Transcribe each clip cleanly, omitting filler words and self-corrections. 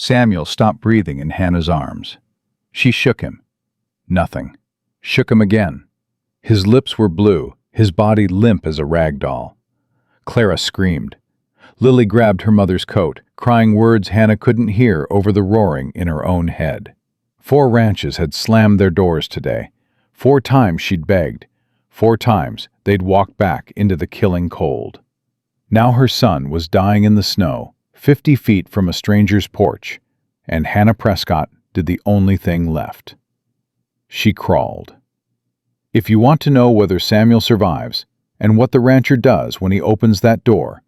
Samuel stopped breathing in Hannah's arms. She shook him. Nothing. Shook him again. His lips were blue, his body limp as a rag doll. Clara screamed. Lily grabbed her mother's coat, crying words Hannah couldn't hear over the roaring in her own head. 4 ranches had slammed their doors today. 4 times she'd begged. 4 times they'd walked back into the killing cold. Now her son was dying in the snow, 50 feet from a stranger's porch, and Hannah Prescott did the only thing left. She crawled. If you want to know whether Samuel survives and what the rancher does when he opens that door,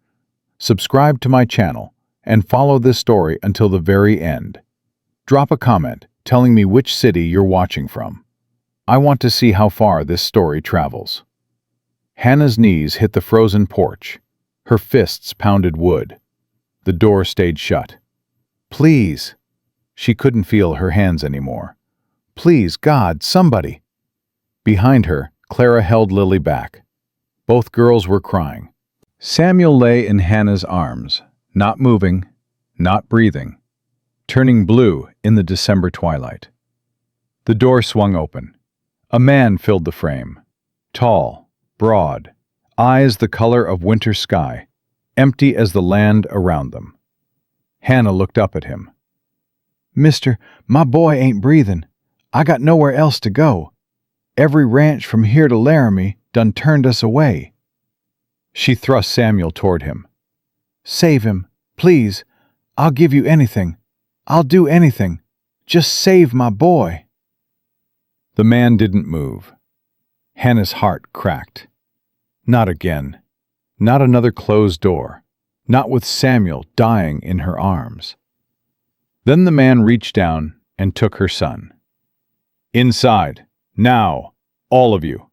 subscribe to my channel and follow this story until the very end. Drop a comment telling me which city you're watching from. I want to see how far this story travels. Hannah's knees hit the frozen porch. Her fists pounded wood. The door stayed shut. Please. She couldn't feel her hands anymore. Please, God, somebody. Behind her, Clara held Lily back. Both girls were crying. Samuel lay in Hannah's arms, not moving, not breathing, turning blue in the December twilight. The door swung open. A man filled the frame. Tall, broad, eyes the color of winter sky, empty as the land around them. Hannah looked up at him. Mister, my boy ain't breathing. I got nowhere else to go. Every ranch from here to Laramie done turned us away. She thrust Samuel toward him. Save him, please. I'll give you anything. I'll do anything. Just save my boy. The man didn't move. Hannah's heart cracked. Not again. Not another closed door. Not with Samuel dying in her arms. Then the man reached down and took her son. Inside. Now. All of you.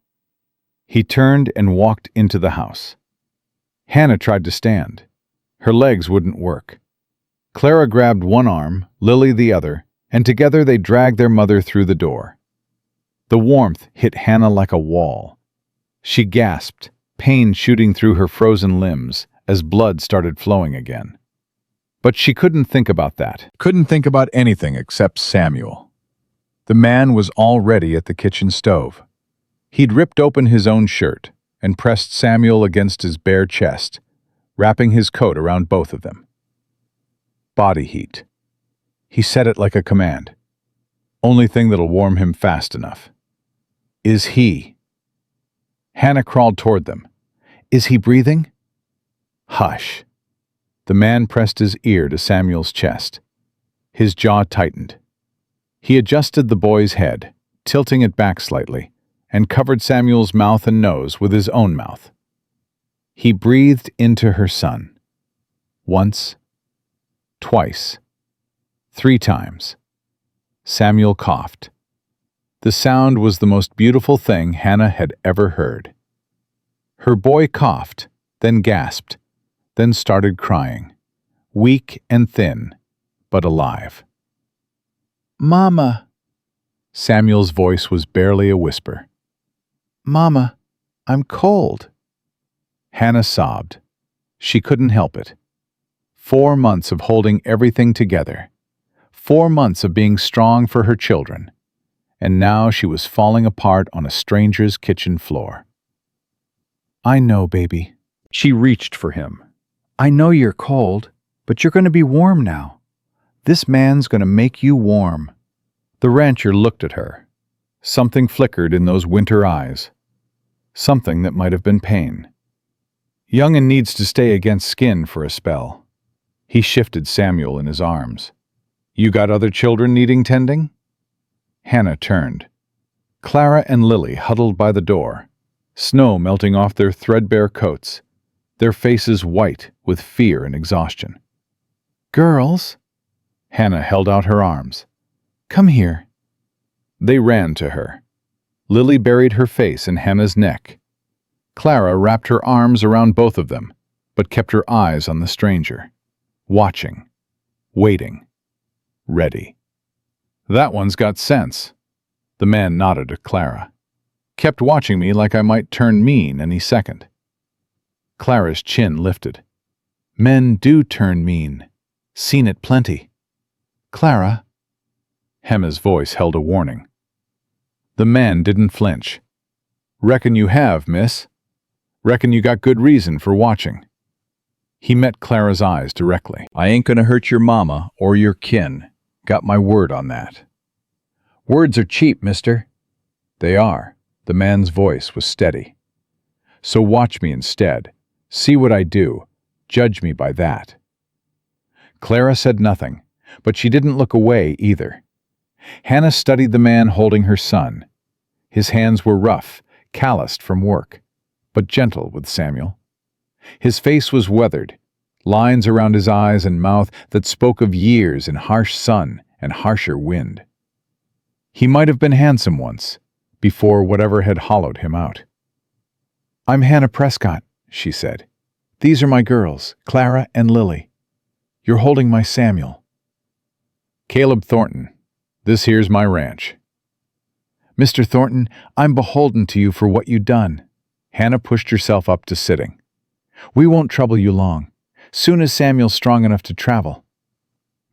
He turned and walked into the house. Hannah tried to stand. Her legs wouldn't work. Clara grabbed one arm, Lily the other, and together they dragged their mother through the door. The warmth hit Hannah like a wall. She gasped, pain shooting through her frozen limbs as blood started flowing again. But she couldn't think about that, couldn't think about anything except Samuel. The man was already at the kitchen stove. He'd ripped open his own shirt and pressed Samuel against his bare chest, wrapping his coat around both of them. Body heat. He said it like a command. Only thing that'll warm him fast enough. Is he? Hannah crawled toward them. Is he breathing? Hush. The man pressed his ear to Samuel's chest. His jaw tightened. He adjusted the boy's head, tilting it back slightly, and covered Samuel's mouth and nose with his own mouth. He breathed into her son. Once, twice, 3 times. Samuel coughed. The sound was the most beautiful thing Hannah had ever heard. Her boy coughed, then gasped, then started crying, weak and thin, but alive. Mama. Samuel's voice was barely a whisper. Mama, I'm cold. Hannah sobbed. She couldn't help it. 4 months of holding everything together. 4 months of being strong for her children. And now she was falling apart on a stranger's kitchen floor. I know, baby. She reached for him. I know you're cold, but you're going to be warm now. This man's going to make you warm. The rancher looked at her. Something flickered in those winter eyes. Something that might have been pain. Young'un needs to stay against skin for a spell. He shifted Samuel in his arms. You got other children needing tending? Hannah turned. Clara and Lily huddled by the door, snow melting off their threadbare coats, their faces white with fear and exhaustion. Girls, Hannah held out her arms. Come here. They ran to her. Lily buried her face in Hannah's neck. Clara wrapped her arms around both of them, but kept her eyes on the stranger, watching, waiting, ready. That one's got sense. The man nodded at Clara. Kept watching me like I might turn mean any second. Clara's chin lifted. Men do turn mean. Seen it plenty. Clara. Hema's voice held a warning. The man didn't flinch. Reckon you have, miss. Reckon you got good reason for watching. He met Clara's eyes directly. I ain't gonna hurt your mama or your kin. Got my word on that. Words are cheap, mister. They are. The man's voice was steady. So watch me instead. See what I do. Judge me by that. Clara said nothing, but she didn't look away either. Hannah studied the man holding her son. His hands were rough, calloused from work, but gentle with Samuel. His face was weathered, lines around his eyes and mouth that spoke of years in harsh sun and harsher wind. He might have been handsome once, before whatever had hollowed him out. I'm Hannah Prescott, she said. These are my girls, Clara and Lily. You're holding my Samuel. Caleb Thornton. This here's my ranch. Mr. Thornton, I'm beholden to you for what you done. Hannah pushed herself up to sitting. We won't trouble you long. Soon as Samuel's strong enough to travel.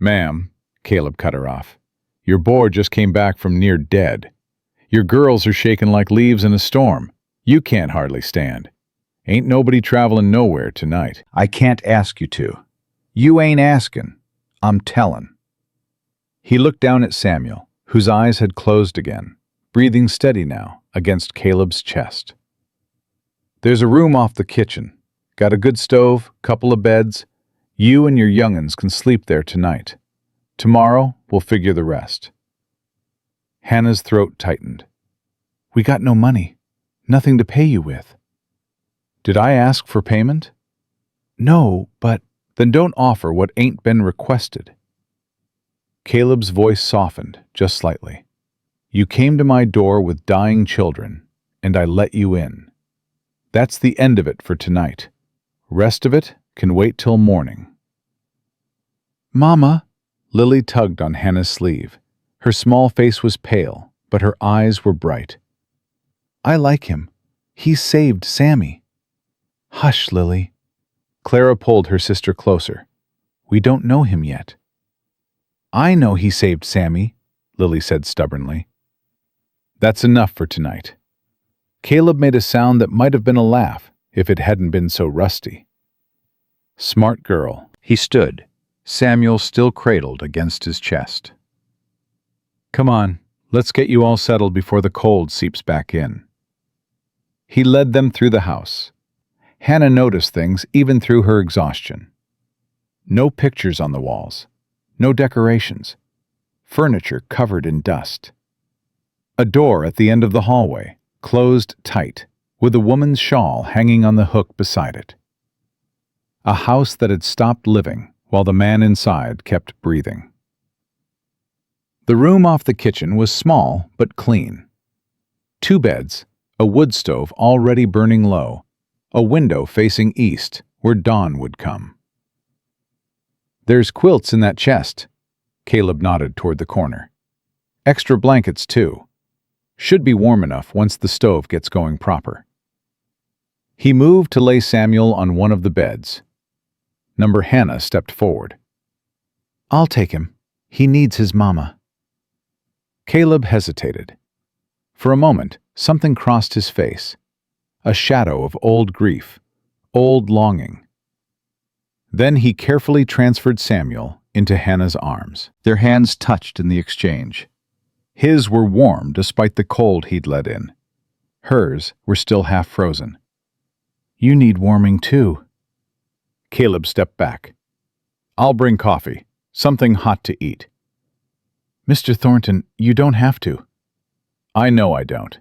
Ma'am, Caleb cut her off. Your boy just came back from near dead. Your girls are shaking like leaves in a storm. You can't hardly stand. Ain't nobody traveling nowhere tonight. I can't ask you to. You ain't asking. I'm tellin'. He looked down at Samuel, whose eyes had closed again, breathing steady now against Caleb's chest. There's a room off the kitchen. Got a good stove, couple of beds. You and your young'uns can sleep there tonight. Tomorrow, we'll figure the rest. Hannah's throat tightened. We got no money. Nothing to pay you with. Did I ask for payment? No, but then don't offer what ain't been requested. Caleb's voice softened just slightly. You came to my door with dying children, and I let you in. That's the end of it for tonight. Rest of it can wait till morning. Mama, Lily tugged on Hannah's sleeve. Her small face was pale, but her eyes were bright. I like him. He saved Sammy. Hush, Lily. Clara pulled her sister closer. We don't know him yet. I know he saved Sammy, Lily said stubbornly. That's enough for tonight. Caleb made a sound that might have been a laugh if it hadn't been so rusty. Smart girl. He stood, Samuel still cradled against his chest. Come on, let's get you all settled before the cold seeps back in. He led them through the house. Hannah noticed things even through her exhaustion. No pictures on the walls. No decorations. Furniture covered in dust. A door at the end of the hallway, closed tight, with a woman's shawl hanging on the hook beside it. A house that had stopped living while the man inside kept breathing. The room off the kitchen was small but clean. 2 beds, a wood stove already burning low, a window facing east where dawn would come. There's quilts in that chest. Caleb nodded toward the corner. Extra blankets, too. Should be warm enough once the stove gets going proper. He moved to lay Samuel on one of the beds. Number Hannah stepped forward. I'll take him. He needs his mama. Caleb hesitated. For a moment, something crossed his face. A shadow of old grief, old longing. Then he carefully transferred Samuel into Hannah's arms. Their hands touched in the exchange. His were warm despite the cold he'd let in. Hers were still half frozen. You need warming too. Caleb stepped back. I'll bring coffee, something hot to eat. Mr. Thornton, you don't have to. I know I don't.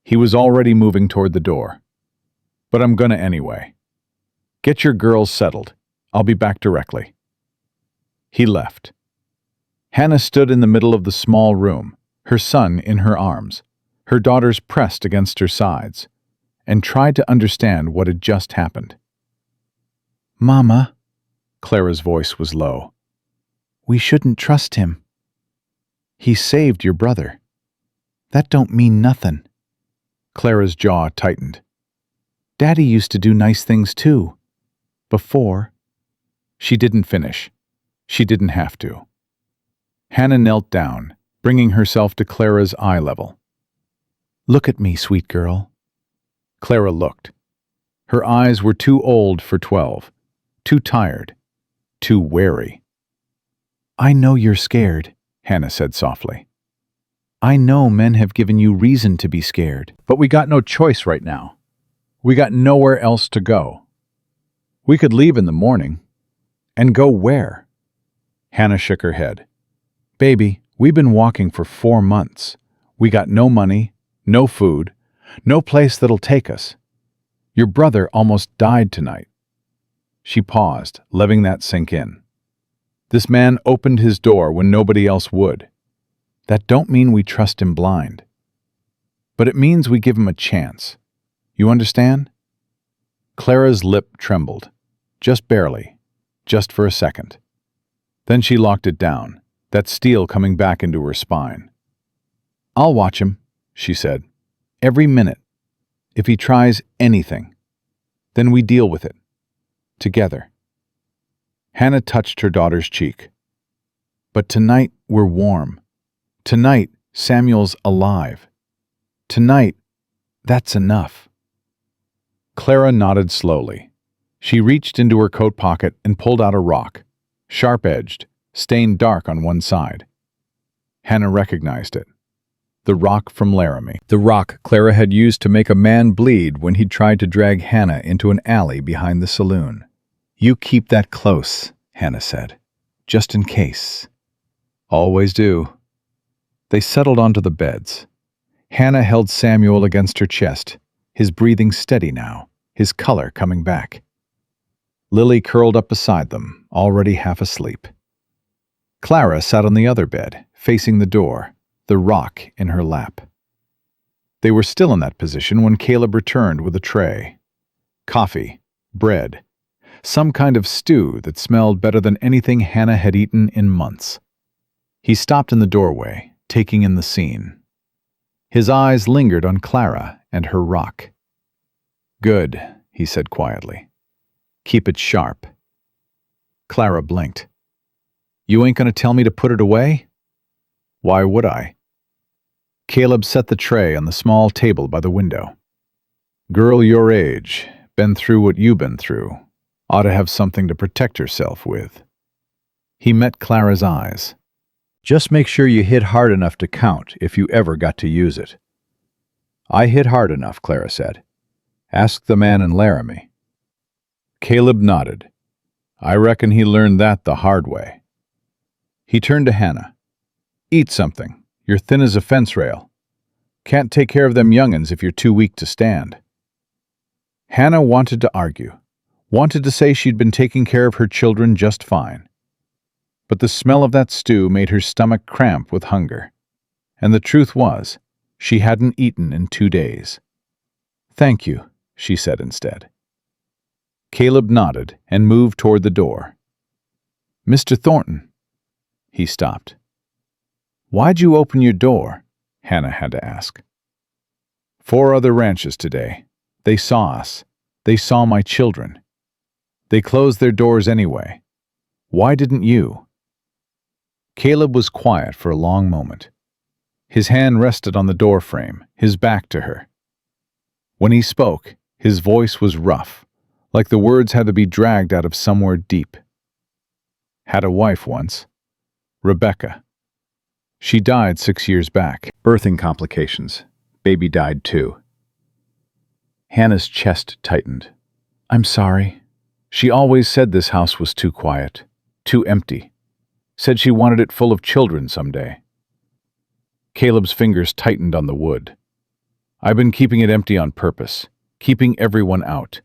He was already moving toward the door. But I'm gonna anyway. Get your girls settled. I'll be back directly. He left. Hannah stood in the middle of the small room, her son in her arms, her daughters pressed against her sides, and tried to understand what had just happened. Mama, Clara's voice was low. We shouldn't trust him. He saved your brother. That don't mean nothing. Clara's jaw tightened. Daddy used to do nice things too. Before. She didn't finish. She didn't have to. Hannah knelt down, bringing herself to Clara's eye level. "Look at me, sweet girl." Clara looked. Her eyes were too old for 12, too tired, too wary. "I know you're scared," Hannah said softly. "I know men have given you reason to be scared. But we got no choice right now. We got nowhere else to go. We could leave in the morning. And go where?" Hannah shook her head. "Baby, we've been walking for 4 months. We got no money, no food, no place that'll take us. Your brother almost died tonight." She paused, letting that sink in. This man opened his door when nobody else would. That don't mean we trust him blind. But it means we give him a chance. You understand? Clara's lip trembled. Just barely. Just for a second. Then she locked it down, that steel coming back into her spine. "I'll watch him," she said. "Every minute. If he tries anything, then we deal with it. Together." Hannah touched her daughter's cheek. "But tonight we're warm. Tonight Samuel's alive. Tonight, that's enough." Clara nodded slowly. She reached into her coat pocket and pulled out a rock, sharp-edged, stained dark on one side. Hannah recognized it. The rock from Laramie. The rock Clara had used to make a man bleed when he'd tried to drag Hannah into an alley behind the saloon. "You keep that close," Hannah said, "just in case." "Always do." They settled onto the beds. Hannah held Samuel against her chest, his breathing steady now, his color coming back. Lily curled up beside them, already half asleep. Clara sat on the other bed, facing the door, the rock in her lap. They were still in that position when Caleb returned with a tray. Coffee, bread, some kind of stew that smelled better than anything Hannah had eaten in months. He stopped in the doorway, taking in the scene. His eyes lingered on Clara and her rock. "Good," he said quietly. "Keep it sharp." Clara blinked. "You ain't gonna tell me to put it away?" "Why would I?" Caleb set the tray on the small table by the window. "Girl your age, been through what you been through, ought to have something to protect herself with." He met Clara's eyes. "Just make sure you hit hard enough to count if you ever got to use it." "I hit hard enough," Clara said. "Ask the man in Laramie." Caleb nodded. "I reckon he learned that the hard way." He turned to Hannah. "Eat something. You're thin as a fence rail. Can't take care of them young'uns if you're too weak to stand." Hannah wanted to argue, wanted to say she'd been taking care of her children just fine. But the smell of that stew made her stomach cramp with hunger. And the truth was, she hadn't eaten in 2 days. "Thank you," she said instead. Caleb nodded and moved toward the door. "Mr. Thornton." He stopped. "Why'd you open your door?" Hannah had to ask. 4 other ranches today. They saw us. They saw my children. They closed their doors anyway. Why didn't you?" Caleb was quiet for a long moment. His hand rested on the door frame, his back to her. When he spoke, his voice was rough, like the words had to be dragged out of somewhere deep. "Had a wife once. Rebecca. She died 6 years back. Birthing complications. Baby died too." Hannah's chest tightened. "I'm sorry. She always said this house was too quiet, too empty. Said she wanted it full of children someday." Caleb's fingers tightened on the wood. "I've been keeping it empty on purpose, keeping everyone out.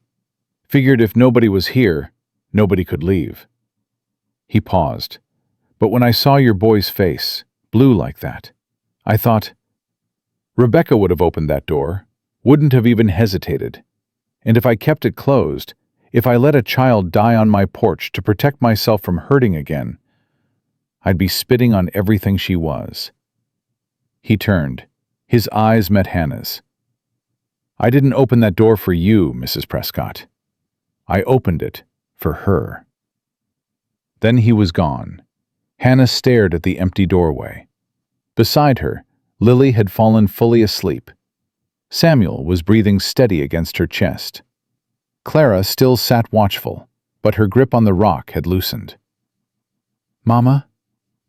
Figured if nobody was here, nobody could leave." He paused. "But when I saw your boy's face, blue like that, I thought, Rebecca would have opened that door, wouldn't have even hesitated. And if I kept it closed, if I let a child die on my porch to protect myself from hurting again, I'd be spitting on everything she was." He turned. His eyes met Hannah's. "I didn't open that door for you, Mrs. Prescott. I opened it for her." Then he was gone. Hannah stared at the empty doorway. Beside her, Lily had fallen fully asleep. Samuel was breathing steady against her chest. Clara still sat watchful, but her grip on the rock had loosened. "Mama?"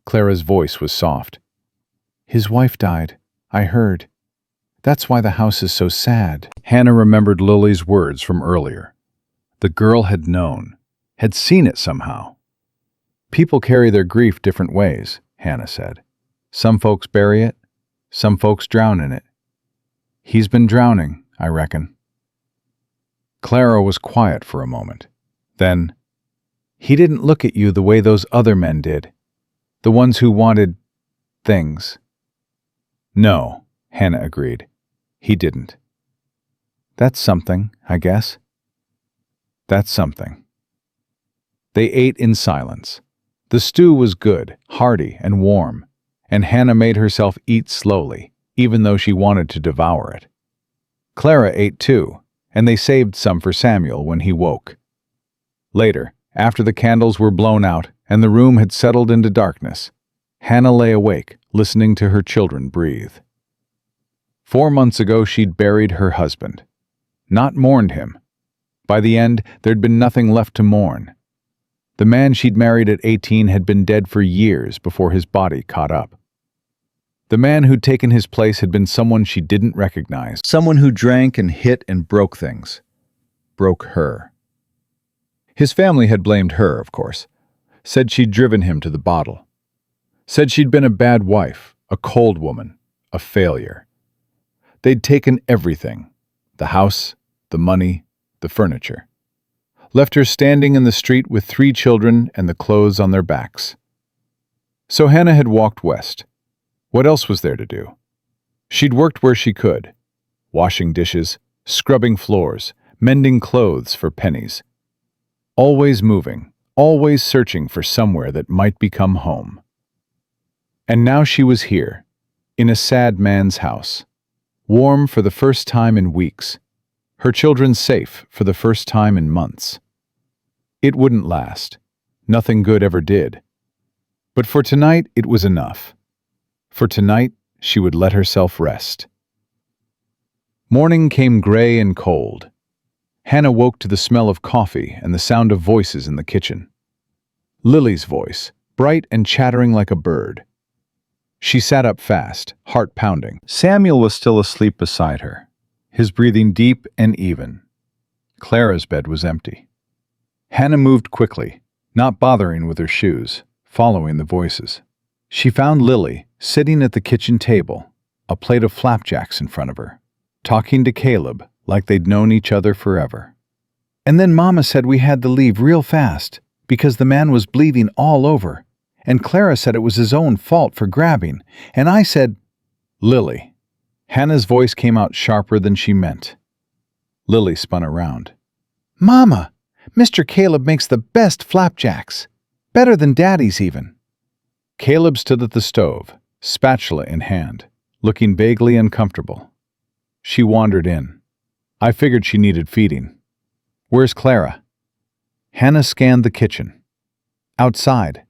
Clara's voice was soft. "His wife died, I heard. That's why the house is so sad." Hannah remembered Lily's words from earlier. The girl had known, had seen it somehow. "People carry their grief different ways," Hannah said. "Some folks bury it, some folks drown in it. He's been drowning, I reckon." Clara was quiet for a moment. Then, "He didn't look at you the way those other men did. The ones who wanted things." "No," Hannah agreed. "He didn't." "That's something, I guess." "That's something." They ate in silence. The stew was good, hearty, and warm, and Hannah made herself eat slowly, even though she wanted to devour it. Clara ate too, and they saved some for Samuel when he woke. Later, after the candles were blown out and the room had settled into darkness, Hannah lay awake, listening to her children breathe. 4 months ago she'd buried her husband. Not mourned him. By the end, there'd been nothing left to mourn. The man she'd married at 18 had been dead for years before his body caught up. The man who'd taken his place had been someone she didn't recognize, someone who drank and hit and broke things. Broke her. His family had blamed her, of course. Said she'd driven him to the bottle. Said she'd been a bad wife, a cold woman, a failure. They'd taken everything. The house, the money, the furniture. Left her standing in the street with 3 children and the clothes on their backs. So Hannah had walked west. What else was there to do? She'd worked where she could. Washing dishes, scrubbing floors, mending clothes for pennies. Always moving, always searching for somewhere that might become home. And now she was here, in a sad man's house. Warm for the first time in weeks. Her children safe for the first time in months. It wouldn't last. Nothing good ever did. But for tonight, it was enough. For tonight, she would let herself rest. Morning came gray and cold. Hannah woke to the smell of coffee and the sound of voices in the kitchen. Lily's voice, bright and chattering like a bird. She sat up fast, heart pounding. Samuel was still asleep beside her, his breathing deep and even. Clara's bed was empty. Hannah moved quickly, not bothering with her shoes, following the voices. She found Lily sitting at the kitchen table, a plate of flapjacks in front of her, talking to Caleb like they'd known each other forever. "And then Mama said we had to leave real fast because the man was bleeding all over, and Clara said it was his own fault for grabbing, and I said—" "Lily." Hannah's voice came out sharper than she meant. Lily spun around. "Mama, Mr. Caleb makes the best flapjacks. Better than Daddy's even." Caleb stood at the stove, spatula in hand, looking vaguely uncomfortable. She wandered in. "I figured she needed feeding. Where's Clara?" Hannah scanned the kitchen. Outside.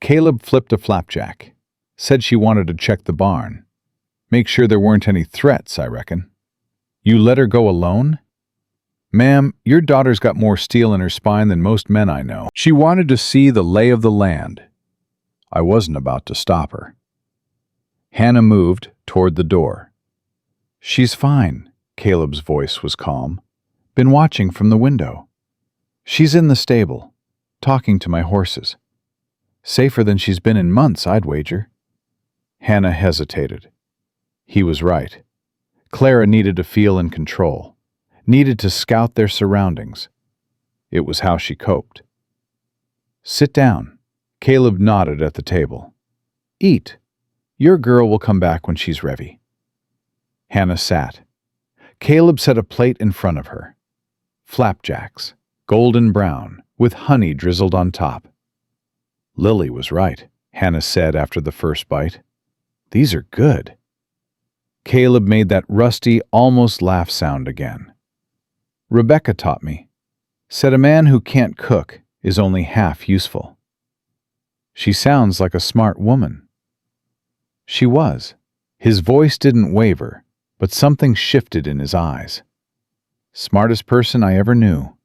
Caleb flipped a flapjack. Said she wanted to check the barn. Make sure there weren't any threats, I reckon. "You let her go alone?" "Ma'am, your daughter's got more steel in her spine than most men I know. She wanted to see the lay of the land." I wasn't about to stop her. Hannah moved toward the door. "She's fine," Caleb's voice was calm. "Been watching from the window. She's in the stable, talking to my horses. Safer than she's been in months, I'd wager." Hannah hesitated. He was right. Clara needed to feel in control, needed to scout their surroundings. It was how she coped. "Sit down." Caleb nodded at the table. "Eat. Your girl will come back when she's ready." Hannah sat. Caleb set a plate in front of her. Flapjacks, golden brown, with honey drizzled on top. Lily was right, Hannah said after the first bite. "These are good." Caleb made that rusty, almost laugh sound again. "Rebecca taught me. Said a man who can't cook is only half useful." She sounds like a smart woman. She was. His voice didn't waver, but something shifted in his eyes. Smartest person I ever knew.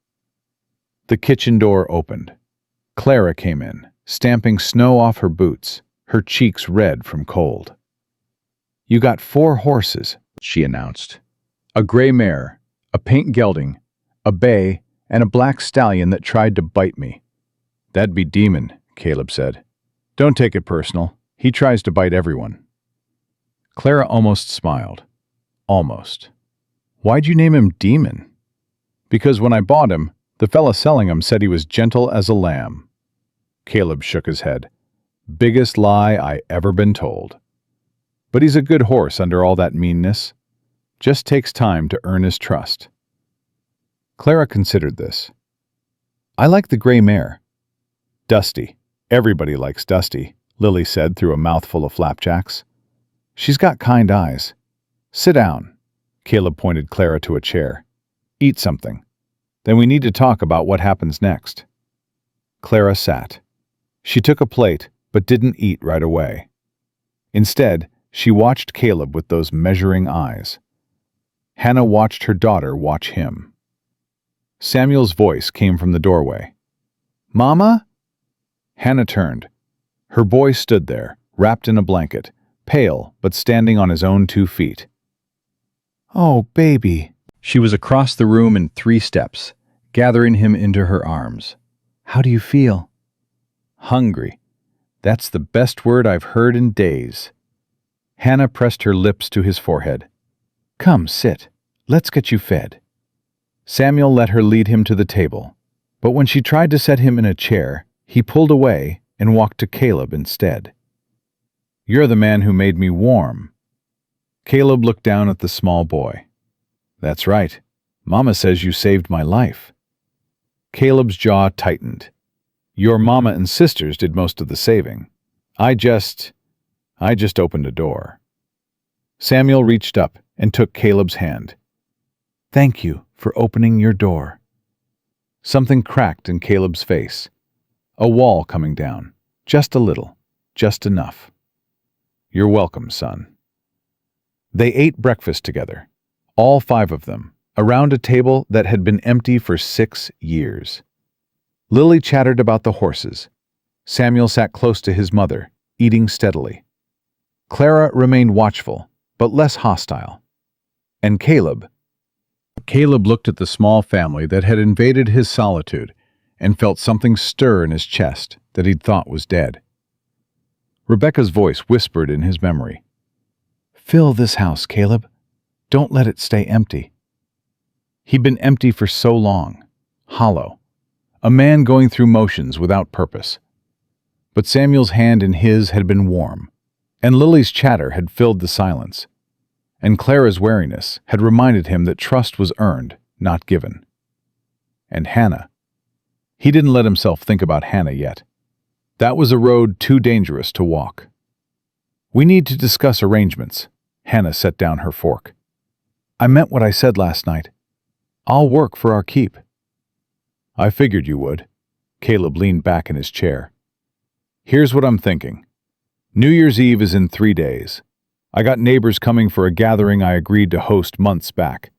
The kitchen door opened. Clara came in, stamping snow off her boots, her cheeks red from cold. "You got 4 horses," she announced. "A gray mare, a paint gelding, a bay, and a black stallion that tried to bite me." "That'd be Demon," Caleb said. "Don't take it personal. He tries to bite everyone." Clara almost smiled. Almost. "Why'd you name him Demon?" "Because when I bought him, the fella selling him said he was gentle as a lamb." Caleb shook his head. "Biggest lie I ever been told. But he's a good horse under all that meanness. Just takes time to earn his trust." Clara considered this. "I like the gray mare." "Dusty. Everybody likes Dusty," Lily said through a mouthful of flapjacks. "She's got kind eyes. Sit down." Caleb pointed Clara to a chair. "Eat something. Then we need to talk about what happens next." Clara sat. She took a plate, but didn't eat right away. Instead, she watched Caleb with those measuring eyes. Hannah watched her daughter watch him. Samuel's voice came from the doorway. "Mama?" Hannah turned. Her boy stood there, wrapped in a blanket, pale but standing on his own 2 feet. "Oh, baby." She was across the room in 3 steps, gathering him into her arms. "How do you feel?" "Hungry. That's the best word I've heard in days." Hannah pressed her lips to his forehead. "Come, sit. Let's get you fed." Samuel let her lead him to the table, but when she tried to set him in a chair, he pulled away and walked to Caleb instead. "You're the man who made me warm." Caleb looked down at the small boy. "That's right. Mama says you saved my life." Caleb's jaw tightened. "Your mama and sisters did most of the saving. I just opened a door." Samuel reached up and took Caleb's hand. "Thank you for opening your door." Something cracked in Caleb's face. A wall coming down. Just a little. Just enough. "You're welcome, son." They ate breakfast together, all 5 of them, around a table that had been empty for 6 years. Lily chattered about the horses. Samuel sat close to his mother, eating steadily. Clara remained watchful, but less hostile. And Caleb looked at the small family that had invaded his solitude and felt something stir in his chest that he'd thought was dead. Rebecca's voice whispered in his memory. "Fill this house, Caleb. Don't let it stay empty." He'd been empty for so long, hollow, a man going through motions without purpose. But Samuel's hand in his had been warm, and Lily's chatter had filled the silence, and Clara's wariness had reminded him that trust was earned, not given. And Hannah. He didn't let himself think about Hannah yet. That was a road too dangerous to walk. "We need to discuss arrangements." Hannah set down her fork. "I meant what I said last night. I'll work for our keep." "I figured you would." Caleb leaned back in his chair. "Here's what I'm thinking. New Year's Eve is in 3 days. I got neighbors coming for a gathering I agreed to host months back.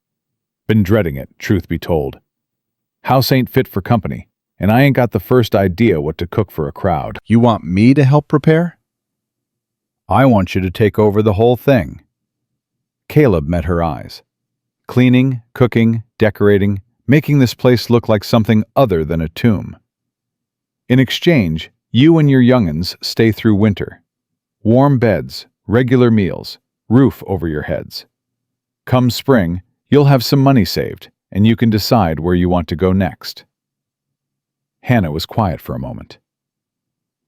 Been dreading it, truth be told. House ain't fit for company, and I ain't got the first idea what to cook for a crowd." "You want me to help prepare?" "I want you to take over the whole thing." Caleb met her eyes. Cleaning, cooking, decorating, making this place look like something other than a tomb. In exchange, you and your young'uns stay through winter. Warm beds, regular meals, roof over your heads. Come spring, you'll have some money saved, and you can decide where you want to go next. Hannah was quiet for a moment.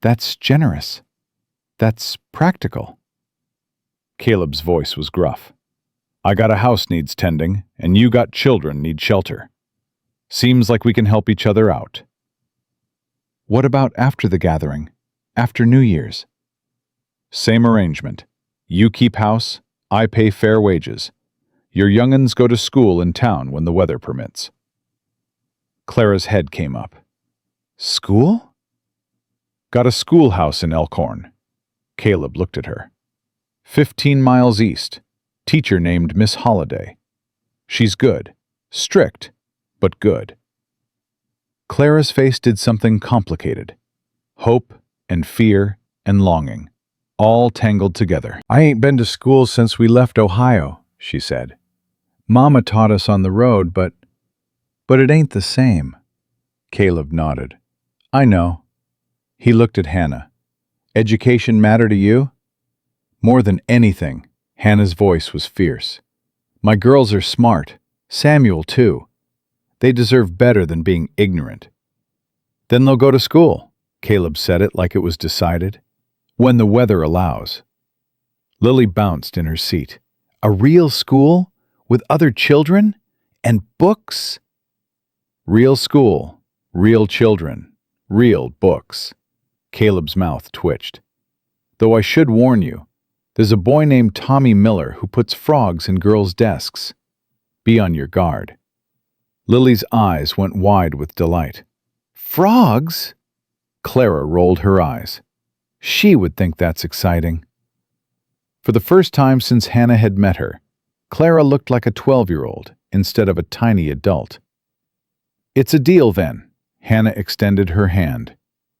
"That's generous. That's practical." Caleb's voice was gruff. "I got a house needs tending, and you got children need shelter. Seems like we can help each other out." "What about after the gathering? After New Year's?" "Same arrangement. You keep house, I pay fair wages. Your young'uns go to school in town when the weather permits." Clara's head came up. "School?" Got a schoolhouse in Elkhorn. Caleb looked at her. 15 miles east. Teacher named Miss Holliday. She's good. Strict, but good. Clara's face did something complicated. Hope and fear and longing, all tangled together. I ain't been to school since we left Ohio, she said. Mama taught us on the road, but it ain't the same. Caleb nodded. I know. He looked at Hannah. Education matter to you? More than anything, Hannah's voice was fierce. My girls are smart. Samuel, too. They deserve better than being ignorant. Then they'll go to school. Caleb said it like it was decided. When the weather allows. Lily bounced in her seat. A real school? With other children? And books? Real school, real children, real books. Caleb's mouth twitched. Though I should warn you, there's a boy named Tommy Miller who puts frogs in girls' desks. Be on your guard. Lily's eyes went wide with delight. Frogs? Clara rolled her eyes. She would think that's exciting. For the first time since Hannah had met her, Clara looked like a 12-year-old instead of a tiny adult. It's a deal, then. Hannah extended her hand.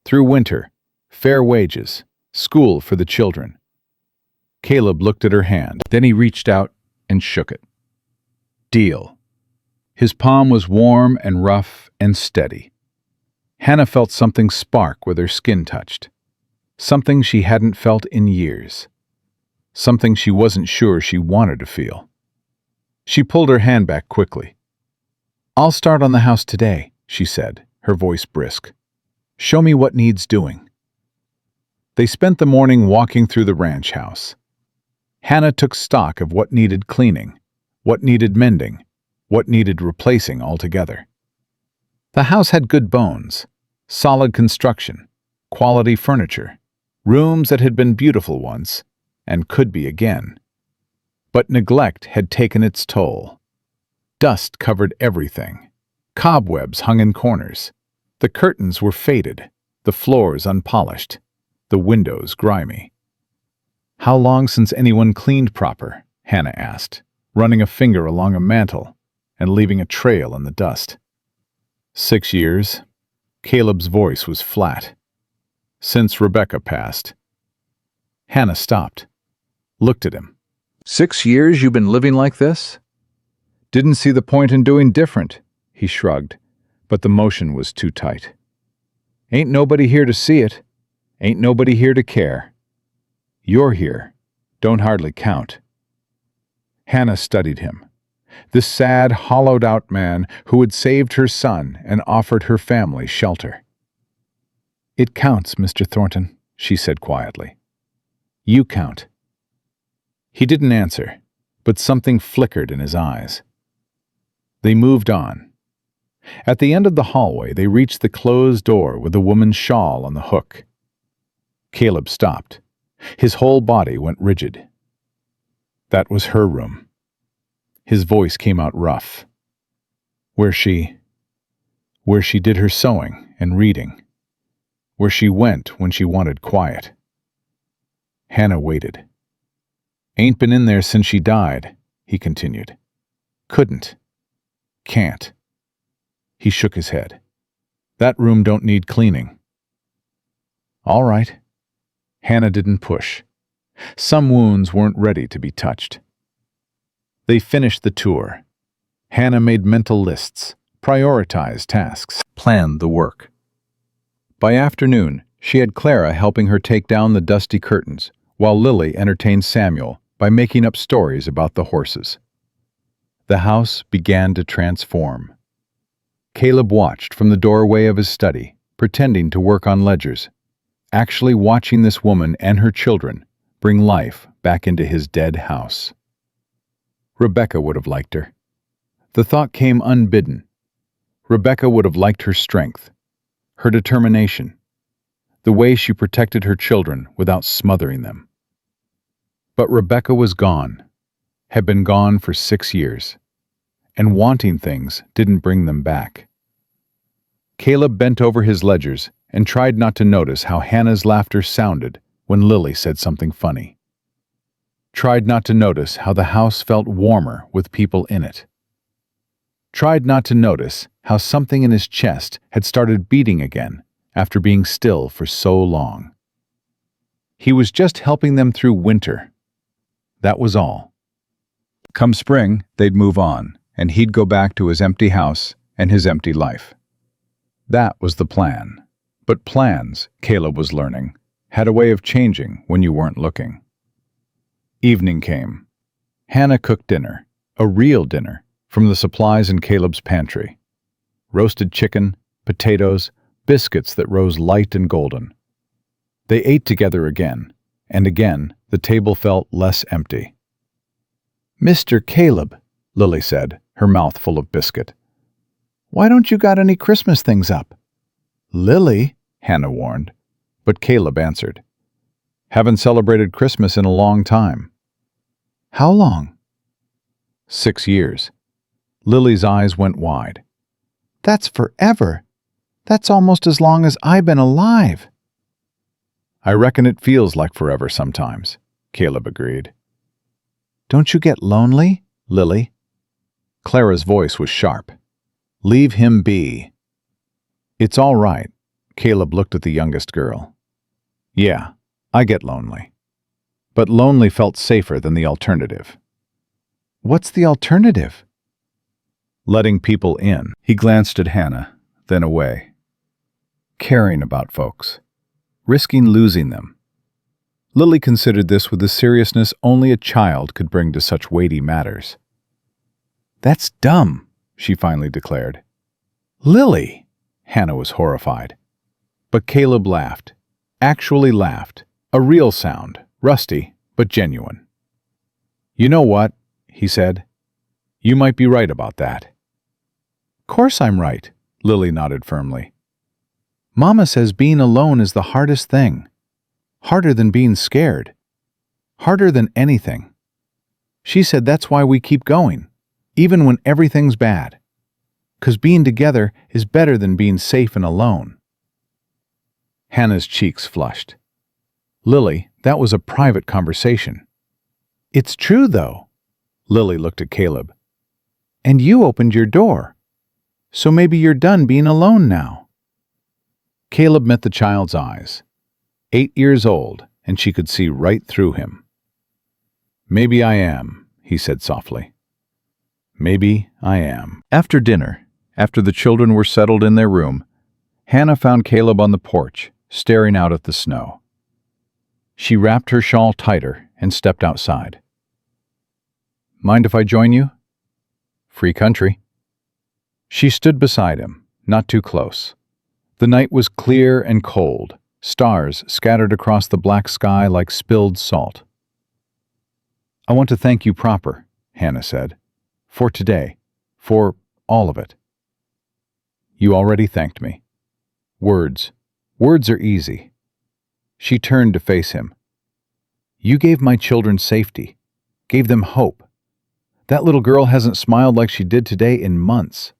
Through winter, fair wages, school for the children. Caleb looked at her hand. Then he reached out and shook it. Deal. His palm was warm and rough and steady. Hannah felt something spark where their skin touched. Something she hadn't felt in years. Something she wasn't sure she wanted to feel. She pulled her hand back quickly. I'll start on the house today, she said, her voice brisk. Show me what needs doing. They spent the morning walking through the ranch house. Hannah took stock of what needed cleaning, what needed mending, what needed replacing altogether. The house had good bones, solid construction, quality furniture, rooms that had been beautiful once and could be again. But neglect had taken its toll. Dust covered everything. Cobwebs hung in corners. The curtains were faded, the floors unpolished, the windows grimy. How long since anyone cleaned proper? Hannah asked, running a finger along a mantel and leaving a trail in the dust. 6 years. Caleb's voice was flat. Since Rebecca passed. Hannah stopped, looked at him. 6 years you've been living like this? Didn't see the point in doing different, he shrugged, but the motion was too tight. Ain't nobody here to see it. Ain't nobody here to care. You're here. Don't hardly count. Hannah studied him. This sad, hollowed-out man who had saved her son and offered her family shelter. It counts, Mr. Thornton, she said quietly. You count. He didn't answer, but something flickered in his eyes. They moved on. At the end of the hallway, they reached the closed door with the woman's shawl on the hook. Caleb stopped. His whole body went rigid. That was her room. His voice came out rough. Where she did her sewing and reading. Where she went when she wanted quiet. Hannah waited. Ain't been in there since she died, he continued. Couldn't. Can't. He shook his head. That room don't need cleaning. All right. Hannah didn't push. Some wounds weren't ready to be touched. They finished the tour. Hannah made mental lists, prioritized tasks, planned the work. By afternoon, she had Clara helping her take down the dusty curtains, while Lily entertained Samuel by making up stories about the horses. The house began to transform. Caleb watched from the doorway of his study, pretending to work on ledgers, actually watching this woman and her children bring life back into his dead house. Rebecca would have liked her. The thought came unbidden. Rebecca would have liked her strength, her determination, the way she protected her children without smothering them. But Rebecca was gone, had been gone for 6 years, and wanting things didn't bring them back. Caleb bent over his ledgers and tried not to notice how Hannah's laughter sounded when Lily said something funny. Tried not to notice how the house felt warmer with people in it. Tried not to notice how something in his chest had started beating again after being still for so long. He was just helping them through winter. That was all. Come spring, they'd move on, and he'd go back to his empty house and his empty life. That was the plan. But plans, Caleb was learning, had a way of changing when you weren't looking. Evening came. Hannah cooked dinner, a real dinner, from the supplies in Caleb's pantry. Roasted chicken, potatoes, biscuits that rose light and golden. They ate together again, and again the table felt less empty. "Mr. Caleb," Lily said, her mouth full of biscuit, "why don't you got any Christmas things up?" "Lily," Hannah warned, but Caleb answered, "Haven't celebrated Christmas in a long time." "How long?" 6 years. Lily's eyes went wide. "That's forever. That's almost as long as I've been alive." "I reckon it feels like forever sometimes," Caleb agreed. "Don't you get lonely, Lily?" Clara's voice was sharp. "Leave him be." "It's all right," Caleb looked at the youngest girl. "Yeah, I get lonely." But lonely felt safer than the alternative. "What's the alternative?" "Letting people in." He glanced at Hannah, then away. "Caring about folks. Risking losing them." Lily considered this with the seriousness only a child could bring to such weighty matters. "That's dumb," she finally declared. "Lily!" Hannah was horrified. But Caleb laughed. Actually laughed. A real sound, rusty, but genuine. "You know what?" he said. "You might be right about that." "Course I'm right," Lily nodded firmly. "Mama says being alone is the hardest thing. Harder than being scared. Harder than anything. She said that's why we keep going, even when everything's bad. 'Cause being together is better than being safe and alone." Hannah's cheeks flushed. "Lily, that was a private conversation." "It's true, though." Lily looked at Caleb. "And you opened your door. So maybe you're done being alone now." Caleb met the child's eyes. 8 years old, and she could see right through him. "Maybe I am," he said softly. "Maybe I am." After dinner, after the children were settled in their room, Hannah found Caleb on the porch, staring out at the snow. She wrapped her shawl tighter and stepped outside. "Mind if I join you?" "Free country." She stood beside him, not too close. The night was clear and cold, stars scattered across the black sky like spilled salt. "I want to thank you proper," Hannah said, "for today, for all of it." "You already thanked me." Words are easy." She turned to face him. "You gave my children safety, gave them hope. That little girl hasn't smiled like she did today in months.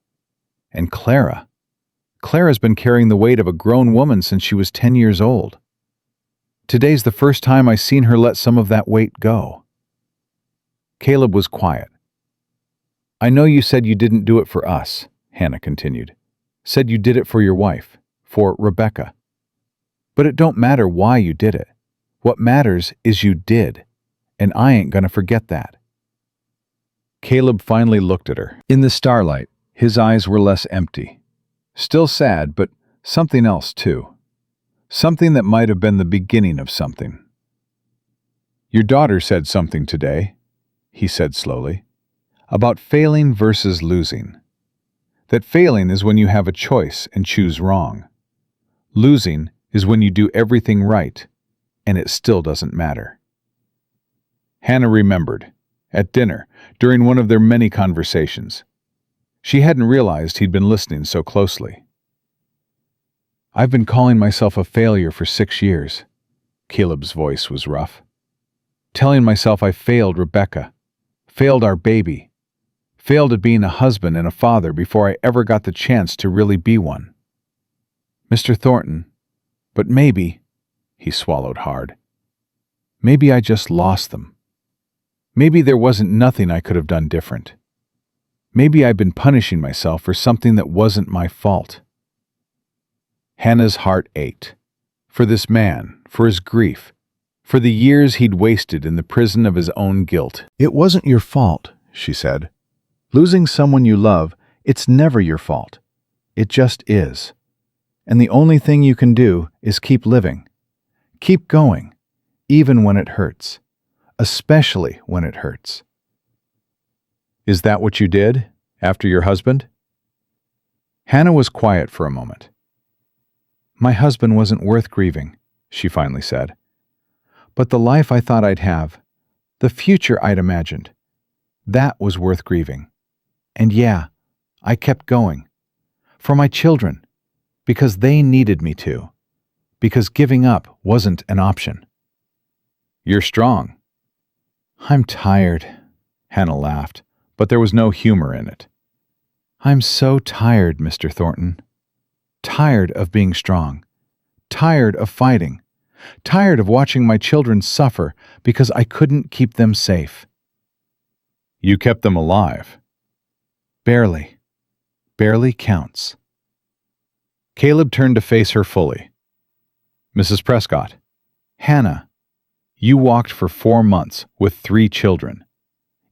And Clara's been carrying the weight of a grown woman since she was 10 years old. Today's the first time I seen her let some of that weight go." Caleb was quiet. "I know you said you didn't do it for us," Hannah continued. "Said you did it for your wife, for Rebecca. But it don't matter why you did it. What matters is you did, and I ain't gonna forget that." Caleb finally looked at her. In the starlight, his eyes were less empty. Still sad, but something else too. Something that might have been the beginning of something. "Your daughter said something today," he said slowly, "about failing versus losing. That failing is when you have a choice and choose wrong. Losing is when you do everything right, and it still doesn't matter." Hannah remembered, at dinner, during one of their many conversations. She hadn't realized he'd been listening so closely. "I've been calling myself a failure for 6 years." Caleb's voice was rough. "Telling myself I failed Rebecca, failed our baby, failed at being a husband and a father before I ever got the chance to really be one. Mr. Thornton, But maybe, he swallowed hard, maybe I just lost them. Maybe there wasn't nothing I could have done different. Maybe I've been punishing myself for something that wasn't my fault. Hannah's heart ached. For this man, for his grief, for the years he'd wasted in the prison of his own guilt. "It wasn't your fault," she said. "Losing someone you love, it's never your fault. It just is. And the only thing you can do is keep living. Keep going, even when it hurts. Especially when it hurts." Is that what you did, after your husband? Hannah was quiet for a moment. "My husband wasn't worth grieving," she finally said. "But the life I thought I'd have, the future I'd imagined, that was worth grieving. And yeah, I kept going. For my children, because they needed me to. Because giving up wasn't an option." You're strong. "I'm tired," Hannah laughed, but there was no humor in it. "I'm so tired, Mr. Thornton. Tired of being strong. Tired of fighting. Tired of watching my children suffer because I couldn't keep them safe." You kept them alive. Barely. Barely counts. Caleb turned to face her fully. Mrs. Prescott, "Hannah, you walked for 4 months with 3 children.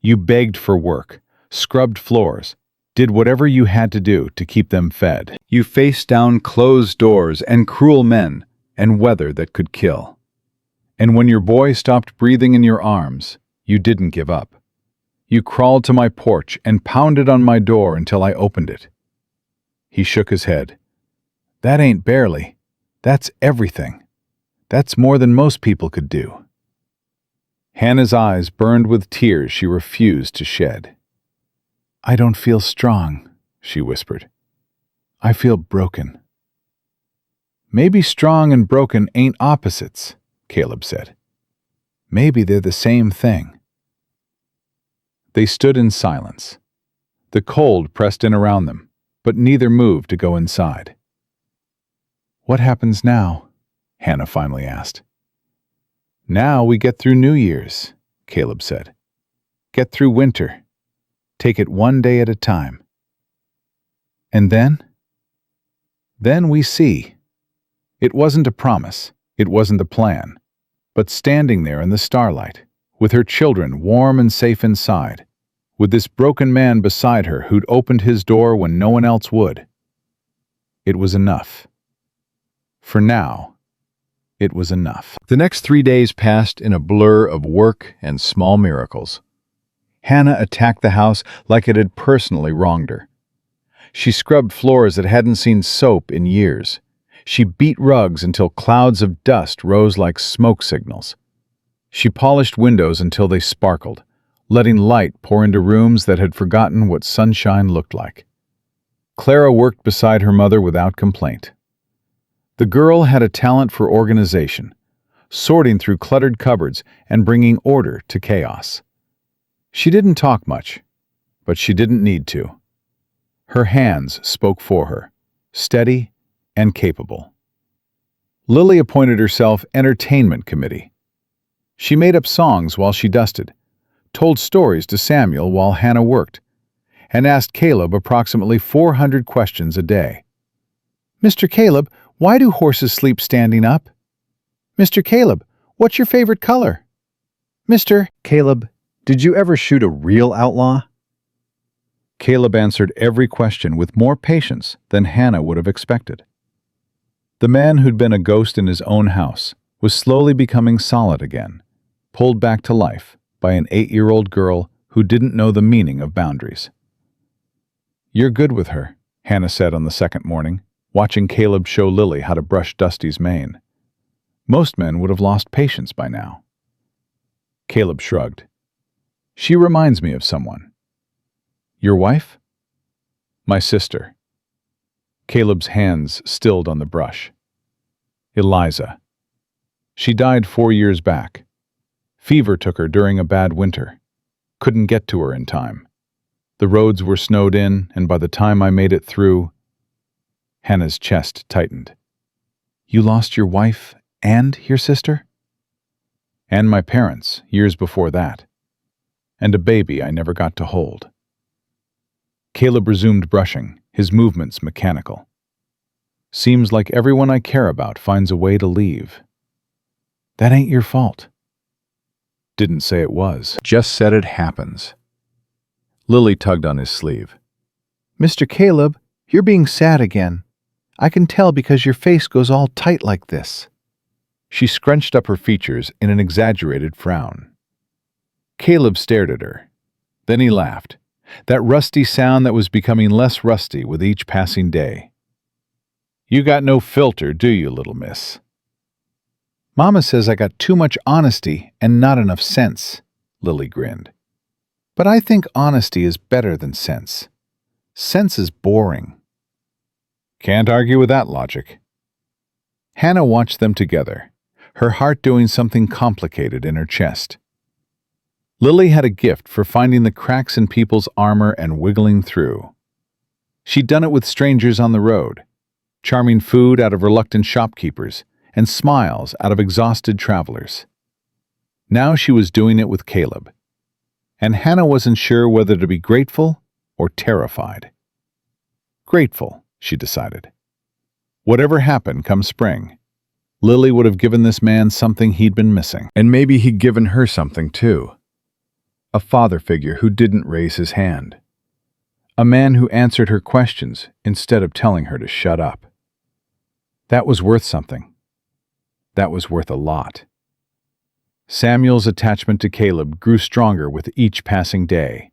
You begged for work, scrubbed floors, did whatever you had to do to keep them fed. You faced down closed doors and cruel men and weather that could kill. And when your boy stopped breathing in your arms, you didn't give up. You crawled to my porch and pounded on my door until I opened it." He shook his head. "That ain't barely. That's everything. That's more than most people could do." Hannah's eyes burned with tears she refused to shed. "I don't feel strong," she whispered. "I feel broken." "Maybe strong and broken ain't opposites," Caleb said. "Maybe they're the same thing." They stood in silence. The cold pressed in around them, but neither moved to go inside. "What happens now?" Hannah finally asked. "Now we get through New Year's," Caleb said. "Get through winter. Take it one day at a time." "And then?" "Then we see." It wasn't a promise, it wasn't a plan, but standing there in the starlight, with her children warm and safe inside, with this broken man beside her who'd opened his door when no one else would. It was enough. For now, it was enough. The next 3 days passed in a blur of work and small miracles. Hannah attacked the house like it had personally wronged her. She scrubbed floors that hadn't seen soap in years. She beat rugs until clouds of dust rose like smoke signals. She polished windows until they sparkled, letting light pour into rooms that had forgotten what sunshine looked like. Clara worked beside her mother without complaint. The girl had a talent for organization, sorting through cluttered cupboards and bringing order to chaos. She didn't talk much, but she didn't need to. Her hands spoke for her, steady and capable. Lily appointed herself entertainment committee. She made up songs while she dusted, told stories to Samuel while Hannah worked, and asked Caleb approximately 400 questions a day. "Mr. Caleb, why do horses sleep standing up? Mr. Caleb, what's your favorite color? Mr. "Caleb, did you ever shoot a real outlaw?" Caleb answered every question with more patience than Hannah would have expected. The man who'd been a ghost in his own house was slowly becoming solid again, pulled back to life by an 8-year-old girl who didn't know the meaning of boundaries. "You're good with her," Hannah said on the second morning, watching Caleb show Lily how to brush Dusty's mane. Most men would have lost patience by now. Caleb shrugged. "She reminds me of someone." "Your wife?" "My sister." Caleb's hands stilled on the brush. "Eliza. She died 4 years back. Fever took her during a bad winter. Couldn't get to her in time. The roads were snowed in, and by the time I made it through..." Hannah's chest tightened. You lost your wife and your sister? And my parents, years before that. And a baby I never got to hold. Caleb resumed brushing, his movements mechanical. Seems like everyone I care about finds a way to leave. That ain't your fault. Didn't say it was. Just said it happens. Lily tugged on his sleeve. Mr. Caleb, you're being sad again. I can tell because your face goes all tight like this. She scrunched up her features in an exaggerated frown. Caleb stared at her. Then he laughed, that rusty sound that was becoming less rusty with each passing day. You got no filter, do you, little miss? Mama says I got too much honesty and not enough sense, Lily grinned. But I think honesty is better than sense. Sense is boring. Can't argue with that logic. Hannah watched them together, her heart doing something complicated in her chest. Lily had a gift for finding the cracks in people's armor and wiggling through. She'd done it with strangers on the road, charming food out of reluctant shopkeepers and smiles out of exhausted travelers. Now she was doing it with Caleb, and Hannah wasn't sure whether to be grateful or terrified. Grateful, she decided. Whatever happened come spring, Lily would have given this man something he'd been missing. And maybe he'd given her something too. A father figure who didn't raise his hand. A man who answered her questions instead of telling her to shut up. That was worth something. That was worth a lot. Samuel's attachment to Caleb grew stronger with each passing day.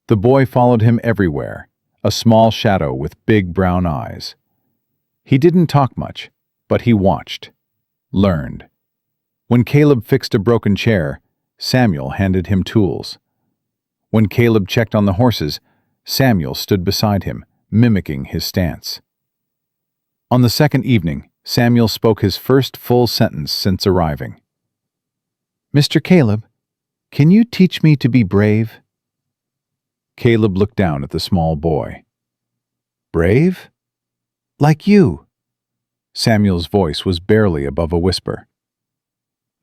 The boy followed him everywhere, a small shadow with big brown eyes. He didn't talk much, but he watched, learned. When Caleb fixed a broken chair, Samuel handed him tools. When Caleb checked on the horses, Samuel stood beside him, mimicking his stance. On the second evening, Samuel spoke his first full sentence since arriving. Mr. Caleb, can you teach me to be brave? Caleb looked down at the small boy. Brave? Like you. Samuel's voice was barely above a whisper.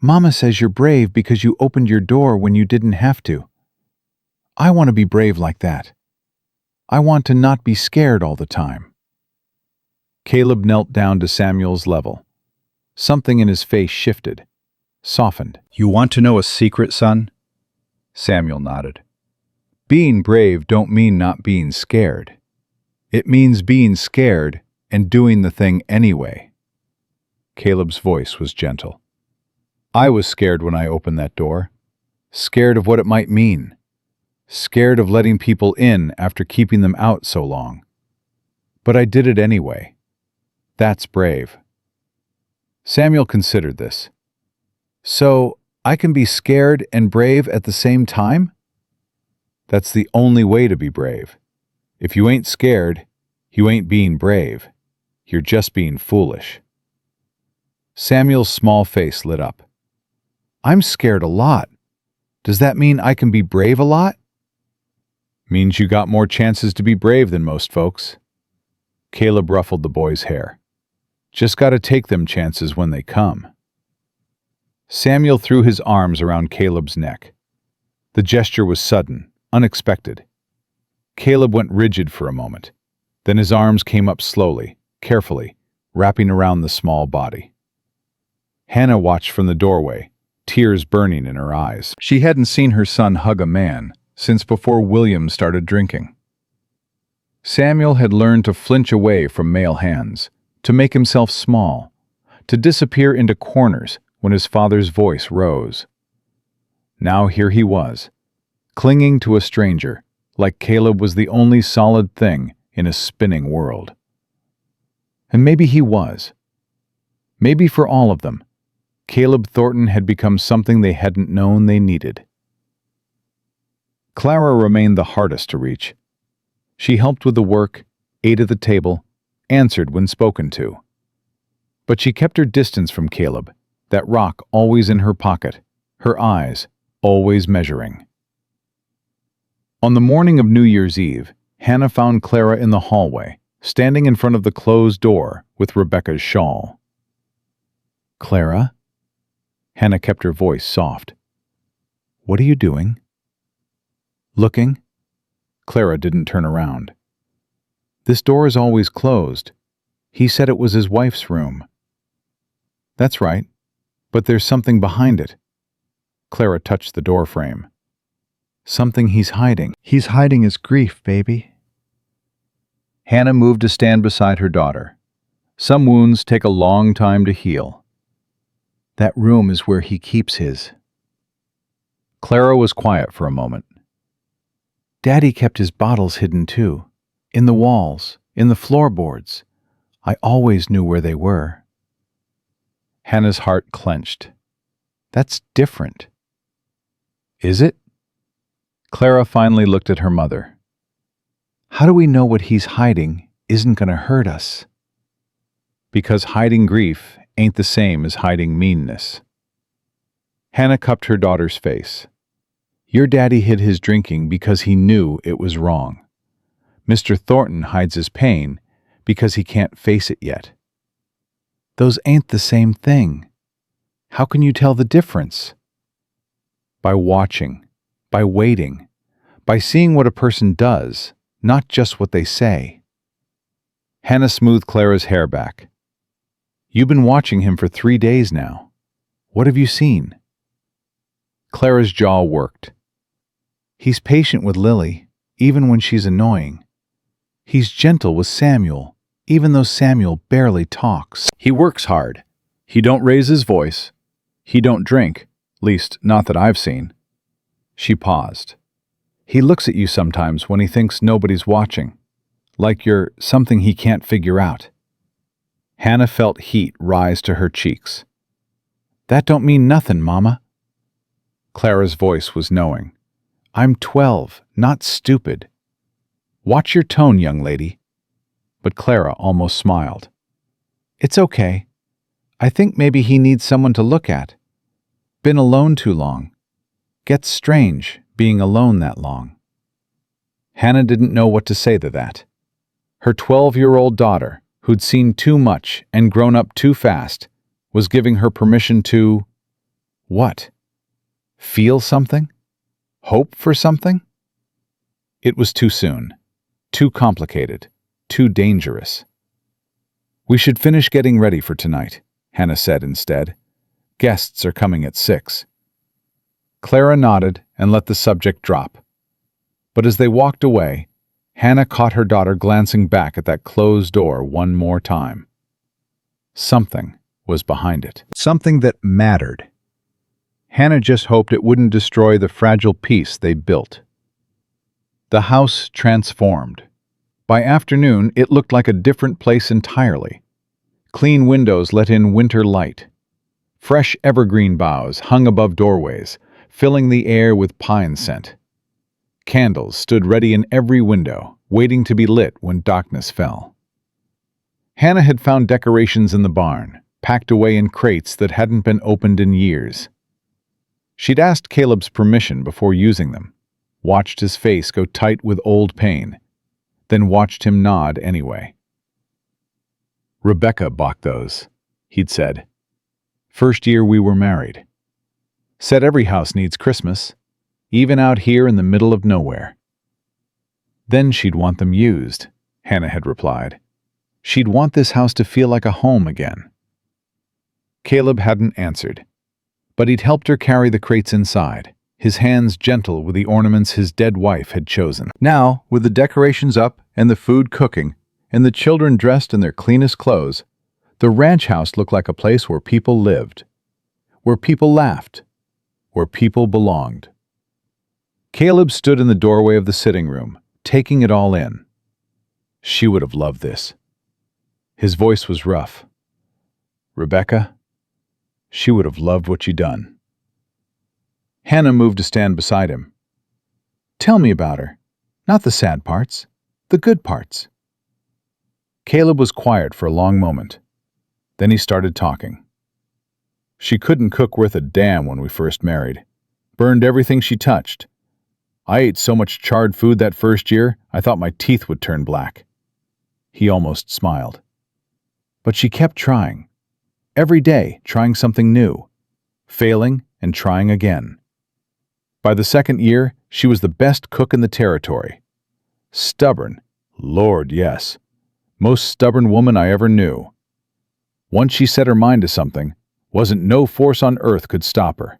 Mama says you're brave because you opened your door when you didn't have to. I want to be brave like that. I want to not be scared all the time. Caleb knelt down to Samuel's level. Something in his face shifted, softened. You want to know a secret, son? Samuel nodded. Being brave don't mean not being scared. It means being scared and doing the thing anyway. Caleb's voice was gentle. I was scared when I opened that door. Scared of what it might mean. Scared of letting people in after keeping them out so long. But I did it anyway. That's brave. Samuel considered this. So, I can be scared and brave at the same time? That's the only way to be brave. If you ain't scared, you ain't being brave. You're just being foolish. Samuel's small face lit up. I'm scared a lot. Does that mean I can be brave a lot? Means you got more chances to be brave than most folks. Caleb ruffled the boy's hair. Just gotta take them chances when they come. Samuel threw his arms around Caleb's neck. The gesture was sudden, unexpected. Caleb went rigid for a moment. Then his arms came up slowly, carefully, wrapping around the small body. Hannah watched from the doorway, tears burning in her eyes. She hadn't seen her son hug a man since before William started drinking. Samuel had learned to flinch away from male hands, to make himself small, to disappear into corners when his father's voice rose. Now here he was, clinging to a stranger, like Caleb was the only solid thing in a spinning world. And maybe he was. Maybe for all of them, Caleb Thornton had become something they hadn't known they needed. Clara remained the hardest to reach. She helped with the work, ate at the table, answered when spoken to. But she kept her distance from Caleb, that rock always in her pocket, her eyes always measuring. On the morning of New Year's Eve, Hannah found Clara in the hallway, standing in front of the closed door with Rebecca's shawl. Clara? Hannah kept her voice soft. What are you doing? Looking. Clara didn't turn around. This door is always closed. He said it was his wife's room. That's right, but there's something behind it. Clara touched the door frame. Something he's hiding. He's hiding his grief, baby. Hannah moved to stand beside her daughter. Some wounds take a long time to heal. That room is where he keeps his. Clara was quiet for a moment. Daddy kept his bottles hidden too. In the walls, in the floorboards. I always knew where they were. Hannah's heart clenched. That's different. Is it? Clara finally looked at her mother. How do we know what he's hiding isn't going to hurt us? Because hiding grief ain't the same as hiding meanness. Hannah cupped her daughter's face. Your daddy hid his drinking because he knew it was wrong. Mr. Thornton hides his pain because he can't face it yet. Those ain't the same thing. How can you tell the difference? By watching, by waiting, by seeing what a person does, not just what they say. Hannah smoothed Clara's hair back. You've been watching him for 3 days now. What have you seen? Clara's jaw worked. He's patient with Lily, even when she's annoying. He's gentle with Samuel, even though Samuel barely talks. He works hard. He don't raise his voice. He don't drink, least not that I've seen. She paused. He looks at you sometimes when he thinks nobody's watching, like you're something he can't figure out. Hannah felt heat rise to her cheeks. That don't mean nothin', Mama. Clara's voice was knowing. I'm 12, not stupid. Watch your tone, young lady. But Clara almost smiled. It's okay. I think maybe he needs someone to look at. Been alone too long. Gets strange being alone that long. Hannah didn't know what to say to that. Her 12-year-old daughter, who'd seen too much and grown up too fast, was giving her permission to... what? Feel something? Hope for something? It was too soon, too complicated, too dangerous. We should finish getting ready for tonight, Hannah said instead. Guests are coming at 6. Clara nodded and let the subject drop. But as they walked away, Hannah caught her daughter glancing back at that closed door one more time. Something was behind it. Something that mattered. Hannah just hoped it wouldn't destroy the fragile peace they'd built. The house transformed. By afternoon, it looked like a different place entirely. Clean windows let in winter light. Fresh evergreen boughs hung above doorways, filling the air with pine scent. Candles stood ready in every window, waiting to be lit when darkness fell. Hannah had found decorations in the barn, packed away in crates that hadn't been opened in years. She'd asked Caleb's permission before using them, watched his face go tight with old pain, then watched him nod anyway. Rebecca bought those, he'd said. First year we were married. Said every house needs Christmas, even out here in the middle of nowhere. Then she'd want them used, Hannah had replied. She'd want this house to feel like a home again. Caleb hadn't answered, but he'd helped her carry the crates inside, his hands gentle with the ornaments his dead wife had chosen. Now, with the decorations up and the food cooking, and the children dressed in their cleanest clothes, the ranch house looked like a place where people lived, where people laughed, where people belonged. Caleb stood in the doorway of the sitting room, taking it all in. She would have loved this. His voice was rough. Rebecca, she would have loved what you done. Hannah moved to stand beside him. Tell me about her. Not the sad parts, the good parts. Caleb was quiet for a long moment. Then he started talking. She couldn't cook worth a damn when we first married. Burned everything she touched. I ate so much charred food that first year, I thought my teeth would turn black. He almost smiled. But she kept trying. every day trying something new, failing and trying again. By the second year, she was the best cook in the territory. Stubborn, Lord, yes. Most stubborn woman I ever knew. Once she set her mind to something, wasn't no force on earth could stop her.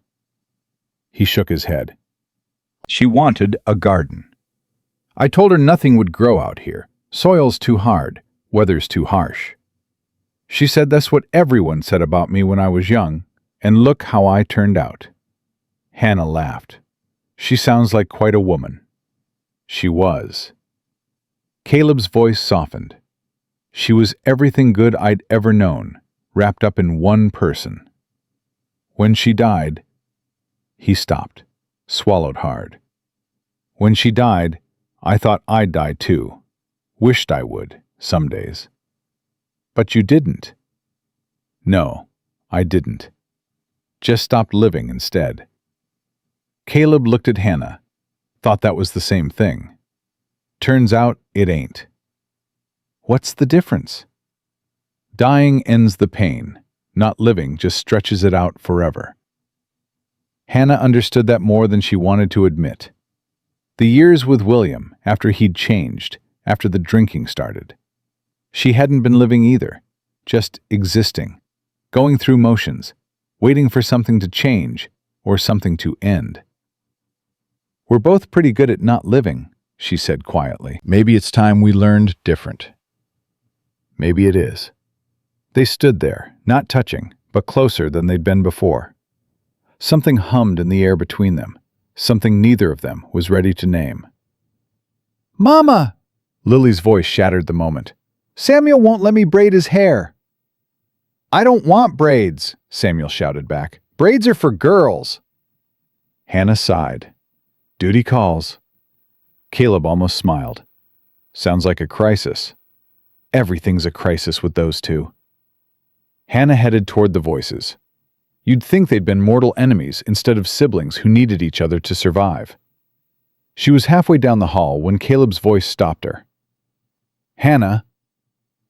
He shook his head. She wanted a garden. I told her nothing would grow out here. Soil's too hard, weather's too harsh. She said that's what everyone said about me when I was young, and look how I turned out. Hannah laughed. She sounds like quite a woman. She was. Caleb's voice softened. She was everything good I'd ever known, wrapped up in one person. When she died, he stopped, swallowed hard. When she died, I thought I'd die too. Wished I would, some days. But you didn't. No, I didn't. Just stopped living instead. Caleb looked at Hannah, thought that was the same thing. Turns out it ain't. What's the difference? Dying ends the pain. Not living just stretches it out forever. Hannah understood that more than she wanted to admit. The years with William, after he'd changed, after the drinking started. She hadn't been living either, just existing, going through motions, waiting for something to change or something to end. We're both pretty good at not living, she said quietly. Maybe it's time we learned different. Maybe it is. They stood there, not touching, but closer than they'd been before. Something hummed in the air between them, something neither of them was ready to name. "Mama!" Lily's voice shattered the moment. "Samuel won't let me braid his hair." "I don't want braids," Samuel shouted back. "Braids are for girls." Hannah sighed. Duty calls. Caleb almost smiled. Sounds like a crisis. Everything's a crisis with those two. Hannah headed toward the voices. You'd think they'd been mortal enemies instead of siblings who needed each other to survive. She was halfway down the hall when Caleb's voice stopped her. "Hannah!"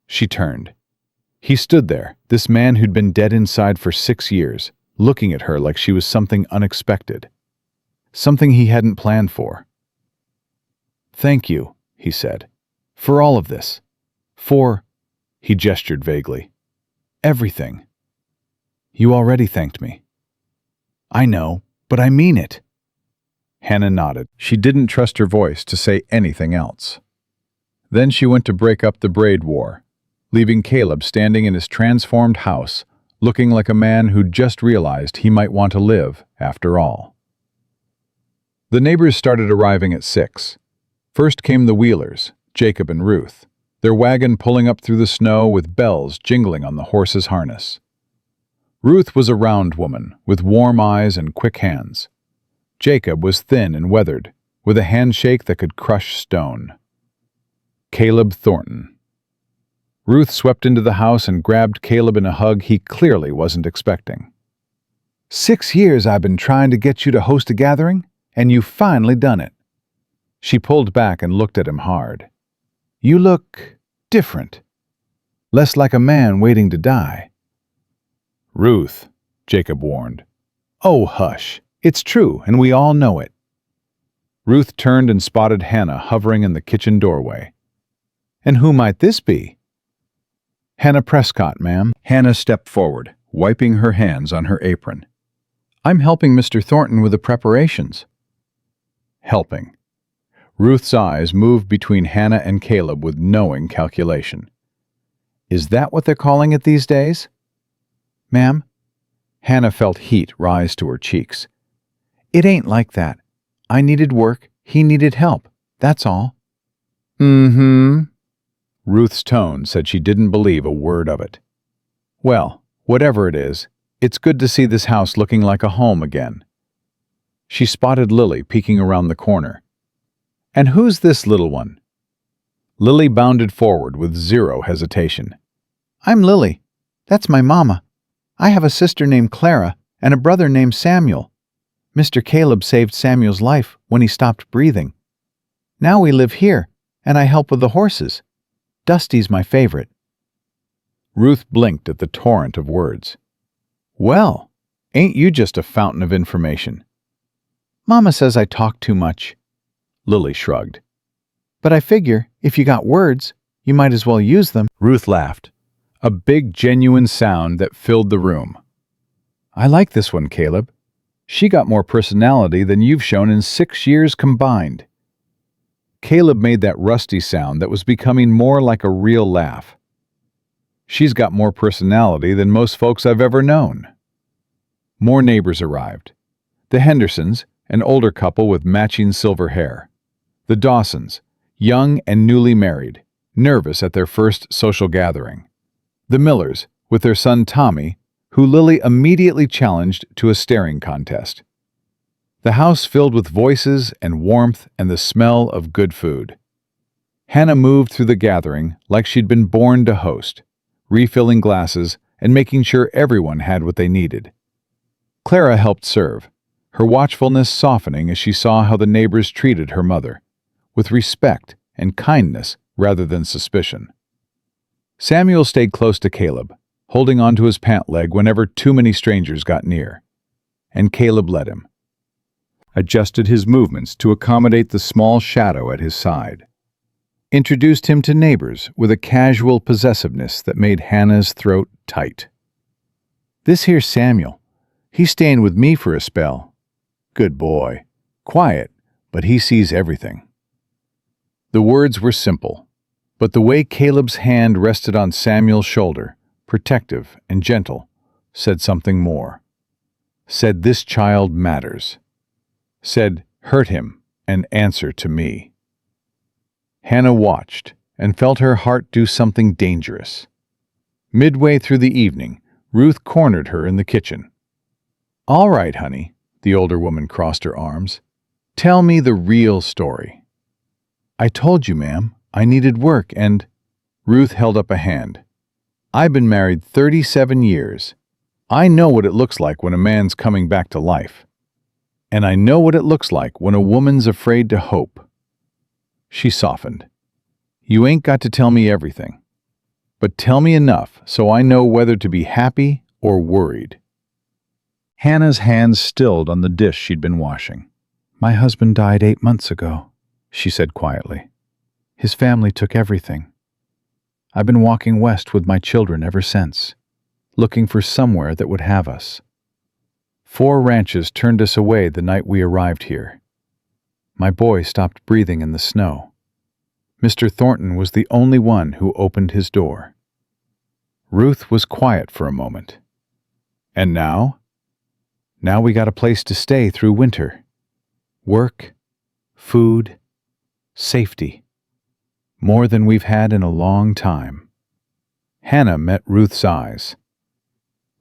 She turned. He stood there, this man who'd been dead inside for 6 years, looking at her like she was something unexpected. Something he hadn't planned for. "Thank you," he said, "for all of this. For," he gestured vaguely, "everything. You already thanked me." "I know, but I mean it." Hannah nodded. She didn't trust her voice to say anything else. Then she went to break up the braid war, leaving Caleb standing in his transformed house, looking like a man who'd just realized he might want to live after all. The neighbors started arriving at 6. First came the Wheelers, Jacob and Ruth, their wagon pulling up through the snow with bells jingling on the horse's harness. Ruth was a round woman, with warm eyes and quick hands. Jacob was thin and weathered, with a handshake that could crush stone. Caleb Thornton. Ruth swept into the house and grabbed Caleb in a hug he clearly wasn't expecting. 6 years I've been trying to get you to host a gathering, and you've finally done it." She pulled back and looked at him hard. "You look different. Less like a man waiting to die." "Ruth," Jacob warned. "Oh, hush. It's true, and we all know it." Ruth turned and spotted Hannah hovering in the kitchen doorway. "And who might this be?" "Hannah Prescott, ma'am." Hannah stepped forward, wiping her hands on her apron. "I'm helping Mr. Thornton with the preparations." Helping. Ruth's eyes moved between Hannah and Caleb with knowing calculation. "Is that what they're calling it these days?" "Ma'am?" Hannah felt heat rise to her cheeks. "It ain't like that. I needed work, he needed help, that's all." "Mm-hmm." Ruth's tone said she didn't believe a word of it. "Well, whatever it is, it's good to see this house looking like a home again." She spotted Lily peeking around the corner. "And who's this little one?" Lily bounded forward with zero hesitation. "I'm Lily. That's my mama. I have a sister named Clara and a brother named Samuel. Mr. Caleb saved Samuel's life when he stopped breathing. Now we live here, and I help with the horses. Dusty's my favorite." Ruth blinked at the torrent of words. Well, ain't you just a fountain of information? Mama says I talk too much. Lily shrugged. But I figure, if you got words, you might as well use them. Ruth laughed, a big, genuine sound that filled the room. I like this one, Caleb. She got more personality than you've shown in 6 years combined. Caleb made that rusty sound that was becoming more like a real laugh. She's got more personality than most folks I've ever known. More neighbors arrived. The Hendersons, an older couple with matching silver hair. The Dawsons, young and newly married, nervous at their first social gathering. The Millers, with their son Tommy, who Lily immediately challenged to a staring contest. The house filled with voices and warmth and the smell of good food. Hannah moved through the gathering like she'd been born to host, refilling glasses and making sure everyone had what they needed. Clara helped serve, her watchfulness softening as she saw how the neighbors treated her mother, with respect and kindness rather than suspicion. Samuel stayed close to Caleb, holding onto his pant leg whenever too many strangers got near. And Caleb led him, adjusted his movements to accommodate the small shadow at his side, introduced him to neighbors with a casual possessiveness that made Hannah's throat tight. This here's Samuel. He's staying with me for a spell. Good boy. Quiet, but he sees everything. The words were simple, but the way Caleb's hand rested on Samuel's shoulder, protective and gentle, said something more. Said this child matters. Said hurt him and answer to me. Hannah watched and felt her heart do something dangerous. Midway through the evening, Ruth cornered her in the kitchen. All right, honey, the older woman crossed her arms. Tell me the real story. I told you, ma'am, I needed work and... Ruth held up a hand. I've been married 37 years. I know what it looks like when a man's coming back to life. And I know what it looks like when a woman's afraid to hope. She softened. You ain't got to tell me everything. But tell me enough so I know whether to be happy or worried. Hannah's hands stilled on the dish she'd been washing. My husband died 8 months ago, she said quietly. His family took everything. I've been walking west with my children ever since, looking for somewhere that would have us. 4 ranches turned us away the night we arrived here. My boy stopped breathing in the snow. Mr. Thornton was the only one who opened his door. Ruth was quiet for a moment. And now? Now we got a place to stay through winter. Work, food, safety. More than we've had in a long time. Hannah met Ruth's eyes.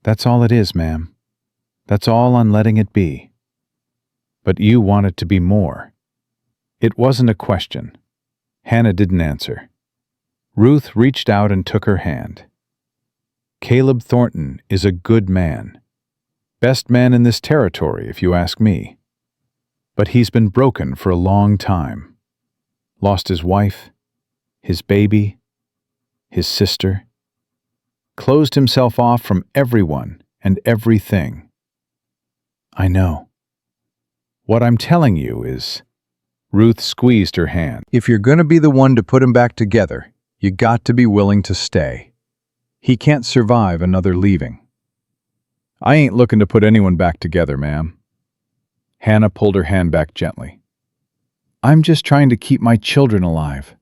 That's all it is, ma'am. That's all I'm letting it be. But you want it to be more. It wasn't a question. Hannah didn't answer. Ruth reached out and took her hand. Caleb Thornton is a good man. Best man in this territory, if you ask me. But he's been broken for a long time. Lost his wife, his baby, his sister. Closed himself off from everyone and everything. I know. What I'm telling you is... Ruth squeezed her hand. If you're going to be the one to put him back together, you got to be willing to stay. He can't survive another leaving. I ain't looking to put anyone back together, ma'am. Hannah pulled her hand back gently. I'm just trying to keep my children alive.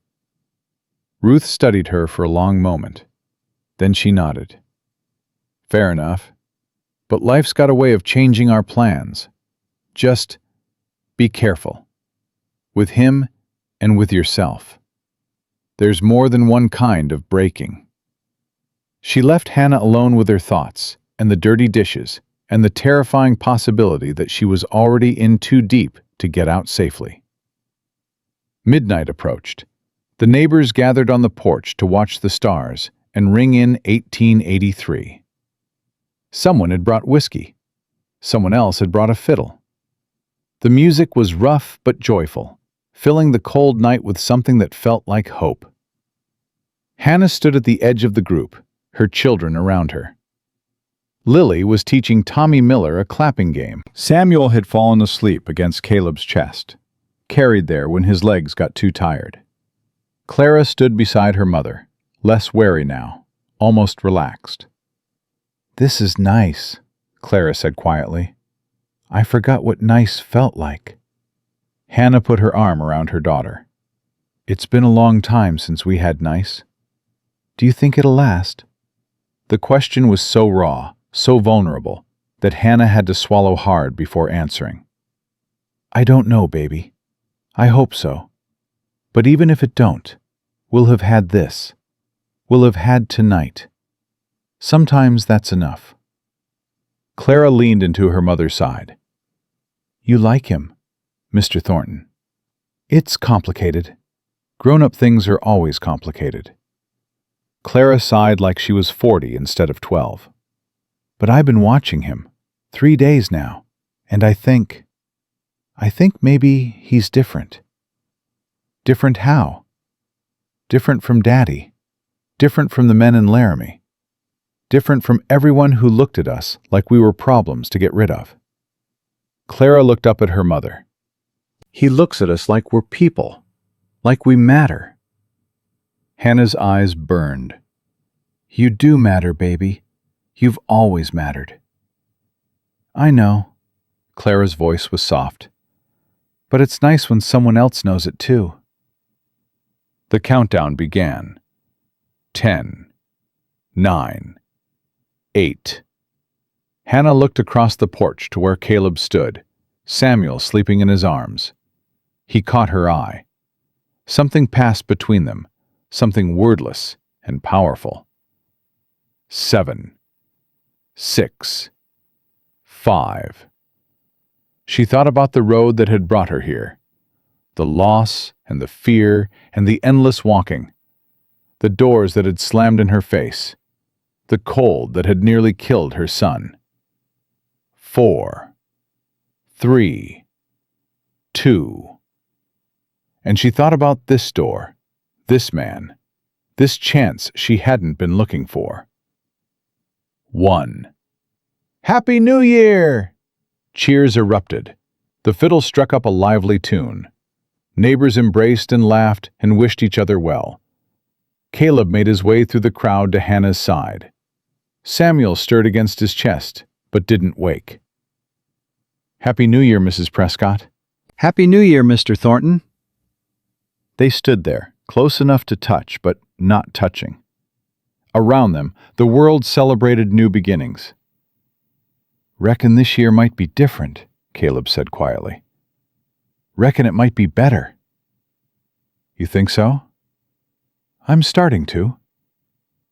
Ruth studied her for a long moment. Then she nodded. Fair enough. But life's got a way of changing our plans. Just be careful. With him and with yourself. There's more than one kind of breaking. She left Hannah alone with her thoughts, and the dirty dishes, and the terrifying possibility that she was already in too deep to get out safely. Midnight approached. The neighbors gathered on the porch to watch the stars and ring in 1883. Someone had brought whiskey. Someone else had brought a fiddle. The music was rough but joyful, filling the cold night with something that felt like hope. Hannah stood at the edge of the group, her children around her. Lily was teaching Tommy Miller a clapping game. Samuel had fallen asleep against Caleb's chest, carried there when his legs got too tired. Clara stood beside her mother, less wary now, almost relaxed. "This is nice," Clara said quietly. "I forgot what nice felt like." Hannah put her arm around her daughter. "It's been a long time since we had nice. Do you think it'll last?" The question was so raw, so vulnerable, that Hannah had to swallow hard before answering. "I don't know, baby. I hope so. But even if it don't, we'll have had this. We'll have had tonight. Sometimes that's enough." Clara leaned into her mother's side. "You like him, Mr. Thornton?" "It's complicated. Grown-up things are always complicated." Clara sighed like she was 40 instead of 12. "But I've been watching him, 3 days now, and I think maybe he's different." "Different how?" "Different from Daddy. Different from the men in Laramie. Different from everyone who looked at us like we were problems to get rid of." Clara looked up at her mother. "He looks at us like we're people, like we matter." Hannah's eyes burned. "You do matter, baby. You've always mattered." "I know." Clara's voice was soft. "But it's nice when someone else knows it too." The countdown began. 10, 9, 8. Hannah looked across the porch to where Caleb stood, Samuel sleeping in his arms. He caught her eye. Something passed between them, something wordless and powerful. 7, 6, 5. She thought about the road that had brought her here, the loss and the fear and the endless walking, the doors that had slammed in her face, the cold that had nearly killed her son. 4, 3, 2. And she thought about this door, this man, this chance she hadn't been looking for. 1. "Happy New Year!" Cheers erupted. The fiddle struck up a lively tune. Neighbors embraced and laughed and wished each other well. Caleb made his way through the crowd to Hannah's side. Samuel stirred against his chest, but didn't wake. "Happy New Year, Mrs. Prescott." "Happy New Year, Mr. Thornton." They stood there, close enough to touch, but not touching. Around them, the world celebrated new beginnings. "Reckon this year might be different," Caleb said quietly. "Reckon it might be better." "You think so?" "I'm starting to."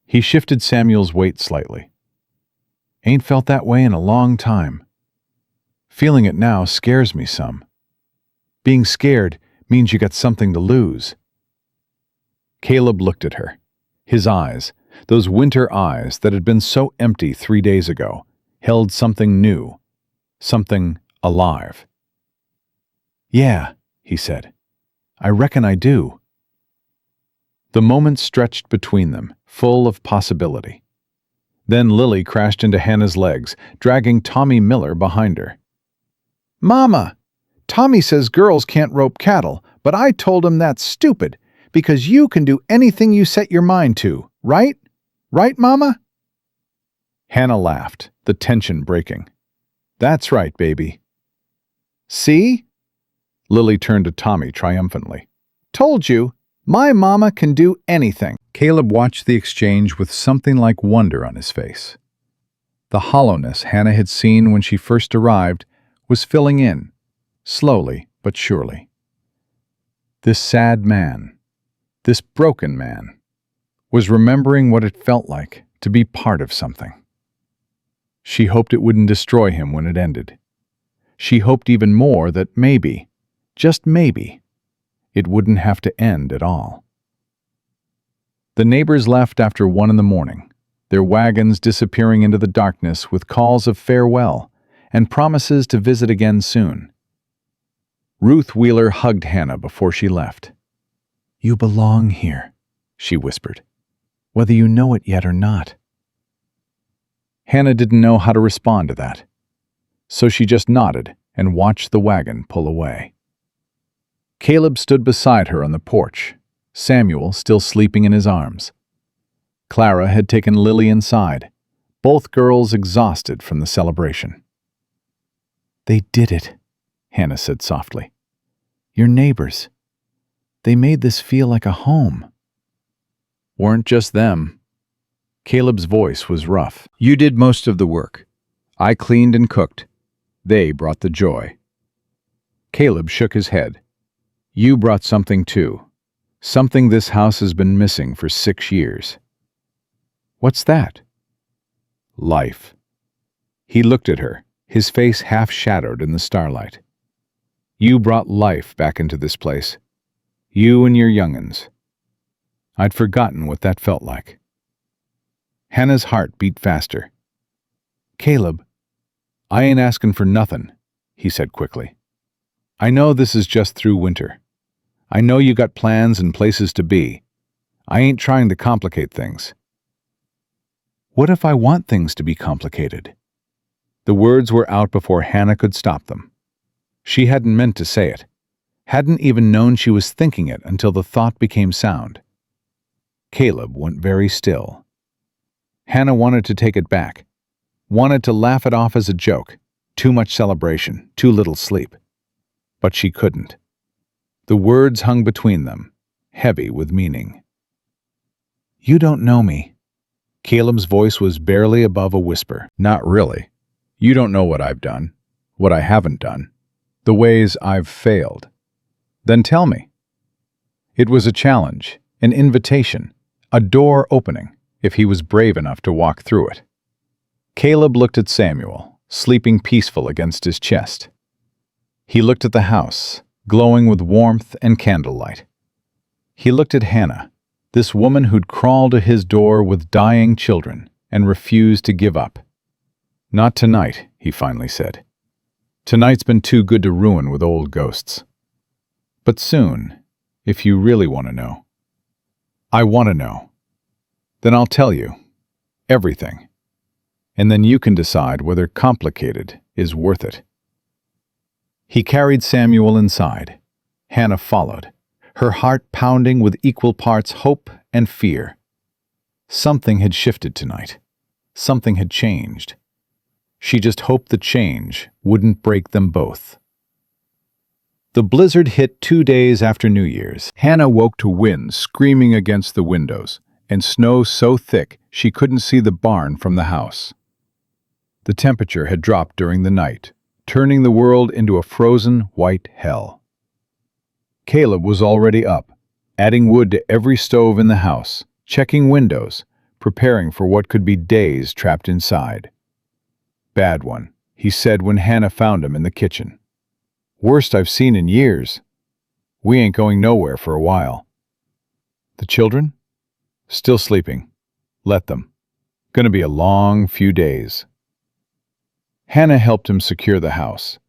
He shifted Samuel's weight slightly. "Ain't felt that way in a long time. Feeling it now scares me some. Being scared means you got something to lose." Caleb looked at her. His eyes, those winter eyes that had been so empty 3 days ago, held something new, something alive. "Yeah," he said. "I reckon I do." The moment stretched between them, full of possibility. Then Lily crashed into Hannah's legs, dragging Tommy Miller behind her. "Mama, Tommy says girls can't rope cattle, but I told him that's stupid, because you can do anything you set your mind to, right? Right, Mama?" Hannah laughed, the tension breaking. "That's right, baby." "See?" Lily turned to Tommy triumphantly. "Told you, my mama can do anything." Caleb watched the exchange with something like wonder on his face. The hollowness Hannah had seen when she first arrived was filling in, slowly but surely. This sad man, this broken man, was remembering what it felt like to be part of something. She hoped it wouldn't destroy him when it ended. She hoped even more that maybe, just maybe, it wouldn't have to end at all. The neighbors left after 1 a.m, their wagons disappearing into the darkness with calls of farewell and promises to visit again soon. Ruth Wheeler hugged Hannah before she left. "You belong here," she whispered, "whether you know it yet or not." Hannah didn't know how to respond to that, so she just nodded and watched the wagon pull away. Caleb stood beside her on the porch, Samuel still sleeping in his arms. Clara had taken Lily inside, both girls exhausted from the celebration. "They did it," Hannah said softly. "Your neighbors. They made this feel like a home." "Weren't just them." Caleb's voice was rough. "You did most of the work. I cleaned and cooked. They brought the joy." Caleb shook his head. "You brought something too. Something this house has been missing for 6 years." "What's that?" "Life." He looked at her, his face half shadowed in the starlight. "You brought life back into this place. You and your young'uns. I'd forgotten what that felt like." Hannah's heart beat faster. "Caleb, I ain't asking for nothing," he said quickly. "I know this is just through winter. I know you got plans and places to be. I ain't trying to complicate things." "What if I want things to be complicated?" The words were out before Hannah could stop them. She hadn't meant to say it, hadn't even known she was thinking it until the thought became sound. Caleb went very still. Hannah wanted to take it back, wanted to laugh it off as a joke, too much celebration, too little sleep. But she couldn't. The words hung between them, heavy with meaning. "You don't know me." Caleb's voice was barely above a whisper. "Not really. You don't know what I've done, what I haven't done, the ways I've failed." "Then tell me." It was a challenge, an invitation, a door opening, if he was brave enough to walk through it. Caleb looked at Samuel, sleeping peaceful against his chest. He looked at the house, glowing with warmth and candlelight. He looked at Hannah, this woman who'd crawled to his door with dying children and refused to give up. "Not tonight," he finally said. "Tonight's been too good to ruin with old ghosts. But soon, if you really want to know." "I want to know." "Then I'll tell you. Everything. And then you can decide whether complicated is worth it." He carried Samuel inside. Hannah followed, her heart pounding with equal parts hope and fear. Something had shifted tonight. Something had changed. She just hoped the change wouldn't break them both. The blizzard hit 2 days after New Year's. Hannah woke to wind screaming against the windows and snow so thick she couldn't see the barn from the house. The temperature had dropped during the night, turning the world into a frozen white hell. Caleb was already up, adding wood to every stove in the house, checking windows, preparing for what could be days trapped inside. "Bad one," he said when Hannah found him in the kitchen. "Worst I've seen in years. We ain't going nowhere for a while." "The children?" "Still sleeping. Let them. Gonna be a long few days." Hannah helped him secure the house.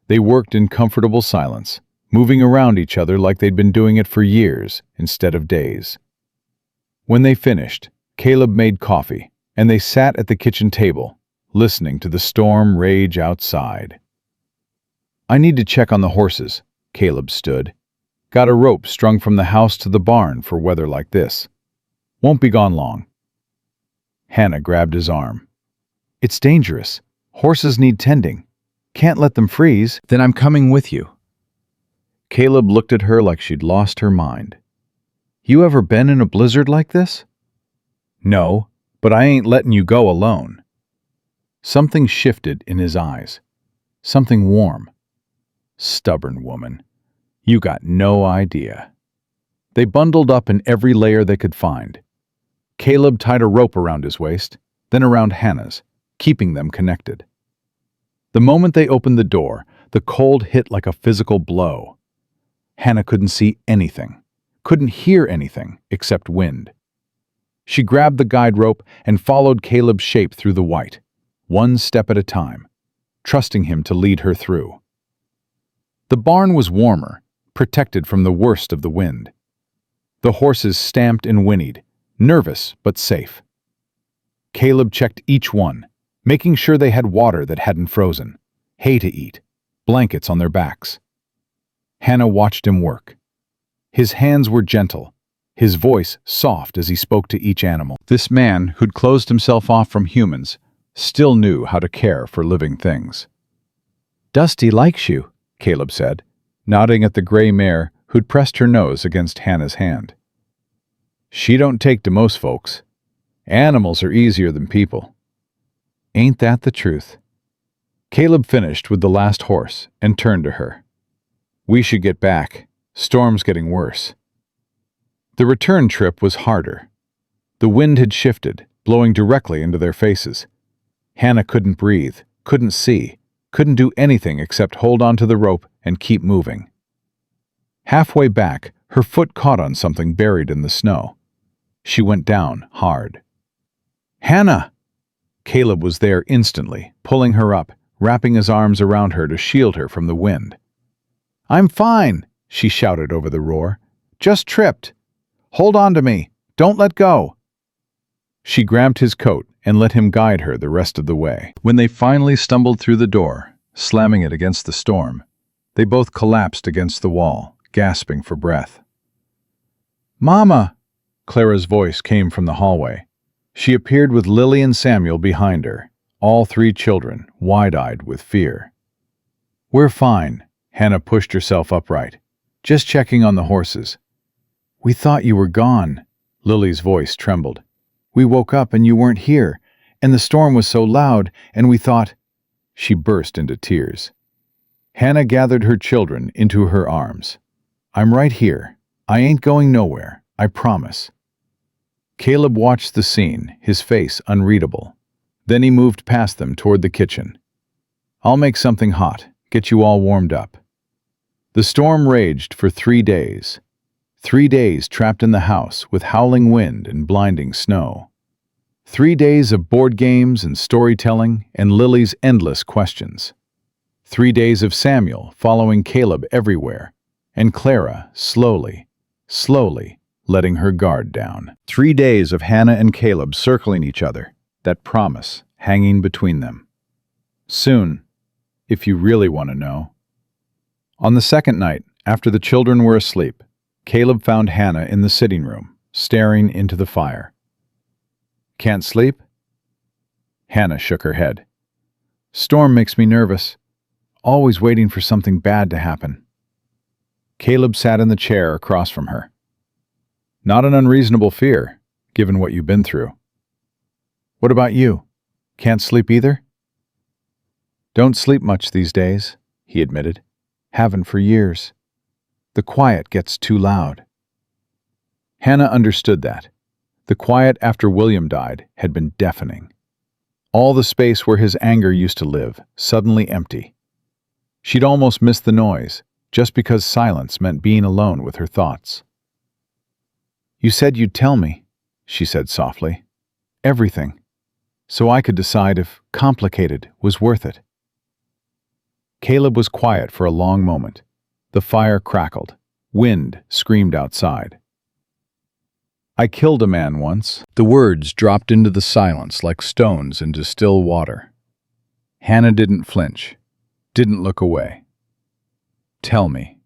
They worked in comfortable silence, moving around each other like they'd been doing it for years instead of days. When they finished, Caleb made coffee, and they sat at the kitchen table, listening to the storm rage outside. "I need to check on the horses," Caleb stood. "Got a rope strung from the house to the barn for weather like this. Won't be gone long." Hannah grabbed his arm. "It's dangerous. Horses need tending. Can't let them freeze." "Then I'm coming with you." Caleb looked at her like she'd lost her mind. "You ever been in a blizzard like this?" "No, but I ain't letting you go alone." Something shifted in his eyes. Something warm. "Stubborn woman. You got no idea." They bundled up in every layer they could find. Caleb tied a rope around his waist, then around Hannah's, keeping them connected. The moment they opened the door, the cold hit like a physical blow. Hannah couldn't see anything, couldn't hear anything except wind. She grabbed the guide rope and followed Caleb's shape through the white, one step at a time, trusting him to lead her through. The barn was warmer, protected from the worst of the wind. The horses stamped and whinnied, nervous but safe. Caleb checked each one, making sure they had water that hadn't frozen, hay to eat, blankets on their backs. Hannah watched him work. His hands were gentle, his voice soft as he spoke to each animal. This man, who'd closed himself off from humans, still knew how to care for living things. "Dusty likes you," Caleb said, nodding at the gray mare who'd pressed her nose against Hannah's hand. "She don't take to most folks. Animals are easier than people." "Ain't that the truth?" Caleb finished with the last horse and turned to her. "We should get back. Storm's getting worse." The return trip was harder. The wind had shifted, blowing directly into their faces. Hannah couldn't breathe, couldn't see, couldn't do anything except hold onto the rope and keep moving. Halfway back, her foot caught on something buried in the snow. She went down hard. "Hannah!" Caleb was there instantly, pulling her up, wrapping his arms around her to shield her from the wind. "I'm fine," she shouted over the roar. "Just tripped. Hold on to me. Don't let go." She grabbed his coat and let him guide her the rest of the way. When they finally stumbled through the door, slamming it against the storm, they both collapsed against the wall, gasping for breath. "Mama!" Clara's voice came from the hallway. She appeared with Lily and Samuel behind her, all three children, wide-eyed with fear. "We're fine." Hannah pushed herself upright. "Just checking on the horses." "We thought you were gone." Lily's voice trembled. "We woke up and you weren't here, and the storm was so loud, and we thought—" She burst into tears. Hannah gathered her children into her arms. "I'm right here. I ain't going nowhere, I promise." Caleb watched the scene, his face unreadable. Then he moved past them toward the kitchen. "I'll make something hot, get you all warmed up." The storm raged for 3 days. 3 days trapped in the house with howling wind and blinding snow. 3 days of board games and storytelling and Lily's endless questions. 3 days of Samuel following Caleb everywhere, and Clara slowly letting her guard down. 3 days of Hannah and Caleb circling each other, that promise hanging between them. Soon, if you really want to know. On the second night, after the children were asleep, Caleb found Hannah in the sitting room, staring into the fire. "Can't sleep?" Hannah shook her head. "Storm makes me nervous. Always waiting for something bad to happen." Caleb sat in the chair across from her. "Not an unreasonable fear, given what you've been through." "What about you? Can't sleep either?" "Don't sleep much these days," he admitted. "Haven't for years. The quiet gets too loud." Hannah understood that. The quiet after William died had been deafening. All the space where his anger used to live, suddenly empty. She'd almost missed the noise, just because silence meant being alone with her thoughts. "You said you'd tell me," she said softly. "Everything. So I could decide if complicated was worth it." Caleb was quiet for a long moment. The fire crackled. Wind screamed outside. "I killed a man once." The words dropped into the silence like stones into still water. Hannah didn't flinch, didn't look away. "Tell me."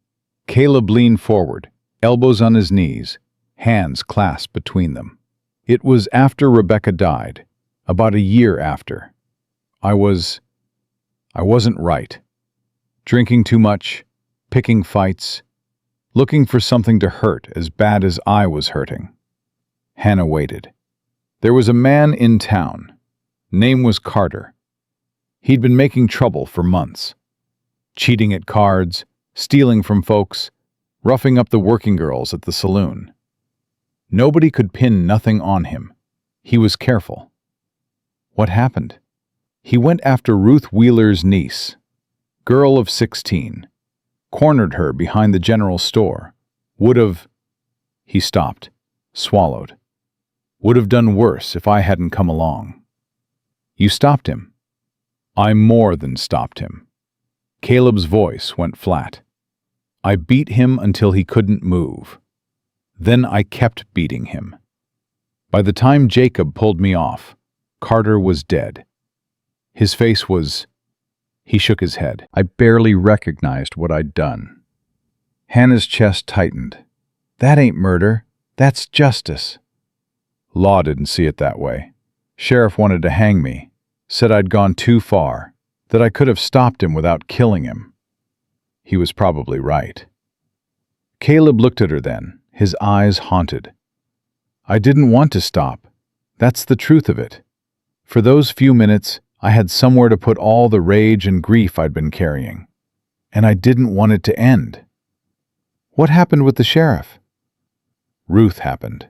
Caleb leaned forward, elbows on his knees, hands clasped between them. "It was after Rebecca died, about a year after. I wasn't right. Drinking too much, picking fights, looking for something to hurt as bad as I was hurting." Hannah waited. "There was a man in town. Name was Carter. He'd been making trouble for months. Cheating at cards, stealing from folks, roughing up the working girls at the saloon. Nobody could pin nothing on him. He was careful." "What happened?" "He went after Ruth Wheeler's niece, girl of 16. Cornered her behind the general store. Would've—" He stopped, swallowed. "Would have done worse if I hadn't come along." "You stopped him." "I more than stopped him." Caleb's voice went flat. "I beat him until he couldn't move. Then I kept beating him. By the time Jacob pulled me off, Carter was dead. His face was... He shook his head. I barely recognized what I'd done. Hannah's chest tightened. That ain't murder. That's justice. Law didn't see it that way. Sheriff wanted to hang me, said I'd gone too far, that I could have stopped him without killing him. He was probably right. Caleb looked at her then, his eyes haunted. I didn't want to stop. That's the truth of it. For those few minutes, I had somewhere to put all the rage and grief I'd been carrying. And I didn't want it to end. What happened with the sheriff? Ruth happened.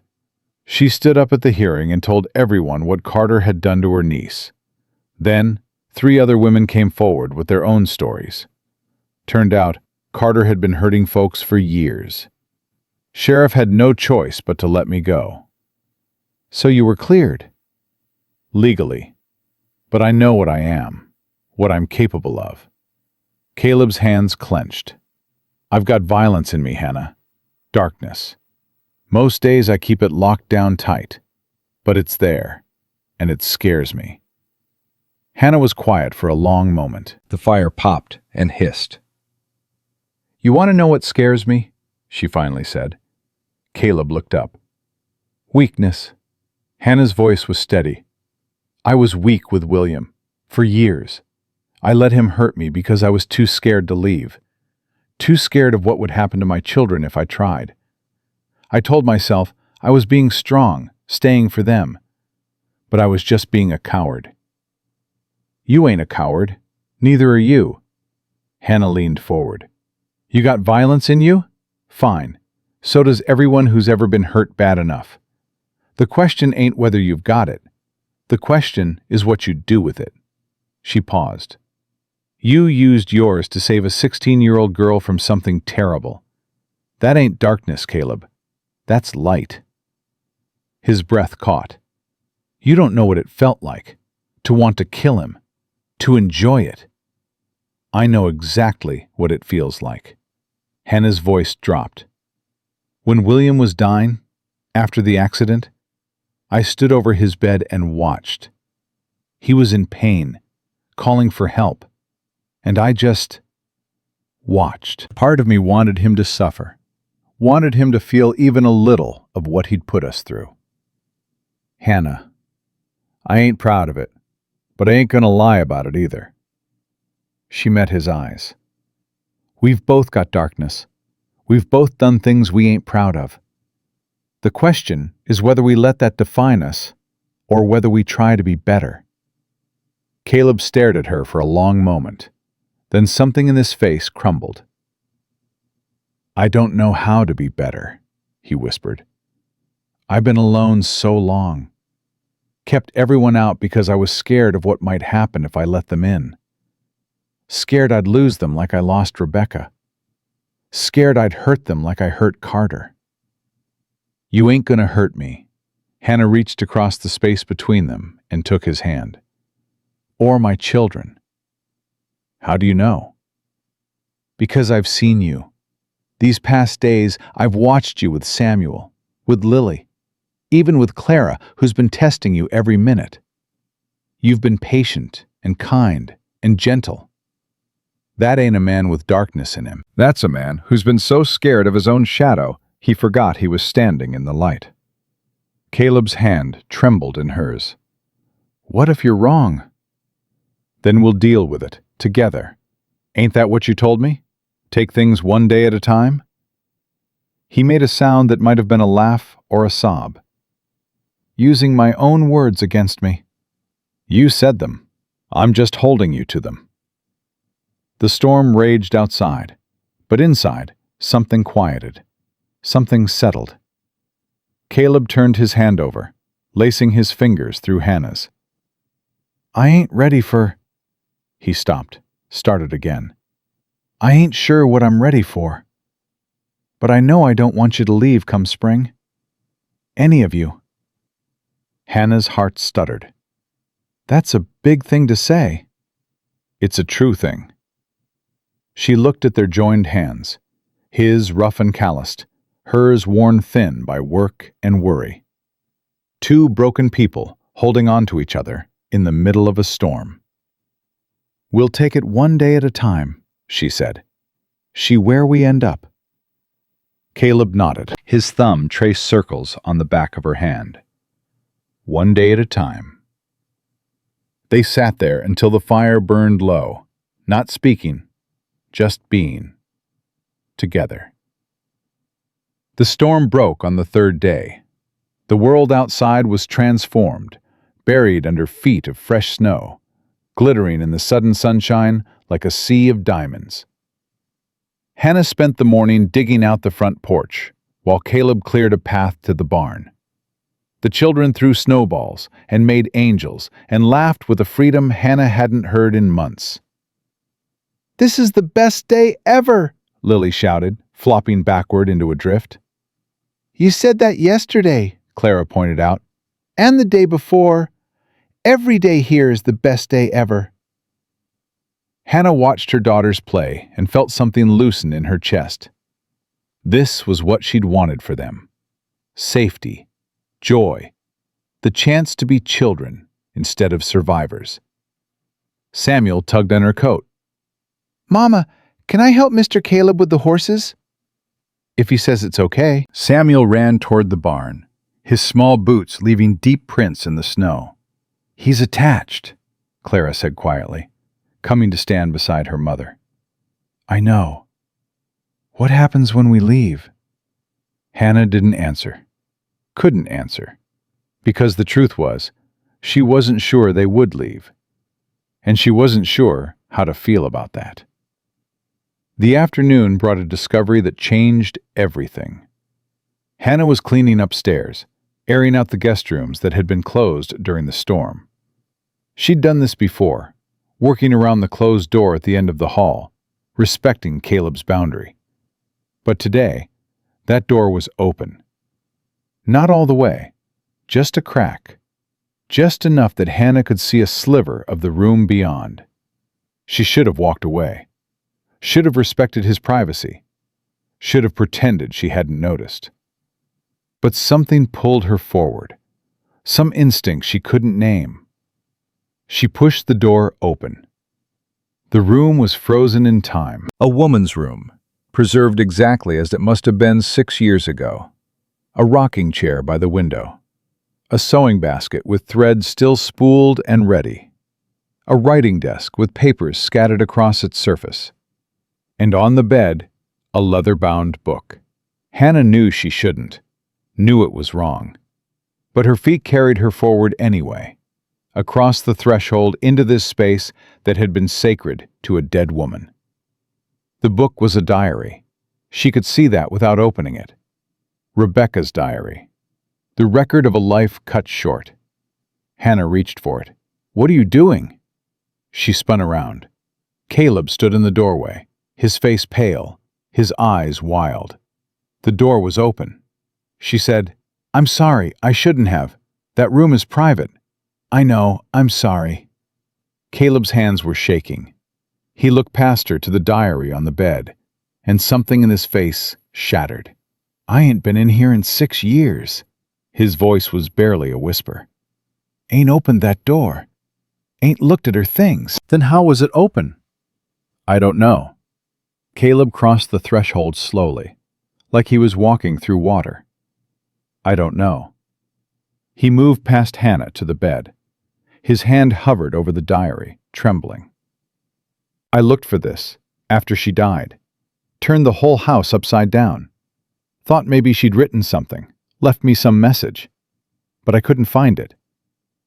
She stood up at the hearing and told everyone what Carter had done to her niece. Then, 3 other women came forward with their own stories. Turned out, Carter had been hurting folks for years. Sheriff had no choice but to let me go. So you were cleared? Legally. But I know what I am, what I'm capable of. Caleb's hands clenched. I've got violence in me, Hannah. Darkness. Most days I keep it locked down tight, but it's there, and it scares me. Hannah was quiet for a long moment. The fire popped and hissed. You want to know what scares me? She finally said. Caleb looked up. Weakness. Hannah's voice was steady. I was weak with William, for years. I let him hurt me because I was too scared to leave. Too scared of what would happen to my children if I tried. I told myself I was being strong, staying for them. But I was just being a coward. You ain't a coward. Neither are you. Hannah leaned forward. You got violence in you? Fine. So does everyone who's ever been hurt bad enough. The question ain't whether you've got it. The question is what you do with it. She paused. You used yours to save a 16-year-old girl from something terrible. That ain't darkness, Caleb. That's light. His breath caught. You don't know what it felt like, to want to kill him, to enjoy it. I know exactly what it feels like. Hannah's voice dropped. When William was dying, after the accident, I stood over his bed and watched. He was in pain, calling for help, and I just watched. Part of me wanted him to suffer, wanted him to feel even a little of what he'd put us through. Hannah, I ain't proud of it, but I ain't gonna lie about it either. She met his eyes. We've both got darkness. We've both done things we ain't proud of. The question is whether we let that define us, or whether we try to be better. Caleb stared at her for a long moment. Then something in his face crumbled. I don't know how to be better, he whispered. I've been alone so long. Kept everyone out because I was scared of what might happen if I let them in. Scared I'd lose them like I lost Rebecca. Scared I'd hurt them like I hurt Carter. You ain't gonna hurt me. Hannah reached across the space between them and took his hand. Or my children. How do you know? Because I've seen you. These past days, I've watched you with Samuel, with Lily, even with Clara, who's been testing you every minute. You've been patient and kind and gentle. That ain't a man with darkness in him. That's a man who's been so scared of his own shadow, he forgot he was standing in the light. Caleb's hand trembled in hers. What if you're wrong? Then we'll deal with it, together. Ain't that what you told me? Take things one day at a time? He made a sound that might have been a laugh or a sob. Using my own words against me. You said them. I'm just holding you to them. The storm raged outside, but inside, something quieted. Something settled. Caleb turned his hand over, lacing his fingers through Hannah's. I ain't ready for... He stopped, started again. I ain't sure what I'm ready for. But I know I don't want you to leave come spring. Any of you. Hannah's heart stuttered. That's a big thing to say. It's a true thing. She looked at their joined hands, his rough and calloused, hers worn thin by work and worry. 2 broken people holding on to each other in the middle of a storm. We'll take it one day at a time, she said. See where we end up. Caleb nodded. His thumb traced circles on the back of her hand. One day at a time. They sat there until the fire burned low, not speaking, just being. Together. The storm broke on the third day. The world outside was transformed, buried under feet of fresh snow, glittering in the sudden sunshine like a sea of diamonds. Hannah spent the morning digging out the front porch, while Caleb cleared a path to the barn. The children threw snowballs and made angels and laughed with a freedom Hannah hadn't heard in months. "This is the best day ever," Lily shouted, flopping backward into a drift. "You said that yesterday," Clara pointed out, "and the day before. Every day here is the best day ever." Hannah watched her daughters play and felt something loosen in her chest. This was what she'd wanted for them. Safety, joy, the chance to be children instead of survivors. Samuel tugged on her coat. "Mama, can I help Mr. Caleb with the horses?" "If he says it's okay." Samuel ran toward the barn, his small boots leaving deep prints in the snow. "He's attached," Clara said quietly, coming to stand beside her mother. "I know. What happens when we leave?" Hannah didn't answer. Couldn't answer. Because the truth was, she wasn't sure they would leave. And she wasn't sure how to feel about that. The afternoon brought a discovery that changed everything. Hannah was cleaning upstairs, airing out the guest rooms that had been closed during the storm. She'd done this before, working around the closed door at the end of the hall, respecting Caleb's boundary. But today, that door was open. Not all the way, just a crack, just enough that Hannah could see a sliver of the room beyond. She should have walked away. Should have respected his privacy. Should have pretended she hadn't noticed. But something pulled her forward. Some instinct she couldn't name. She pushed the door open. The room was frozen in time. A woman's room, preserved exactly as it must have been 6 years ago. A rocking chair by the window. A sewing basket with thread still spooled and ready. A writing desk with papers scattered across its surface. And on the bed, a leather-bound book. Hannah knew she shouldn't, knew it was wrong. But her feet carried her forward anyway, across the threshold into this space that had been sacred to a dead woman. The book was a diary. She could see that without opening it. Rebecca's diary. The record of a life cut short. Hannah reached for it. "What are you doing?" She spun around. Caleb stood in the doorway, his face pale, his eyes wild. The door was open. She said, "I'm sorry, I shouldn't have. That room is private." "I know, I'm sorry." Caleb's hands were shaking. He looked past her to the diary on the bed, and something in his face shattered. "I ain't been in here in 6 years." His voice was barely a whisper. "Ain't opened that door. Ain't looked at her things." Then how was it open? "I don't know." Caleb crossed the threshold slowly, like he was walking through water. "I don't know." He moved past Hannah to the bed. His hand hovered over the diary, trembling. "I looked for this, after she died. Turned the whole house upside down. Thought maybe she'd written something, left me some message. But I couldn't find it.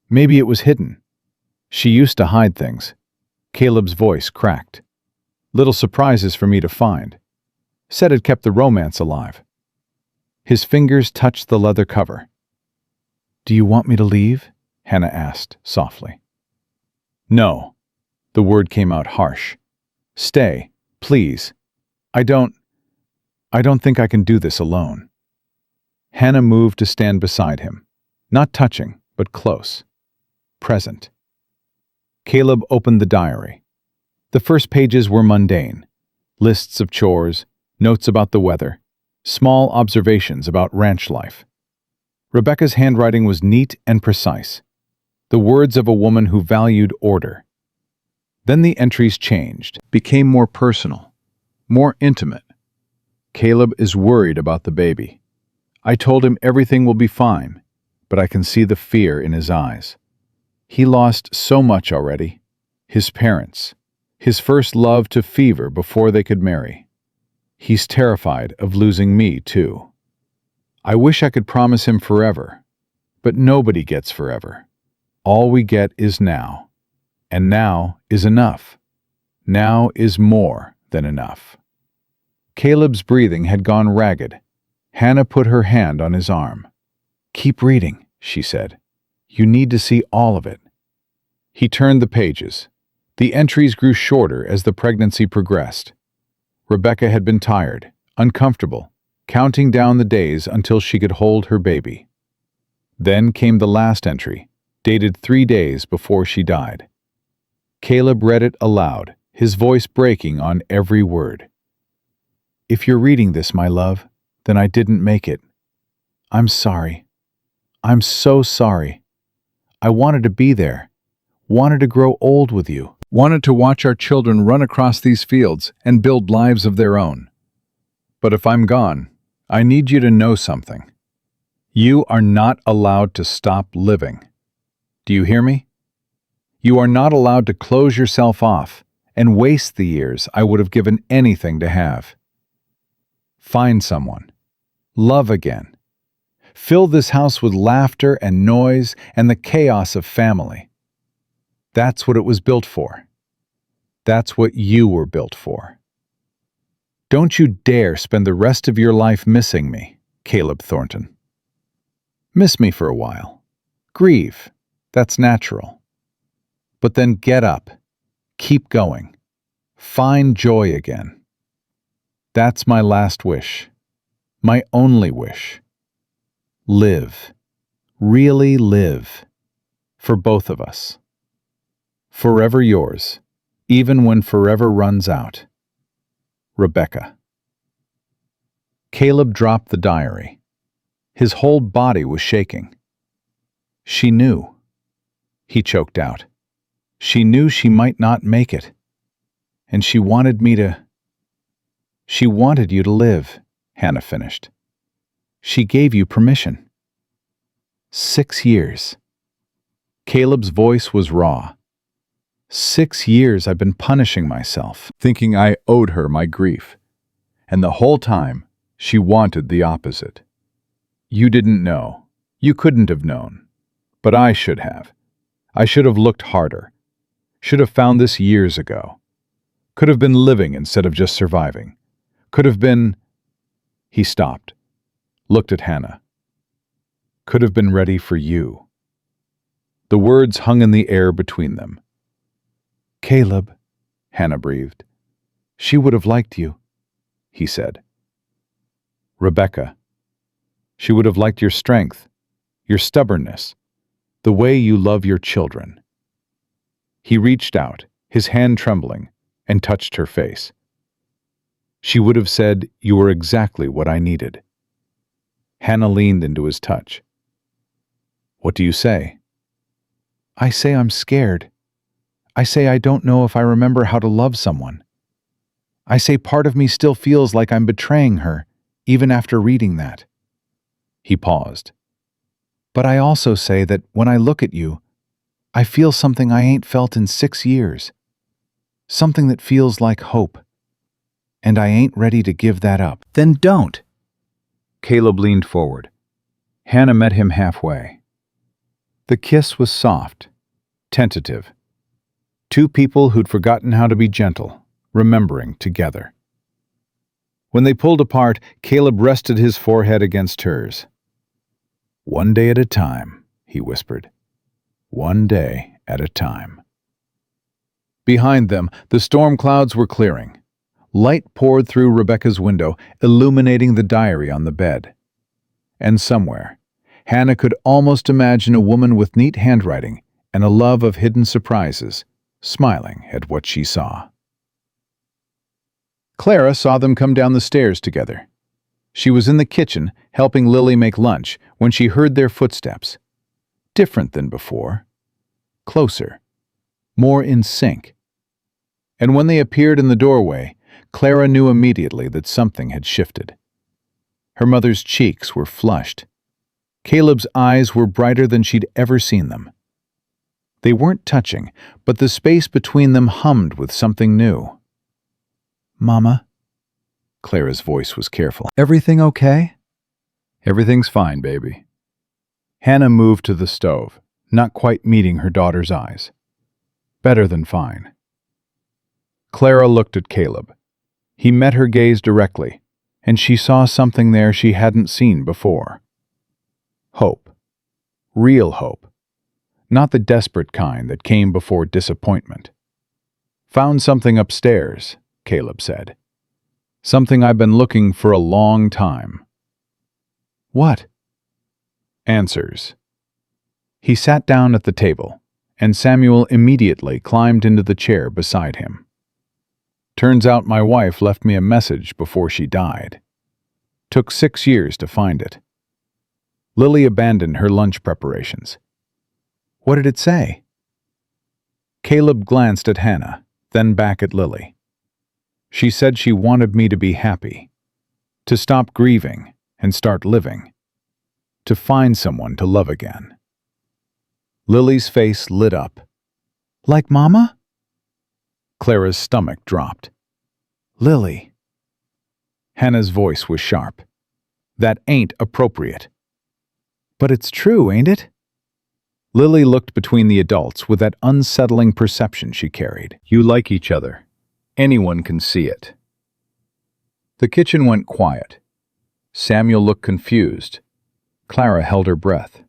Maybe it was hidden. She used to hide things." Caleb's voice cracked. "Little surprises for me to find. Said it kept the romance alive." His fingers touched the leather cover. "Do you want me to leave?" Hannah asked softly. "No." The word came out harsh. "Stay, please. I don't think I can do this alone." Hannah moved to stand beside him, not touching, but close, present. Caleb opened the diary. The first pages were mundane. Lists of chores, notes about the weather, small observations about ranch life. Rebecca's handwriting was neat and precise, the words of a woman who valued order. Then the entries changed, became more personal, more intimate. Caleb is worried about the baby. I told him everything will be fine, but I can see the fear in his eyes. He lost so much already. His parents, his first love to fever before they could marry. He's terrified of losing me, too. I wish I could promise him forever, but nobody gets forever. All we get is now, and now is enough. Now is more than enough. Caleb's breathing had gone ragged. Hannah put her hand on his arm. "Keep reading," she said. "You need to see all of it." He turned the pages. The entries grew shorter as the pregnancy progressed. Rebecca had been tired, uncomfortable, counting down the days until she could hold her baby. Then came the last entry, dated 3 days before she died. Caleb read it aloud, his voice breaking on every word. "If you're reading this, my love, then I didn't make it. I'm sorry. I'm so sorry. I wanted to be there, wanted to grow old with you, wanted to watch our children run across these fields and build lives of their own. But if I'm gone, I need you to know something. You are not allowed to stop living. Do you hear me? You are not allowed to close yourself off and waste the years I would have given anything to have. Find someone. Love again. Fill this house with laughter and noise and the chaos of family. That's what it was built for. That's what you were built for. Don't you dare spend the rest of your life missing me, Caleb Thornton. Miss me for a while. Grieve. That's natural. But then get up. Keep going. Find joy again. That's my last wish. My only wish. Live. Really live. For both of us. Forever yours, even when forever runs out. Rebecca. Caleb dropped the diary. His whole body was shaking. She knew. He choked out. She knew she might not make it. And she wanted me to... She wanted you to live, Hannah finished. She gave you permission. 6 years. Caleb's voice was raw. 6 years I've been punishing myself, thinking I owed her my grief. And the whole time, she wanted the opposite. You didn't know. You couldn't have known. But I should have. I should have looked harder. Should have found this years ago. Could have been living instead of just surviving. Could have been... He stopped, looked at Hannah. Could have been ready for you. The words hung in the air between them. Caleb, Hannah breathed. She would have liked you, he said. Rebecca. She would have liked your strength, your stubbornness, the way you love your children. He reached out, his hand trembling, and touched her face. She would have said, you were exactly what I needed. Hannah leaned into his touch. What do you say? I say I'm scared. I say I don't know if I remember how to love someone. I say part of me still feels like I'm betraying her, even after reading that. He paused. But I also say that when I look at you, I feel something I ain't felt in 6 years. Something that feels like hope. And I ain't ready to give that up. Then don't. Caleb leaned forward. Hannah met him halfway. The kiss was soft, tentative. Two people who'd forgotten how to be gentle, remembering together. When they pulled apart, Caleb rested his forehead against hers. One day at a time, he whispered. One day at a time. Behind them, the storm clouds were clearing. Light poured through Rebecca's window, illuminating the diary on the bed. And somewhere, Hannah could almost imagine a woman with neat handwriting and a love of hidden surprises, smiling at what she saw. Clara saw them come down the stairs together. She was in the kitchen, helping Lily make lunch, when she heard their footsteps. Different than before. Closer. More in sync. And when they appeared in the doorway, Clara knew immediately that something had shifted. Her mother's cheeks were flushed. Caleb's eyes were brighter than she'd ever seen them. They weren't touching, but the space between them hummed with something new. "Mama?" Clara's voice was careful. "Everything okay?" Everything's fine, baby. Hannah moved to the stove, not quite meeting her daughter's eyes. Better than fine. Clara looked at Caleb. He met her gaze directly, and she saw something there she hadn't seen before. Hope. Real hope. Not the desperate kind that came before disappointment. "Found something upstairs," Caleb said. "Something I've been looking for a long time." "What?" "Answers." He sat down at the table, and Samuel immediately climbed into the chair beside him. "Turns out my wife left me a message before she died. Took 6 years to find it." Lily abandoned her lunch preparations. "What did it say?" Caleb glanced at Hannah, then back at Lily. "She said she wanted me to be happy, to stop grieving and start living, to find someone to love again." Lily's face lit up. "Like Mama?" Clara's stomach dropped. "Lily." Hannah's voice was sharp. "That ain't appropriate." "But it's true, ain't it?" Lily looked between the adults with that unsettling perception she carried. "You like each other. Anyone can see it." The kitchen went quiet. Samuel looked confused. Clara held her breath.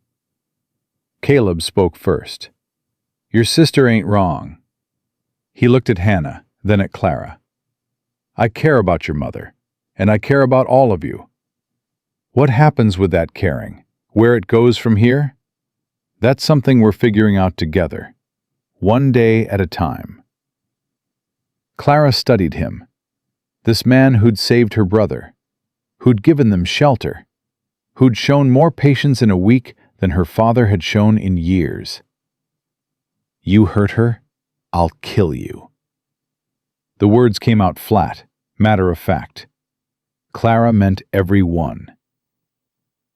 Caleb spoke first. "Your sister ain't wrong." He looked at Hannah, then at Clara. "I care about your mother, and I care about all of you. What happens with that caring? Where it goes from here? That's something we're figuring out together, one day at a time." Clara studied him. This man who'd saved her brother, who'd given them shelter, who'd shown more patience in a week than her father had shown in years. "You hurt her, I'll kill you." The words came out flat, matter of fact. Clara meant every one.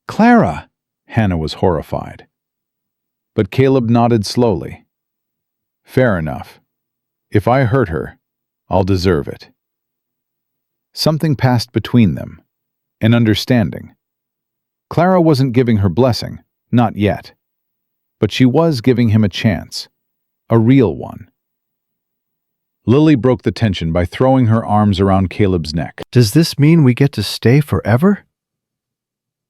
"Clara!" Hannah was horrified. But Caleb nodded slowly. "Fair enough. If I hurt her, I'll deserve it." Something passed between them, an understanding. Clara wasn't giving her blessing, not yet. But she was giving him a chance, a real one. Lily broke the tension by throwing her arms around Caleb's neck. "Does this mean we get to stay forever?"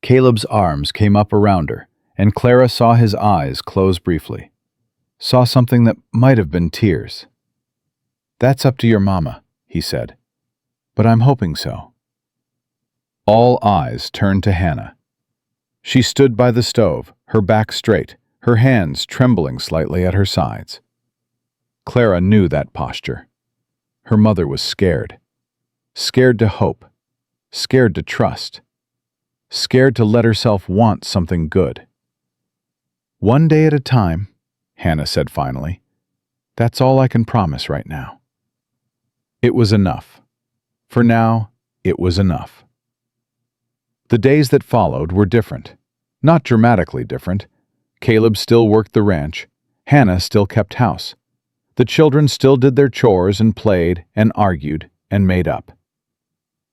Caleb's arms came up around her, and Clara saw his eyes close briefly. Saw something that might have been tears. "That's up to your mama," he said. "But I'm hoping so." All eyes turned to Hannah. She stood by the stove, her back straight, her hands trembling slightly at her sides. Clara knew that posture. Her mother was scared. Scared to hope. Scared to trust. Scared to let herself want something good. "One day at a time," Hannah said finally. "That's all I can promise right now." It was enough. For now, it was enough. The days that followed were different. Not dramatically different. Caleb still worked the ranch. Hannah still kept house. The children still did their chores and played and argued and made up.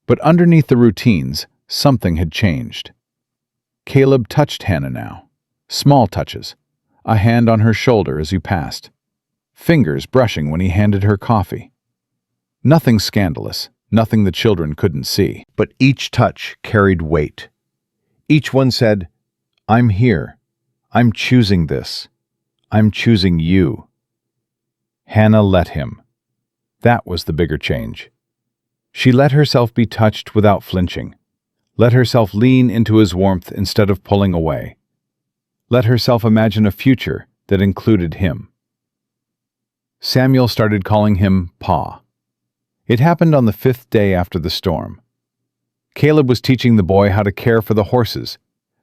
But underneath the routines, something had changed. Caleb touched Hannah now. Small touches. A hand on her shoulder as he passed. Fingers brushing when he handed her coffee. Nothing scandalous, nothing the children couldn't see. But each touch carried weight. Each one said, "I'm here. I'm choosing this. I'm choosing you." Hannah let him. That was the bigger change. She let herself be touched without flinching. Let herself lean into his warmth instead of pulling away. Let herself imagine a future that included him. Samuel started calling him Pa. It happened on the 5th day after the storm. Caleb was teaching the boy how to care for the horses,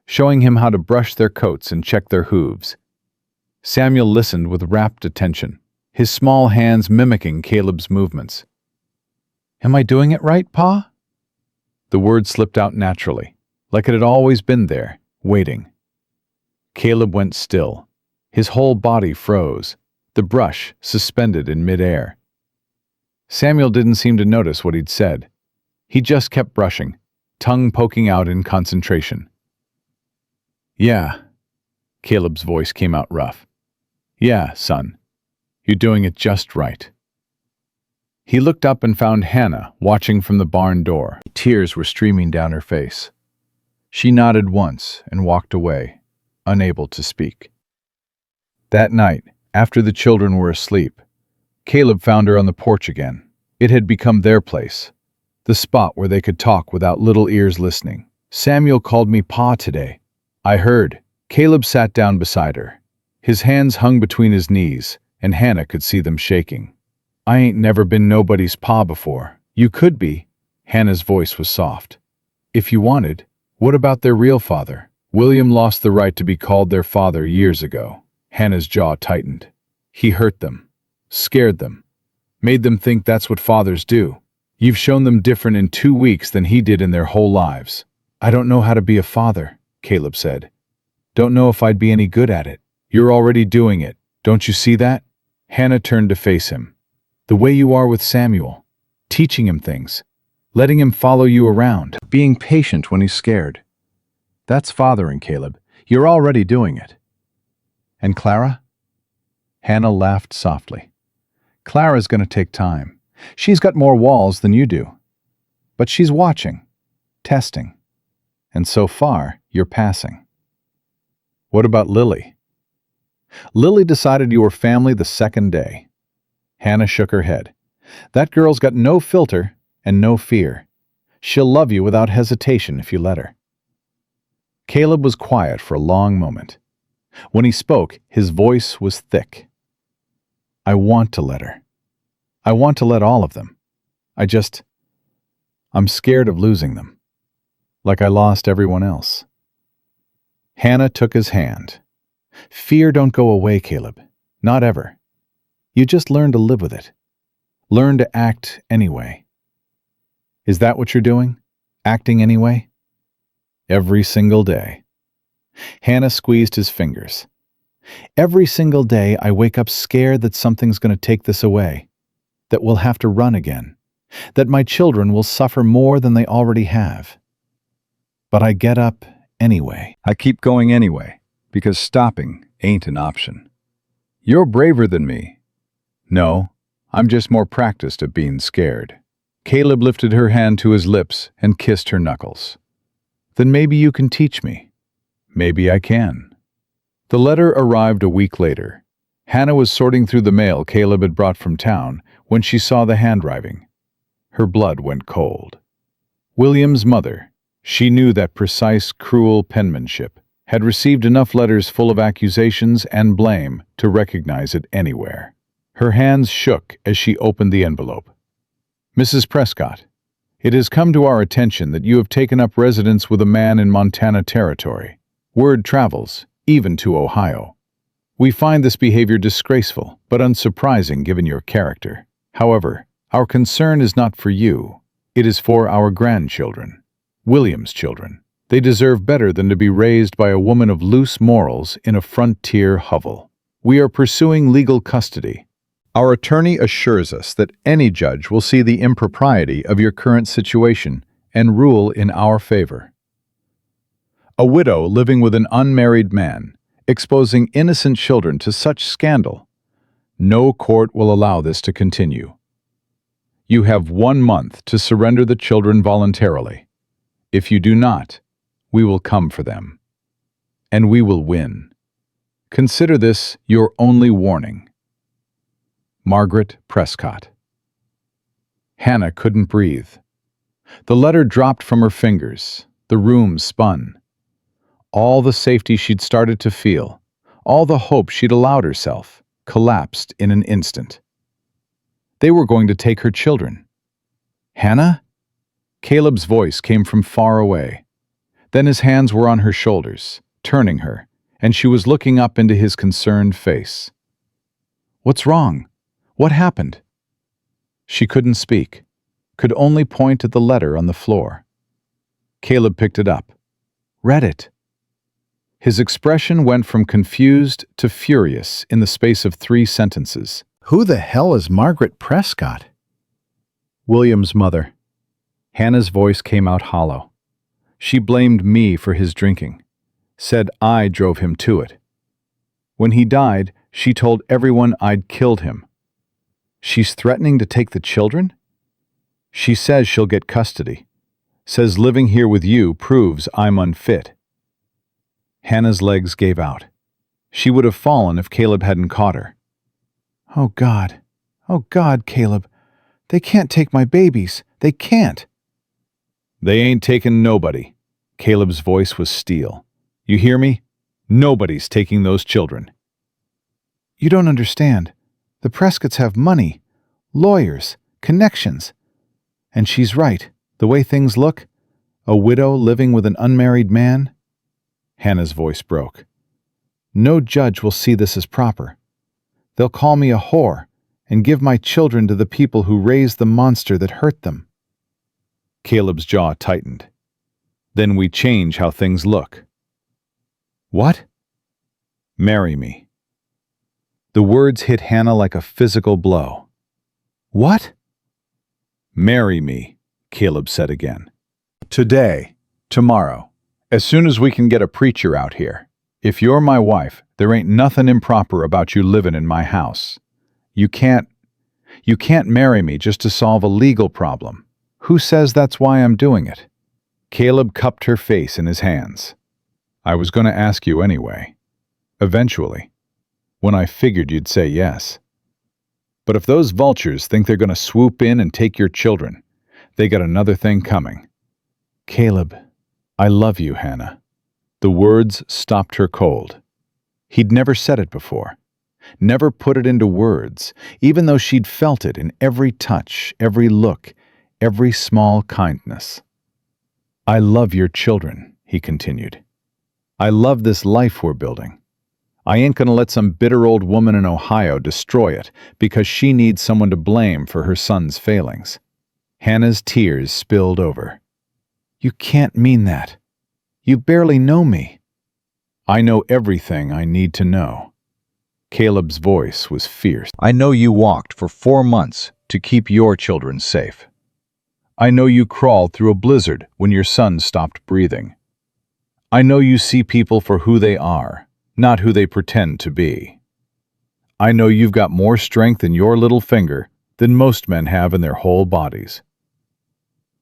showing him how to brush their coats and check their hooves. Samuel listened with rapt attention, his small hands mimicking Caleb's movements. "Am I doing it right, Pa?" The word slipped out naturally, like it had always been there, waiting. Caleb went still. His whole body froze, the brush suspended in midair. Samuel didn't seem to notice what he'd said. He just kept brushing, tongue poking out in concentration. "Yeah," Caleb's voice came out rough. "Yeah, son. You're doing it just right." He looked up and found Hannah watching from the barn door. Tears were streaming down her face. She nodded once and walked away, unable to speak. That night, after the children were asleep, Caleb found her on the porch again. It had become their place, the spot where they could talk without little ears listening. "Samuel called me Pa today." "I heard." Caleb sat down beside her. His hands hung between his knees, and Hannah could see them shaking. "I ain't never been nobody's pa before." "You could be." Hannah's voice was soft. "If you wanted." "What about their real father?" "William lost the right to be called their father years ago." Hannah's jaw tightened. "He hurt them, scared them, made them think that's what fathers do. You've shown them different in 2 weeks than he did in their whole lives." "I don't know how to be a father," Caleb said. "Don't know if I'd be any good at it." "You're already doing it. Don't you see that?" Hannah turned to face him. "The way you are with Samuel, teaching him things, letting him follow you around, being patient when he's scared. That's fathering, Caleb. You're already doing it." "And Clara?" Hannah laughed softly. "Clara's going to take time. She's got more walls than you do. But she's watching, testing. And so far, you're passing." "What about Lily?" "Lily decided you were family the second day." Hannah shook her head. "That girl's got no filter and no fear. She'll love you without hesitation if you let her." Caleb was quiet for a long moment. When he spoke, his voice was thick. "I want to let her. I want to let all of them. I'm scared of losing them. Like I lost everyone else." Hannah took his hand. "Fear don't go away, Caleb. Not ever. You just learn to live with it. Learn to act anyway." "Is that what you're doing? Acting anyway?" "Every single day." Hannah squeezed his fingers. "Every single day I wake up scared that something's going to take this away, that we'll have to run again, that my children will suffer more than they already have. But I get up anyway." "I keep going anyway, because stopping ain't an option." "You're braver than me." "No, I'm just more practiced at being scared." Caleb lifted her hand to his lips and kissed her knuckles. "Then maybe you can teach me." "Maybe I can." The letter arrived a week later. Hannah was sorting through the mail Caleb had brought from town when she saw the handwriting. Her blood went cold. William's mother, she knew that precise, cruel penmanship, had received enough letters full of accusations and blame to recognize it anywhere. Her hands shook as she opened the envelope. "Mrs. Prescott, it has come to our attention that you have taken up residence with a man in Montana Territory. Word travels, even to Ohio. We find this behavior disgraceful, but unsurprising given your character. However, our concern is not for you. It is for our grandchildren, William's children. They deserve better than to be raised by a woman of loose morals in a frontier hovel. We are pursuing legal custody. Our attorney assures us that any judge will see the impropriety of your current situation and rule in our favor. A widow living with an unmarried man, exposing innocent children to such scandal. No court will allow this to continue. You have 1 month to surrender the children voluntarily. If you do not, we will come for them. And we will win. Consider this your only warning. Margaret Prescott." Hannah couldn't breathe. The letter dropped from her fingers. The room spun. All the safety she'd started to feel, all the hope she'd allowed herself, collapsed in an instant. They were going to take her children. "Hannah?" Caleb's voice came from far away. Then his hands were on her shoulders, turning her, and she was looking up into his concerned face. "What's wrong?" What happened? She couldn't speak, could only point at the letter on the floor. Caleb picked it up, read it. His expression went from confused to furious in the space of 3 sentences. Who the hell is Margaret Prescott? William's mother. Hannah's voice came out hollow. She blamed me for his drinking, said I drove him to it. When he died, she told everyone I'd killed him. She's threatening to take the children? She says she'll get custody. Says living here with you proves I'm unfit. Hannah's legs gave out. She would have fallen if Caleb hadn't caught her. Oh God, Caleb. They can't take my babies. They can't. They ain't taking nobody. Caleb's voice was steel. You hear me? Nobody's taking those children. You don't understand. The Prescotts have money, lawyers, connections. And she's right. The way things look, a widow living with an unmarried man. Hannah's voice broke. No judge will see this as proper. They'll call me a whore and give my children to the people who raised the monster that hurt them. Caleb's jaw tightened. Then we change how things look. What? Marry me. The words hit Hannah like a physical blow. What? Marry me, Caleb said again. Today, tomorrow, as soon as we can get a preacher out here. If you're my wife, there ain't nothing improper about you living in my house. You can't marry me just to solve a legal problem. Who says that's why I'm doing it? Caleb cupped her face in his hands. I was going to ask you anyway. Eventually. When I figured you'd say yes. But if those vultures think they're going to swoop in and take your children, they got another thing coming. Caleb, I love you, Hannah. The words stopped her cold. He'd never said it before. Never put it into words, even though she'd felt it in every touch, every look, every small kindness. I love your children, he continued. I love this life we're building. I ain't gonna let some bitter old woman in Ohio destroy it because she needs someone to blame for her son's failings. Hannah's tears spilled over. You can't mean that. You barely know me. I know everything I need to know. Caleb's voice was fierce. I know you walked for 4 months to keep your children safe. I know you crawled through a blizzard when your son stopped breathing. I know you see people for who they are, not who they pretend to be. I know you've got more strength in your little finger than most men have in their whole bodies.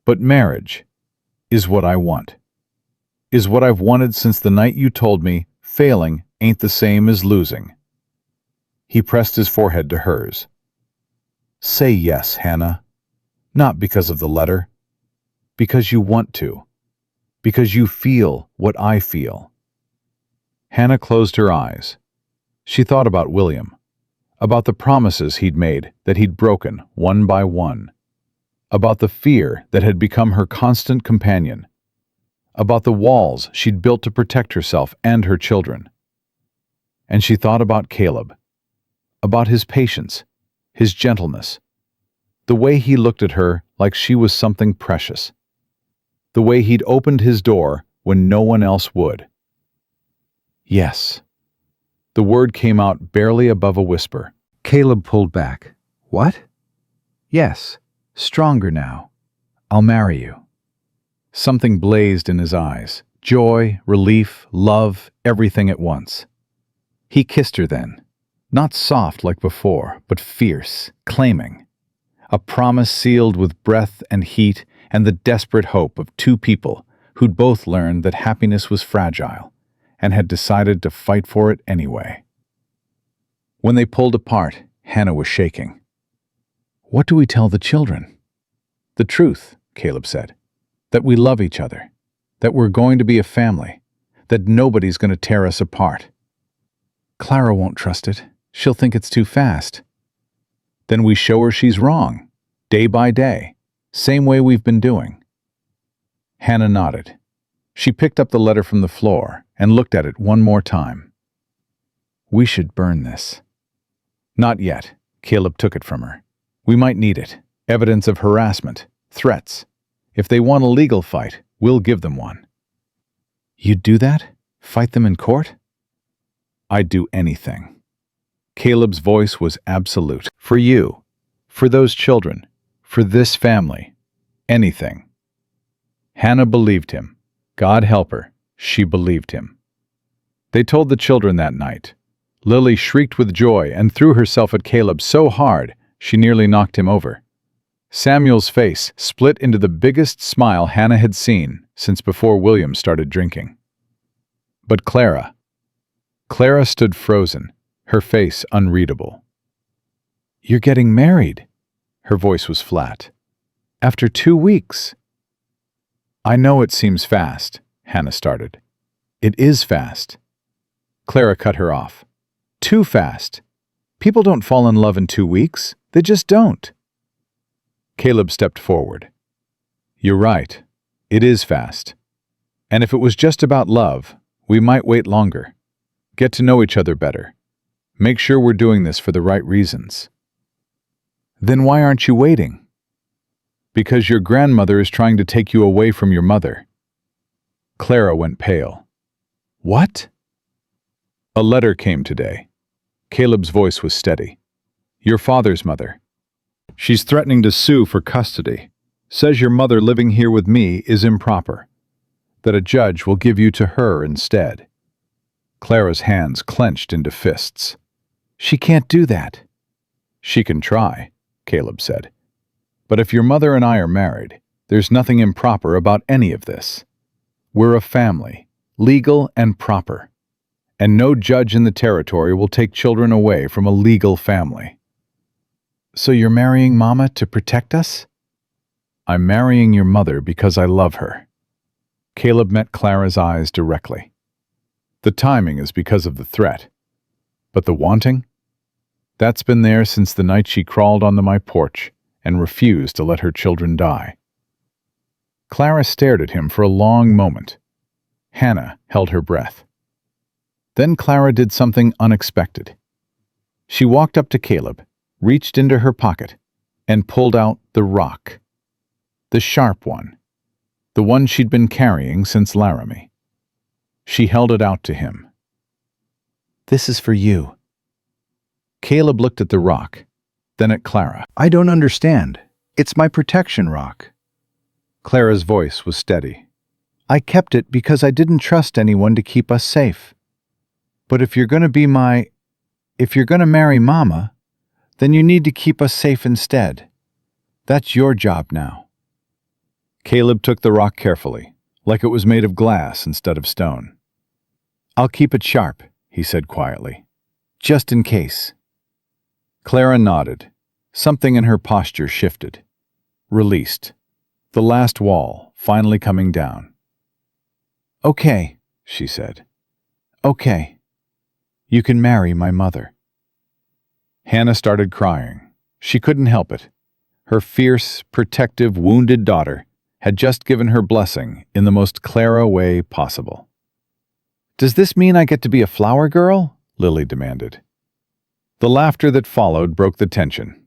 But marriage is what I want. Is what I've wanted since the night you told me failing ain't the same as losing. He pressed his forehead to hers. Say yes, Hannah. Not because of the letter. Because you want to. Because you feel what I feel. Hannah closed her eyes. She thought about William, about the promises he'd made that he'd broken one by one, about the fear that had become her constant companion, about the walls she'd built to protect herself and her children. And she thought about Caleb, about his patience, his gentleness, the way he looked at her like she was something precious, the way he'd opened his door when no one else would. Yes. The word came out barely above a whisper. Caleb pulled back. What? Yes. Stronger now. I'll marry you. Something blazed in his eyes. Joy, relief, love, everything at once. He kissed her then. Not soft like before, but fierce, claiming. A promise sealed with breath and heat and the desperate hope of 2 people who'd both learned that happiness was fragile and had decided to fight for it anyway. When they pulled apart, Hannah was shaking. What do we tell the children? The truth, Caleb said. That we love each other. That we're going to be a family. That nobody's going to tear us apart. Clara won't trust it. She'll think it's too fast. Then we show her she's wrong, day by day, same way we've been doing. Hannah nodded. She picked up the letter from the floor and looked at it one more time. We should burn this. Not yet, Caleb took it from her. "We might need it. Evidence of harassment, threats. If they want a legal fight, we'll give them one." "You'd do that? Fight them in court?" "I'd do anything." Caleb's voice was absolute. "For you. For those children. For this family. Anything." Hannah believed him. God help her, she believed him. They told the children that night. Lily shrieked with joy and threw herself at Caleb so hard she nearly knocked him over. Samuel's face split into the biggest smile Hannah had seen since before William started drinking. But Clara stood frozen, her face unreadable. "You're getting married." Her voice was flat. "After 2 weeks." "I know it seems fast," Hannah started. "It is fast." Clara cut her off. "Too fast. People don't fall in love in 2 weeks. They just don't." Caleb stepped forward. "You're right. It is fast. And if it was just about love, we might wait longer. Get to know each other better. Make sure we're doing this for the right reasons." "Then why aren't you waiting?" "Because your grandmother is trying to take you away from your mother." Clara went pale. "What?" "A letter came today." Caleb's voice was steady. "Your father's mother. She's threatening to sue for custody. Says your mother living here with me is improper. That a judge will give you to her instead." Clara's hands clenched into fists. "She can't do that." "She can try," Caleb said. "But if your mother and I are married, there's nothing improper about any of this. We're a family, legal and proper. And no judge in the territory will take children away from a legal family." "So you're marrying Mama to protect us?" "I'm marrying your mother because I love her." Caleb met Clara's eyes directly. "The timing is because of the threat. But the wanting? That's been there since the night she crawled onto my porch and refused to let her children die." Clara stared at him for a long moment. Hannah held her breath. Then Clara did something unexpected. She walked up to Caleb, reached into her pocket, and pulled out the rock. The sharp one. The one she'd been carrying since Laramie. She held it out to him. "This is for you." Caleb looked at the rock, then at Clara. "I don't understand. It's my protection rock." Clara's voice was steady. "I kept it because I didn't trust anyone to keep us safe. But if you're going to marry Mama, then you need to keep us safe instead. That's your job now." Caleb took the rock carefully, like it was made of glass instead of stone. "I'll keep it sharp," he said quietly. "Just in case." Clara nodded. Something in her posture shifted. Released. The last wall finally coming down. "Okay," she said. "Okay. You can marry my mother." Hannah started crying. She couldn't help it. Her fierce, protective, wounded daughter had just given her blessing in the most Clara way possible. "Does this mean I get to be a flower girl?" Lily demanded. The laughter that followed broke the tension.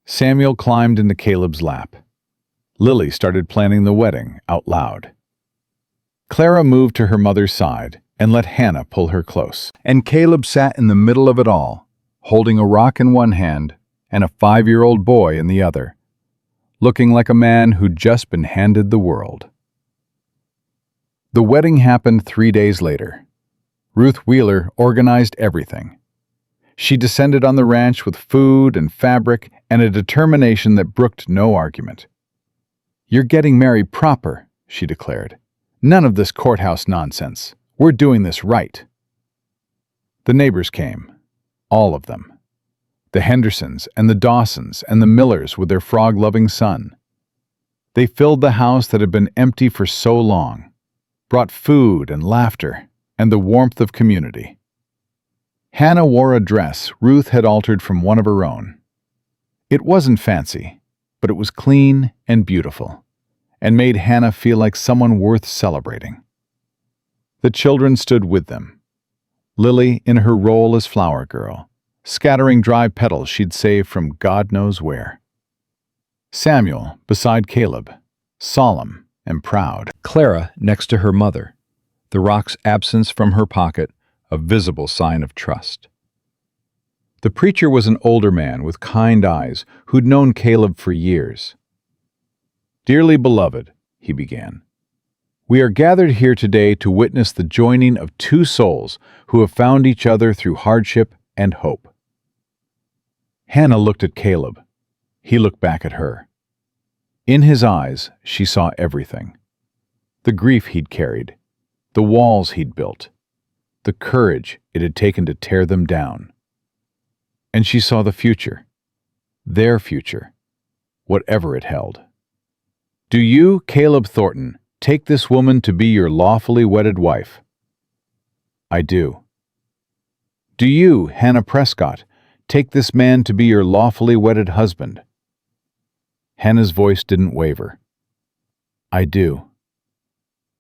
Samuel climbed into Caleb's lap. Lily started planning the wedding out loud. Clara moved to her mother's side and let Hannah pull her close. And Caleb sat in the middle of it all, holding a rock in one hand and a 5-year-old boy in the other, looking like a man who'd just been handed the world. The wedding happened 3 days later. Ruth Wheeler organized everything. She descended on the ranch with food and fabric and a determination that brooked no argument. "You're getting married proper," she declared. "None of this courthouse nonsense. We're doing this right." The neighbors came. All of them. The Hendersons and the Dawsons and the Millers with their frog-loving son. They filled the house that had been empty for so long, brought food and laughter and the warmth of community. Hannah wore a dress Ruth had altered from one of her own. It wasn't fancy, but it was clean and beautiful, and made Hannah feel like someone worth celebrating. The children stood with them. Lily in her role as flower girl, scattering dry petals she'd saved from God knows where. Samuel beside Caleb, solemn and proud. Clara next to her mother, the rock's absence from her pocket, a visible sign of trust. The preacher was an older man with kind eyes who'd known Caleb for years. "Dearly beloved," he began, "we are gathered here today to witness the joining of two souls who have found each other through hardship and hope." Hannah looked at Caleb. He looked back at her. In his eyes, she saw everything. The grief he'd carried, the walls he'd built, the courage it had taken to tear them down. And she saw the future, their future, whatever it held. "Do you, Caleb Thornton, take this woman to be your lawfully wedded wife?" "I do." "Do you, Hannah Prescott, take this man to be your lawfully wedded husband?" Hannah's voice didn't waver. "I do."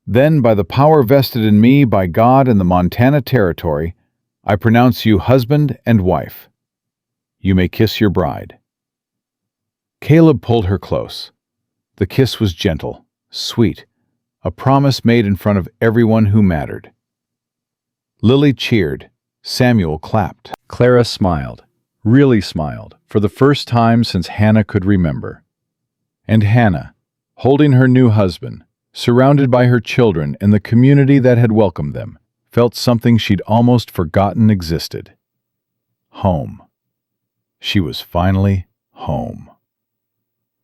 "Then, by the power vested in me by God and the Montana Territory, I pronounce you husband and wife. You may kiss your bride." Caleb pulled her close. The kiss was gentle, sweet, a promise made in front of everyone who mattered. Lily cheered. Samuel clapped. Clara smiled, really smiled, for the first time since Hannah could remember. And Hannah, holding her new husband, surrounded by her children and the community that had welcomed them, felt something she'd almost forgotten existed. Home. She was finally home.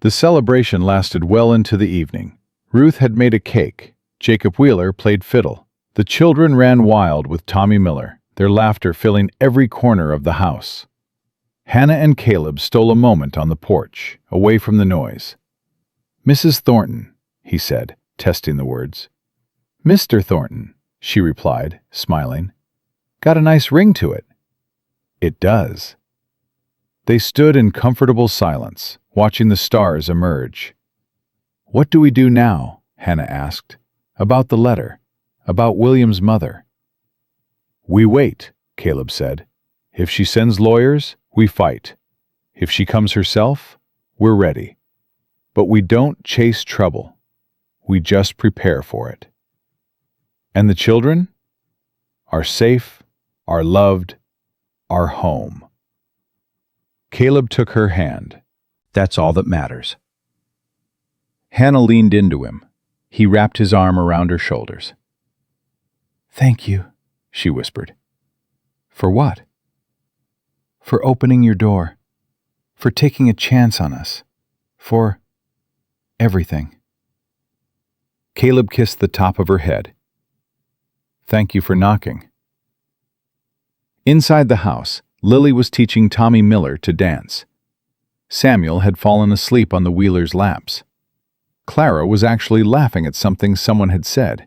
The celebration lasted well into the evening. Ruth had made a cake. Jacob Wheeler played fiddle. The children ran wild with Tommy Miller, their laughter filling every corner of the house. Hannah and Caleb stole a moment on the porch, away from the noise. "Mrs. Thornton," he said, testing the words. "Mr. Thornton," she replied, smiling. "Got a nice ring to it." "It does." They stood in comfortable silence, watching the stars emerge. "What do we do now?" Hannah asked. "About the letter, about William's mother." "We wait," Caleb said. "If she sends lawyers, we fight. If she comes herself, we're ready. But we don't chase trouble. We just prepare for it." "And the children?" "Are safe, are loved, are home." Caleb took her hand. "That's all that matters." Hannah leaned into him. He wrapped his arm around her shoulders. "Thank you," she whispered. "For what?" "For opening your door. For taking a chance on us. For everything." Caleb kissed the top of her head. "Thank you for knocking." Inside the house, Lily was teaching Tommy Miller to dance. Samuel had fallen asleep on the Wheelers' laps. Clara was actually laughing at something someone had said.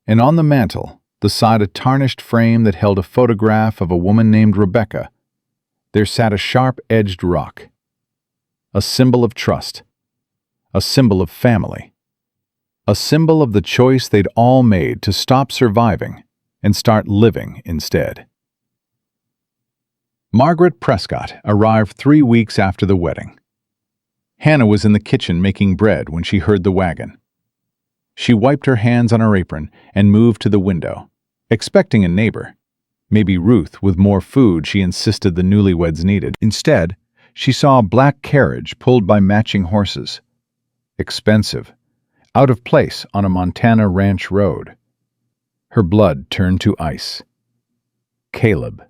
And on the mantel, beside a tarnished frame that held a photograph of a woman named Rebecca, there sat a sharp-edged rock. A symbol of trust. A symbol of family. A symbol of the choice they'd all made to stop surviving and start living instead. Margaret Prescott arrived 3 weeks after the wedding. Hannah was in the kitchen making bread when she heard the wagon. She wiped her hands on her apron and moved to the window, expecting a neighbor, maybe Ruth with more food she insisted the newlyweds needed. Instead, she saw a black carriage pulled by matching horses. Expensive, out of place on a Montana ranch road. Her blood turned to ice. Caleb.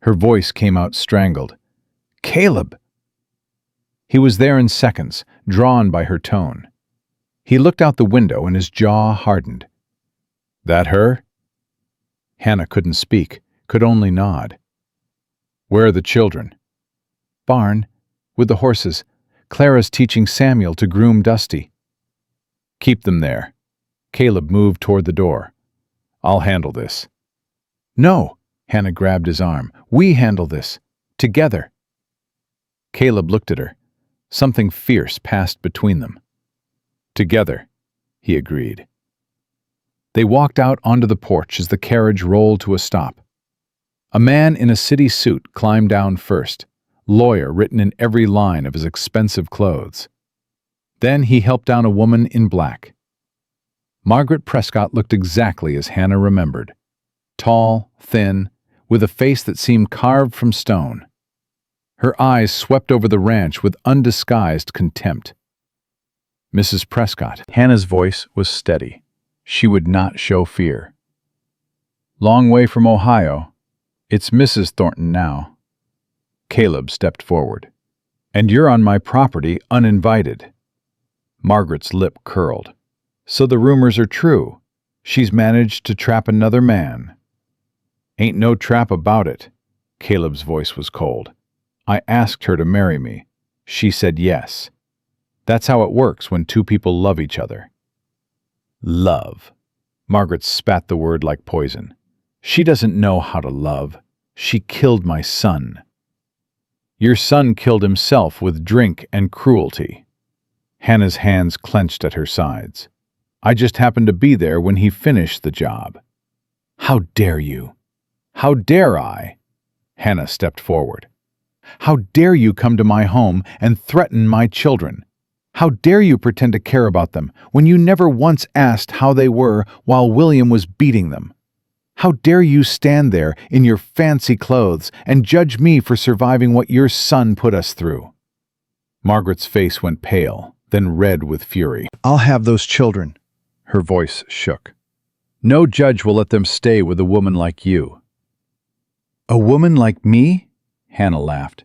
Her voice came out strangled. "Caleb!" He was there in seconds, drawn by her tone. He looked out the window and his jaw hardened. "That her?" Hannah couldn't speak, could only nod. "Where are the children?" "Barn, with the horses. Clara's teaching Samuel to groom Dusty." "Keep them there." Caleb moved toward the door. "I'll handle this." "No!" Hannah grabbed his arm. "We handle this. Together." Caleb looked at her. Something fierce passed between them. "Together," he agreed. They walked out onto the porch as the carriage rolled to a stop. A man in a city suit climbed down first, lawyer written in every line of his expensive clothes. Then he helped down a woman in black. Margaret Prescott looked exactly as Hannah remembered. Tall, thin, with a face that seemed carved from stone. Her eyes swept over the ranch with undisguised contempt. Mrs. Prescott. Hannah's voice was steady. She would not show fear. Long way from Ohio. It's Mrs. Thornton now. Caleb stepped forward. And you're on my property uninvited. Margaret's lip curled. So the rumors are true. She's managed to trap another man. Ain't no trap about it. Caleb's voice was cold. I asked her to marry me. She said yes. That's how it works when two people love each other. Love. Margaret spat the word like poison. She doesn't know how to love. She killed my son. Your son killed himself with drink and cruelty. Hannah's hands clenched at her sides. I just happened to be there when he finished the job. How dare you? How dare I? Hannah stepped forward. How dare you come to my home and threaten my children? How dare you pretend to care about them when you never once asked how they were while William was beating them? How dare you stand there in your fancy clothes and judge me for surviving what your son put us through? Margaret's face went pale, then red with fury. I'll have those children. Her voice shook. No judge will let them stay with a woman like you. A woman like me? Hannah laughed,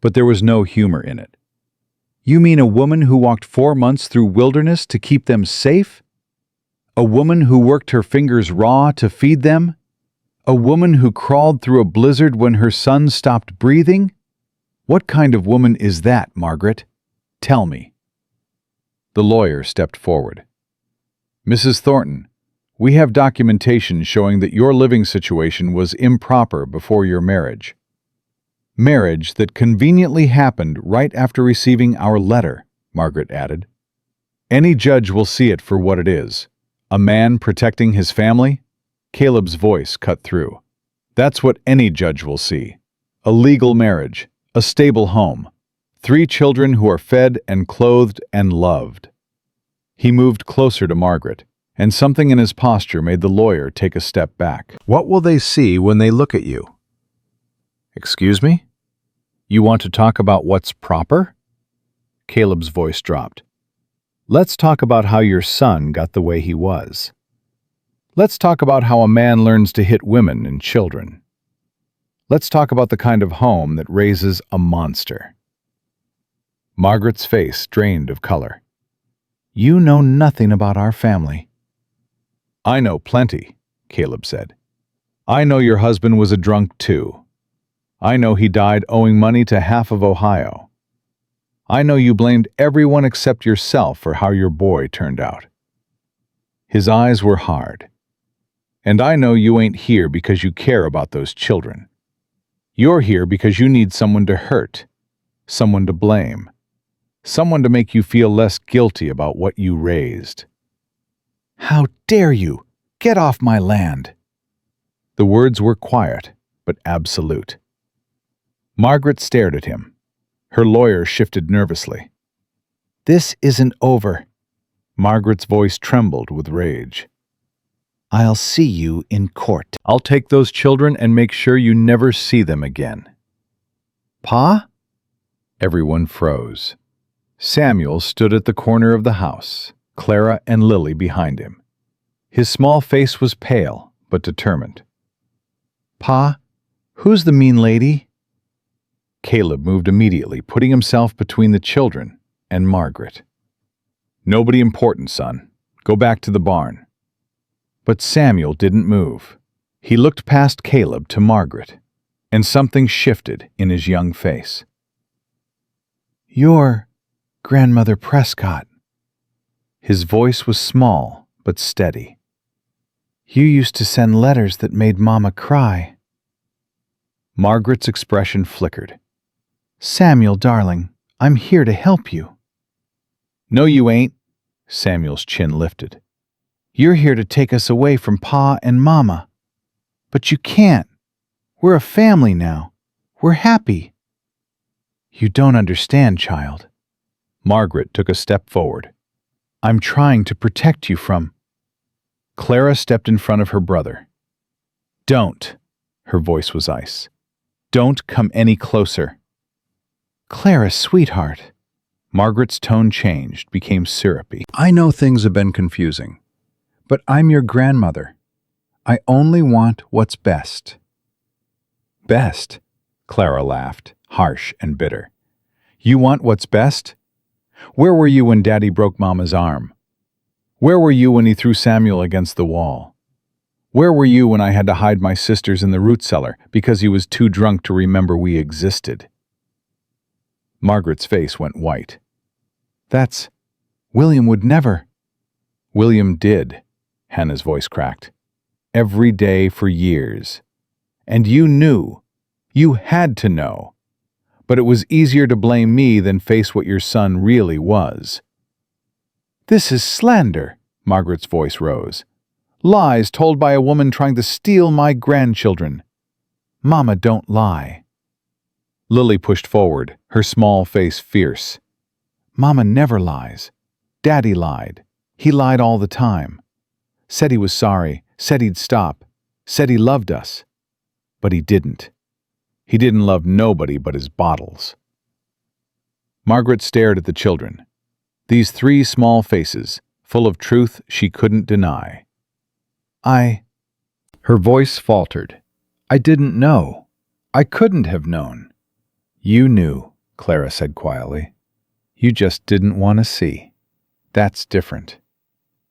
but there was no humor in it. You mean a woman who walked 4 months through wilderness to keep them safe? A woman who worked her fingers raw to feed them? A woman who crawled through a blizzard when her son stopped breathing? What kind of woman is that, Margaret? Tell me. The lawyer stepped forward. Mrs. Thornton, we have documentation showing that your living situation was improper before your marriage. Marriage that conveniently happened right after receiving our letter, Margaret added. Any judge will see it for what it is. A man protecting his family? Caleb's voice cut through. That's what any judge will see. A legal marriage, a stable home, 3 children who are fed and clothed and loved. He moved closer to Margaret, and something in his posture made the lawyer take a step back. What will they see when they look at you? Excuse me? You want to talk about what's proper? Caleb's voice dropped. Let's talk about how your son got the way he was. Let's talk about how a man learns to hit women and children. Let's talk about the kind of home that raises a monster. Margaret's face drained of color. You know nothing about our family. I know plenty, Caleb said. I know your husband was a drunk too. I know he died owing money to half of Ohio. I know you blamed everyone except yourself for how your boy turned out. His eyes were hard. And I know you ain't here because you care about those children. You're here because you need someone to hurt, someone to blame, someone to make you feel less guilty about what you raised. How dare you! Get off my land! The words were quiet, but absolute. Margaret stared at him. Her lawyer shifted nervously. This isn't over. Margaret's voice trembled with rage. I'll see you in court. I'll take those children and make sure you never see them again. Pa? Everyone froze. Samuel stood at the corner of the house, Clara and Lily behind him. His small face was pale, but determined. Pa, who's the mean lady? Caleb moved immediately, putting himself between the children and Margaret. Nobody important, son. Go back to the barn. But Samuel didn't move. He looked past Caleb to Margaret, and something shifted in his young face. You're Grandmother Prescott. His voice was small but steady. You used to send letters that made Mama cry. Margaret's expression flickered. Samuel, darling, I'm here to help you. No, you ain't. Samuel's chin lifted. You're here to take us away from Pa and Mama. But you can't. We're a family now. We're happy." "You don't understand, child." Margaret took a step forward. "I'm trying to protect you from—" Clara stepped in front of her brother. "Don't." Her voice was ice. "Don't come any closer." "Clara, sweetheart." Margaret's tone changed, became syrupy. "I know things have been confusing, but I'm your grandmother. I only want what's best." "Best?" Clara laughed, harsh and bitter. "You want what's best? Where were you when Daddy broke Mama's arm? Where were you when he threw Samuel against the wall? Where were you when I had to hide my sisters in the root cellar because he was too drunk to remember we existed?" Margaret's face went white. William would never." "William did," Hannah's voice cracked. "Every day for years. And you knew. You had to know. But it was easier to blame me than face what your son really was." "This is slander," Margaret's voice rose. "Lies told by a woman trying to steal my grandchildren. Mama don't lie." Lily pushed forward, her small face fierce. "Mama never lies. Daddy lied. He lied all the time. Said he was sorry, said he'd stop, said he loved us. But he didn't. He didn't love nobody but his bottles." Margaret stared at the children. These three small faces, full of truth she couldn't deny. Her voice faltered. "I didn't know. I couldn't have known." "You knew," Clara said quietly. "You just didn't want to see. That's different."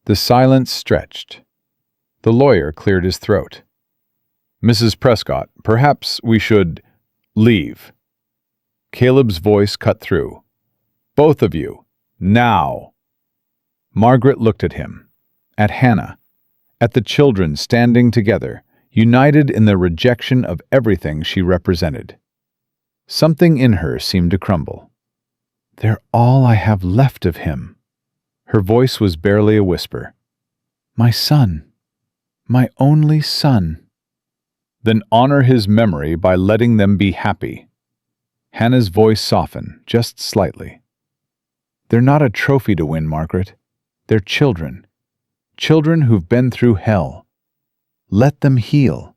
The silence stretched. The lawyer cleared his throat. "Mrs. Prescott, perhaps we should leave." Caleb's voice cut through. "Both of you, now." Margaret looked at him, at Hannah, at the children standing together, united in their rejection of everything she represented. Something in her seemed to crumble. "They're all I have left of him." Her voice was barely a whisper. "My son. My only son." "Then honor his memory by letting them be happy." Hannah's voice softened, just slightly. "They're not a trophy to win, Margaret. They're children. Children who've been through hell. Let them heal.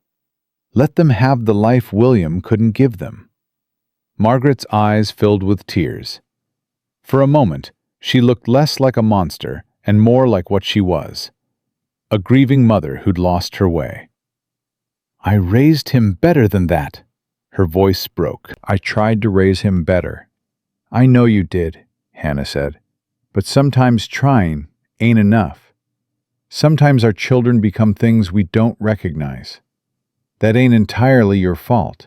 Let them have the life William couldn't give them." Margaret's eyes filled with tears. For a moment, she looked less like a monster and more like what she was, a grieving mother who'd lost her way. "I raised him better than that." Her voice broke. "I tried to raise him better." "I know you did," Hannah said. "But sometimes trying ain't enough. Sometimes our children become things we don't recognize. That ain't entirely your fault.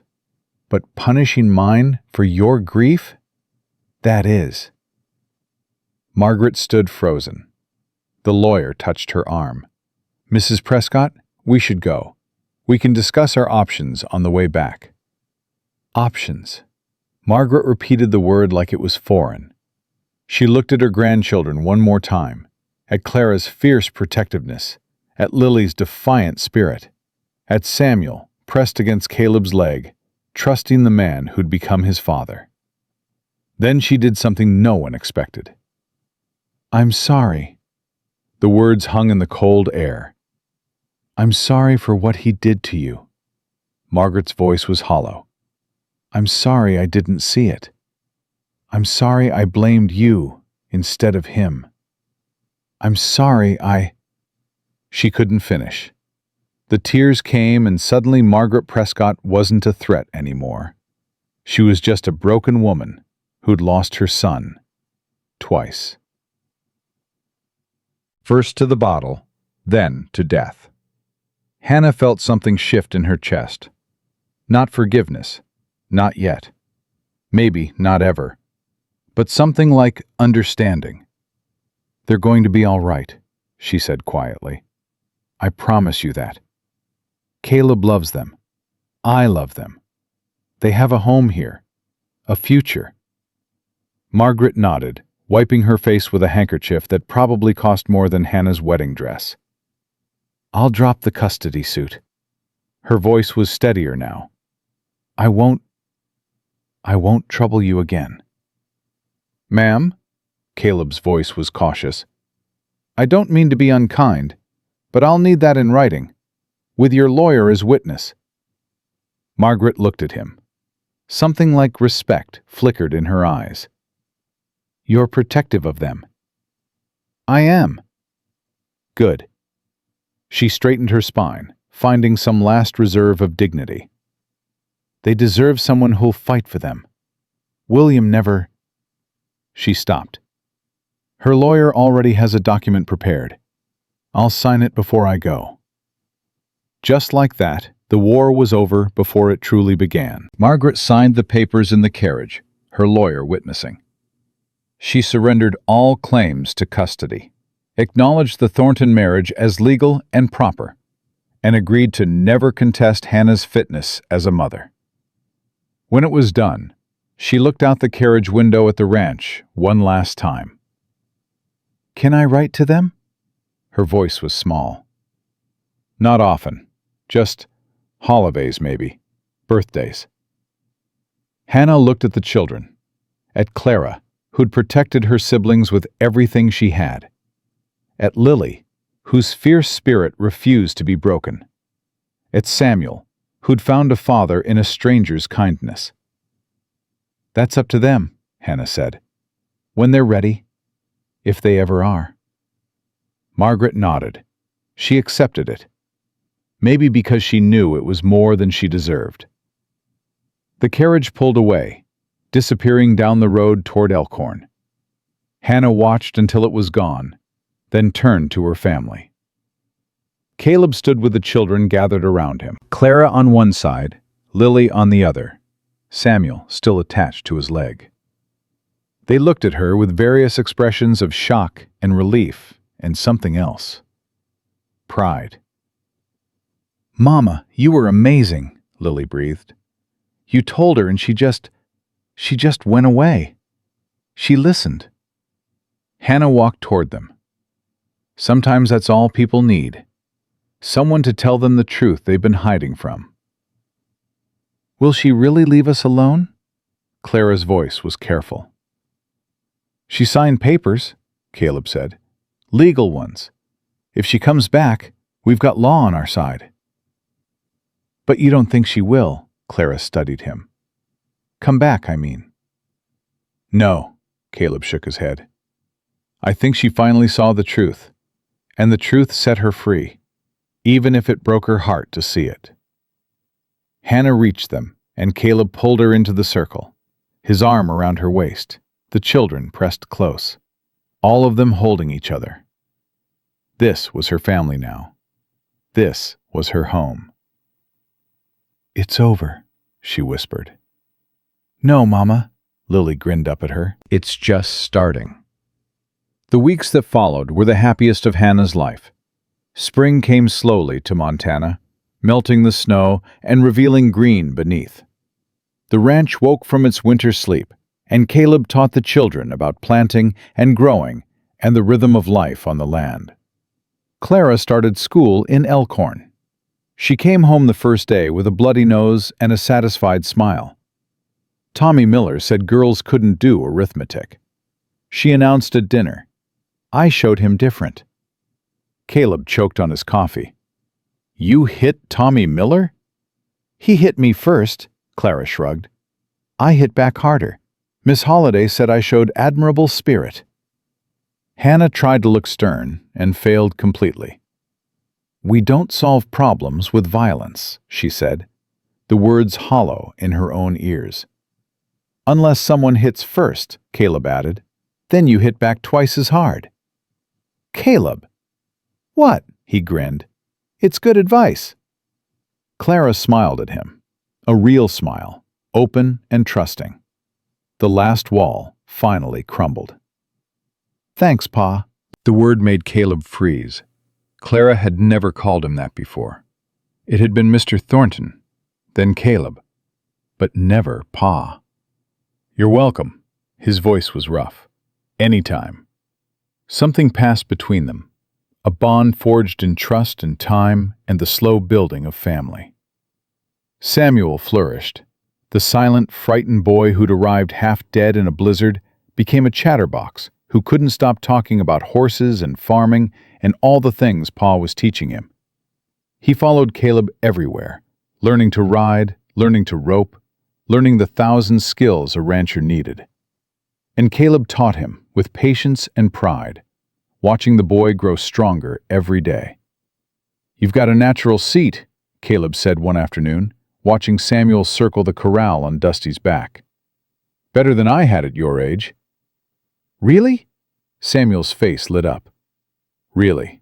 But punishing mine for your grief? That is." Margaret stood frozen. The lawyer touched her arm. "Mrs. Prescott, we should go. We can discuss our options on the way back." "Options." Margaret repeated the word like it was foreign. She looked at her grandchildren one more time, at Clara's fierce protectiveness, at Lily's defiant spirit, at Samuel pressed against Caleb's leg, trusting the man who'd become his father. Then she did something no one expected. "I'm sorry." The words hung in the cold air. "I'm sorry for what he did to you." Margaret's voice was hollow. "I'm sorry I didn't see it. I'm sorry I blamed you instead of him. I'm sorry I—" She couldn't finish. The tears came, and suddenly Margaret Prescott wasn't a threat anymore. She was just a broken woman who'd lost her son. Twice. First to the bottle, then to death. Hannah felt something shift in her chest. Not forgiveness. Not yet. Maybe not ever. But something like understanding. "They're going to be all right," she said quietly. "I promise you that. Caleb loves them. I love them. They have a home here. A future." Margaret nodded, wiping her face with a handkerchief that probably cost more than Hannah's wedding dress. "I'll drop the custody suit." Her voice was steadier now. I won't trouble you again." "Ma'am?" Caleb's voice was cautious. "I don't mean to be unkind, but I'll need that in writing, with your lawyer as witness." Margaret looked at him. Something like respect flickered in her eyes. "You're protective of them." "I am." "Good." She straightened her spine, finding some last reserve of dignity. "They deserve someone who'll fight for them. William never—" She stopped. "Her lawyer already has a document prepared. I'll sign it before I go." Just like that, the war was over before it truly began. Margaret signed the papers in the carriage, her lawyer witnessing. She surrendered all claims to custody, acknowledged the Thornton marriage as legal and proper, and agreed to never contest Hannah's fitness as a mother. When it was done, she looked out the carriage window at the ranch one last time. "Can I write to them?" Her voice was small. "Not often. Just holidays, maybe. Birthdays." Hannah looked at the children, at Clara, who'd protected her siblings with everything she had, at Lily, whose fierce spirit refused to be broken, at Samuel, who'd found a father in a stranger's kindness. "That's up to them," Hannah said. "When they're ready, if they ever are." Margaret nodded. She accepted it. Maybe because she knew it was more than she deserved. The carriage pulled away, disappearing down the road toward Elkhorn. Hannah watched until it was gone, then turned to her family. Caleb stood with the children gathered around him. Clara on one side, Lily on the other, Samuel still attached to his leg. They looked at her with various expressions of shock and relief and something else. Pride. "Mama, you were amazing," Lily breathed. "You told her and she just went away. She listened." Hannah walked toward them. Sometimes that's all people need. Someone to tell them the truth they've been hiding from. "Will she really leave us alone?" Clara's voice was careful. "She signed papers," Caleb said. "Legal ones. If she comes back, we've got law on our side." "But you don't think she will?" Clara studied him. "Come back, I mean." "No," Caleb shook his head. "I think she finally saw the truth, and the truth set her free, even if it broke her heart to see it." Hannah reached them, and Caleb pulled her into the circle, his arm around her waist, the children pressed close, all of them holding each other. This was her family now. This was her home. "It's over," she whispered. "No, Mama." Lily grinned up at her. It's just starting. The weeks that followed were the happiest of Hannah's life. Spring came slowly to Montana, melting the snow and revealing green beneath. The ranch woke from its winter sleep, and Caleb taught the children about planting and growing and the rhythm of life on the land. Clara started school in Elkhorn. She came home the first day with a bloody nose and a satisfied smile. Tommy Miller said girls couldn't do arithmetic. She announced at dinner, "I showed him different." Caleb choked on his coffee. "You hit Tommy Miller?" "He hit me first," Clara shrugged. "I hit back harder. Miss Holliday said I showed admirable spirit." Hannah tried to look stern and failed completely. "We don't solve problems with violence," she said, the words hollow in her own ears. "Unless someone hits first," Caleb added, "then you hit back twice as hard." "Caleb!" "What?" he grinned. "It's good advice." Clara smiled at him, a real smile, open and trusting. The last wall finally crumbled. "Thanks, Pa." The word made Caleb freeze. Clara had never called him that before. It had been Mr. Thornton, then Caleb, but never Pa. "You're welcome." His voice was rough. "Anytime." Something passed between them, a bond forged in trust and time and the slow building of family. Samuel flourished. The silent, frightened boy who'd arrived half dead in a blizzard became a chatterbox who couldn't stop talking about horses and farming and all the things Pa was teaching him. He followed Caleb everywhere, learning to ride, learning to rope, learning the 1,000 skills a rancher needed. And Caleb taught him with patience and pride, watching the boy grow stronger every day. "You've got a natural seat," Caleb said one afternoon, watching Samuel circle the corral on Dusty's back. "Better than I had at your age." "Really?" Samuel's face lit up. "Really."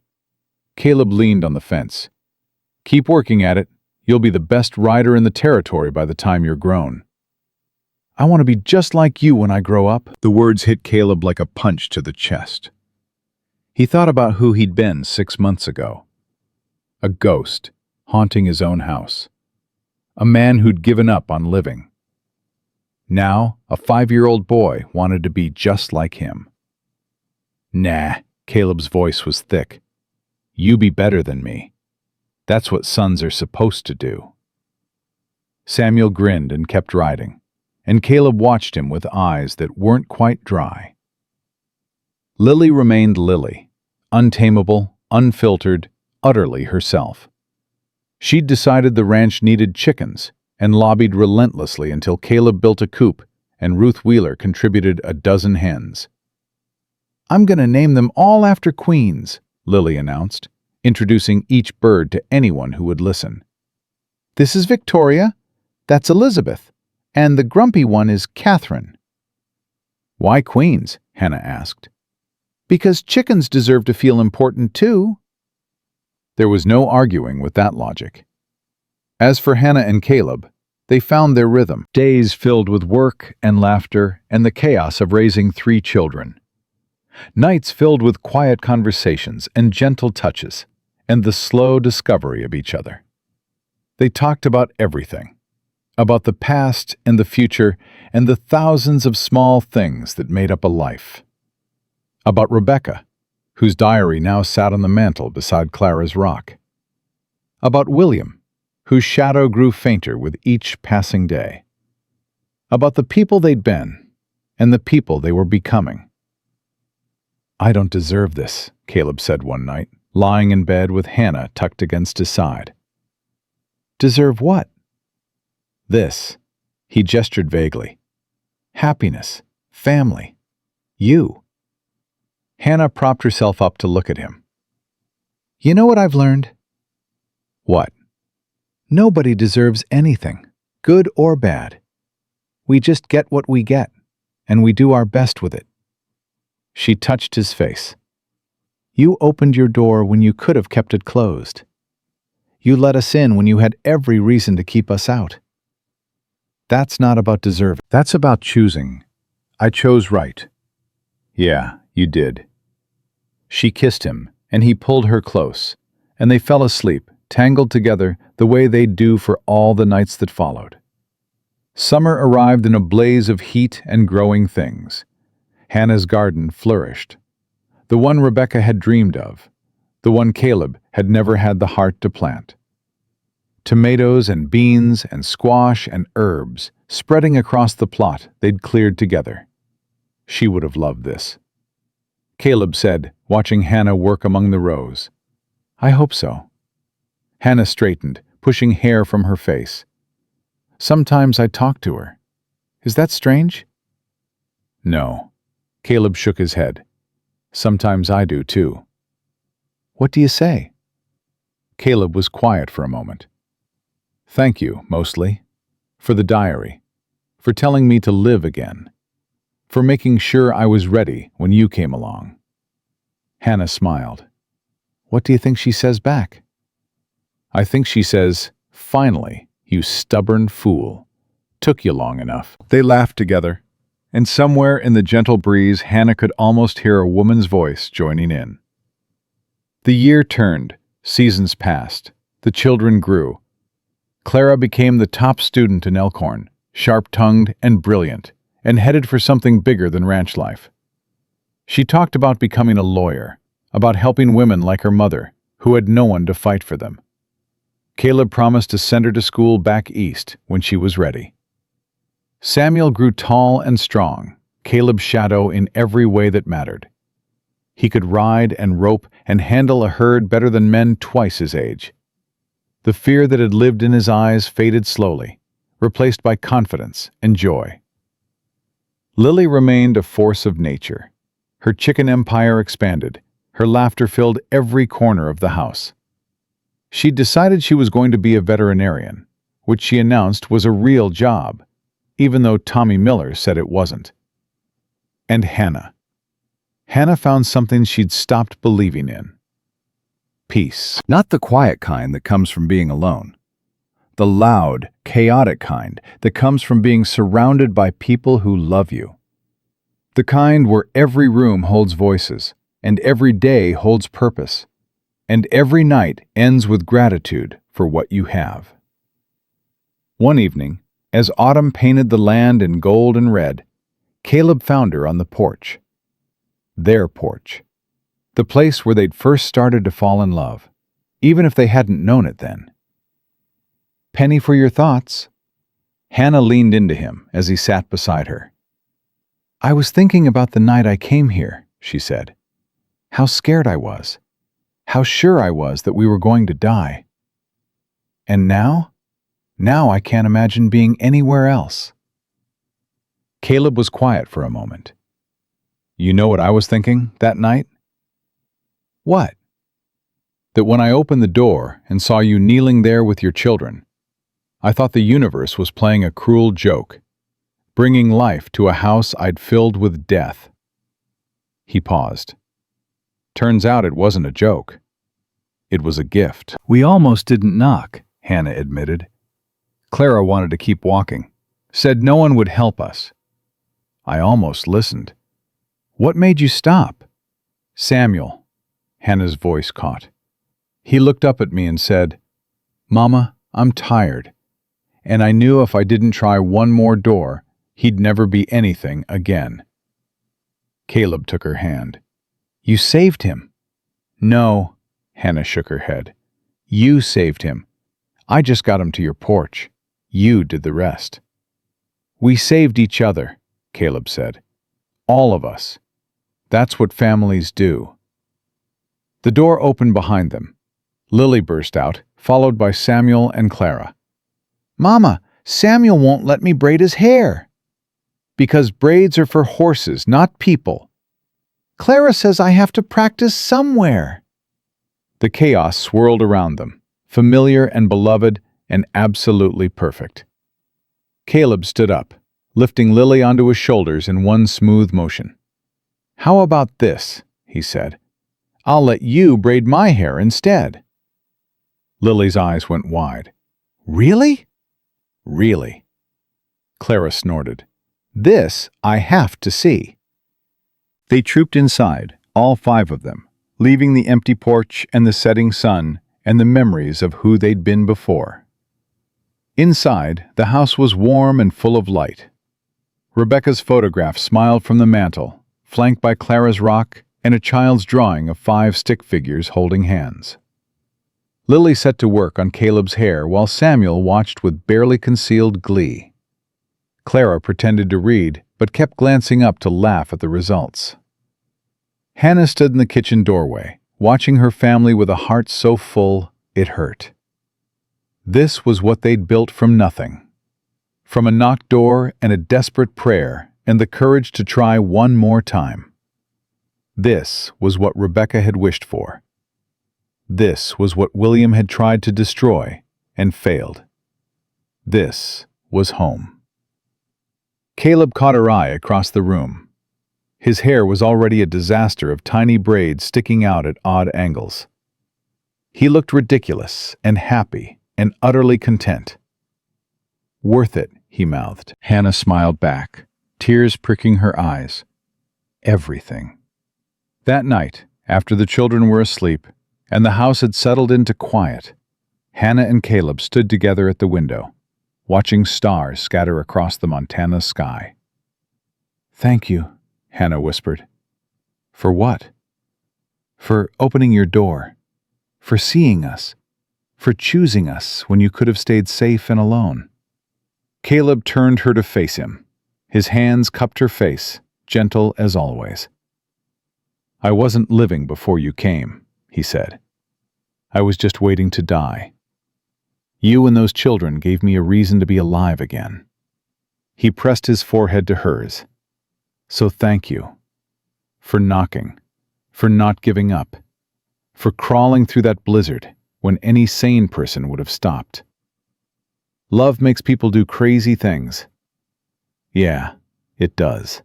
Caleb leaned on the fence. "Keep working at it. You'll be the best rider in the territory by the time you're grown." "I want to be just like you when I grow up." The words hit Caleb like a punch to the chest. He thought about who he'd been 6 months ago. A ghost haunting his own house. A man who'd given up on living. Now, a 5-year-old boy wanted to be just like him. "Nah," Caleb's voice was thick. "You be better than me. That's what sons are supposed to do." Samuel grinned and kept riding, and Caleb watched him with eyes that weren't quite dry. Lily remained Lily, untamable, unfiltered, utterly herself. She'd decided the ranch needed chickens and lobbied relentlessly until Caleb built a coop and Ruth Wheeler contributed a dozen hens. "I'm going to name them all after queens," Lily announced, introducing each bird to anyone who would listen. "This is Victoria, that's Elizabeth, and the grumpy one is Catherine." "Why queens?" Hannah asked. "Because chickens deserve to feel important too." There was no arguing with that logic. As for Hannah and Caleb, they found their rhythm. Days filled with work and laughter and the chaos of raising 3 children. Nights filled with quiet conversations and gentle touches, and the slow discovery of each other. They talked about everything. About the past and the future and the thousands of small things that made up a life. About Rebecca, whose diary now sat on the mantel beside Clara's rock. About William, whose shadow grew fainter with each passing day. About the people they'd been and the people they were becoming. "I don't deserve this," Caleb said one night, lying in bed with Hannah tucked against his side. "Deserve what?" "This." He gestured vaguely. "Happiness, family, you." Hannah propped herself up to look at him. "You know what I've learned?" "What?" "Nobody deserves anything, good or bad. We just get what we get, and we do our best with it." She touched his face. "You opened your door when you could have kept it closed. You let us in when you had every reason to keep us out. That's not about deserving. That's about choosing. I chose right." "Yeah, you did." She kissed him, and he pulled her close, and they fell asleep, tangled together the way they'd do for all the nights that followed. Summer arrived in a blaze of heat and growing things. Hannah's garden flourished. The one Rebecca had dreamed of, the one Caleb had never had the heart to plant. Tomatoes and beans and squash and herbs spreading across the plot they'd cleared together. She would have loved this. Caleb said, watching Hannah work among the rows. "I hope so." Hannah straightened, pushing hair from her face. "Sometimes I talk to her. Is that strange?" "No." Caleb shook his head. "Sometimes I do, too." "What do you say?" Caleb was quiet for a moment. "Thank you, mostly. For the diary. For telling me to live again. For making sure I was ready when you came along." Hannah smiled. "What do you think she says back?" "I think she says, 'Finally, you stubborn fool. Took you long enough.'" They laughed together, and somewhere in the gentle breeze Hannah could almost hear a woman's voice joining in. The year turned, seasons passed, the children grew. Clara became the top student in Elkhorn, sharp-tongued and brilliant, and headed for something bigger than ranch life. She talked about becoming a lawyer, about helping women like her mother, who had no one to fight for them. Caleb promised to send her to school back east when she was ready. Samuel grew tall and strong, Caleb's shadow in every way that mattered. He could ride and rope and handle a herd better than men twice his age. The fear that had lived in his eyes faded slowly, replaced by confidence and joy. Lily remained a force of nature. Her chicken empire expanded. Her laughter filled every corner of the house. She'd decided she was going to be a veterinarian, which she announced was a real job, even though Tommy Miller said it wasn't. And Hannah. Hannah found something she'd stopped believing in. Peace. Not the quiet kind that comes from being alone. The loud, chaotic kind that comes from being surrounded by people who love you. The kind where every room holds voices, and every day holds purpose, and every night ends with gratitude for what you have. One evening, as autumn painted the land in gold and red, Caleb found her on the porch. Their porch. The place where they'd first started to fall in love, even if they hadn't known it then. "Penny for your thoughts." Hannah leaned into him as he sat beside her. "I was thinking about the night I came here," she said. "How scared I was. How sure I was that we were going to die. And now? Now I can't imagine being anywhere else." Caleb was quiet for a moment. "You know what I was thinking that night?" "What?" "That when I opened the door and saw you kneeling there with your children, I thought the universe was playing a cruel joke, bringing life to a house I'd filled with death." He paused. "Turns out it wasn't a joke. It was a gift." "We almost didn't knock," Hannah admitted. "Clara wanted to keep walking, said no one would help us. I almost listened." "What made you stop?" "Samuel," Hannah's voice caught. "He looked up at me and said, 'Mama, I'm tired.' And I knew if I didn't try one more door, he'd never be anything again." Caleb took her hand. "You saved him." "No," Hannah shook her head. "You saved him. I just got him to your porch. You did the rest." "We saved each other," Caleb said. "All of us. That's what families do." The door opened behind them. Lily burst out, followed by Samuel and Clara. "Mama, Samuel won't let me braid his hair." "Because braids are for horses, not people." "Clara says I have to practice somewhere." The chaos swirled around them, familiar and beloved and absolutely perfect. Caleb stood up, lifting Lily onto his shoulders in one smooth motion. "How about this?" he said. "I'll let you braid my hair instead." Lily's eyes went wide. "Really?" "Really." Clara snorted. "This I have to see." They trooped inside, all 5 of them, leaving the empty porch and the setting sun and the memories of who they'd been before. Inside, the house was warm and full of light. Rebecca's photograph smiled from the mantel, flanked by Clara's rock and a child's drawing of 5 stick figures holding hands. Lily set to work on Caleb's hair while Samuel watched with barely concealed glee. Clara pretended to read, but kept glancing up to laugh at the results. Hannah stood in the kitchen doorway, watching her family with a heart so full it hurt. This was what they'd built from nothing. From a knocked door and a desperate prayer and the courage to try one more time. This was what Rebecca had wished for. This was what William had tried to destroy and failed. This was home. Caleb caught her eye across the room. His hair was already a disaster of tiny braids sticking out at odd angles. He looked ridiculous and happy and utterly content. "Worth it," he mouthed. Hannah smiled back, tears pricking her eyes. Everything. That night, after the children were asleep and the house had settled into quiet, Hannah and Caleb stood together at the window, watching stars scatter across the Montana sky. "Thank you," Hannah whispered. "For what?" "For opening your door, for seeing us, for choosing us when you could have stayed safe and alone." Caleb turned her to face him. His hands cupped her face, gentle as always. "I wasn't living before you came," he said. "I was just waiting to die. You and those children gave me a reason to be alive again." He pressed his forehead to hers. "So thank you. For knocking. For not giving up. For crawling through that blizzard when any sane person would have stopped. Love makes people do crazy things. Yeah, it does."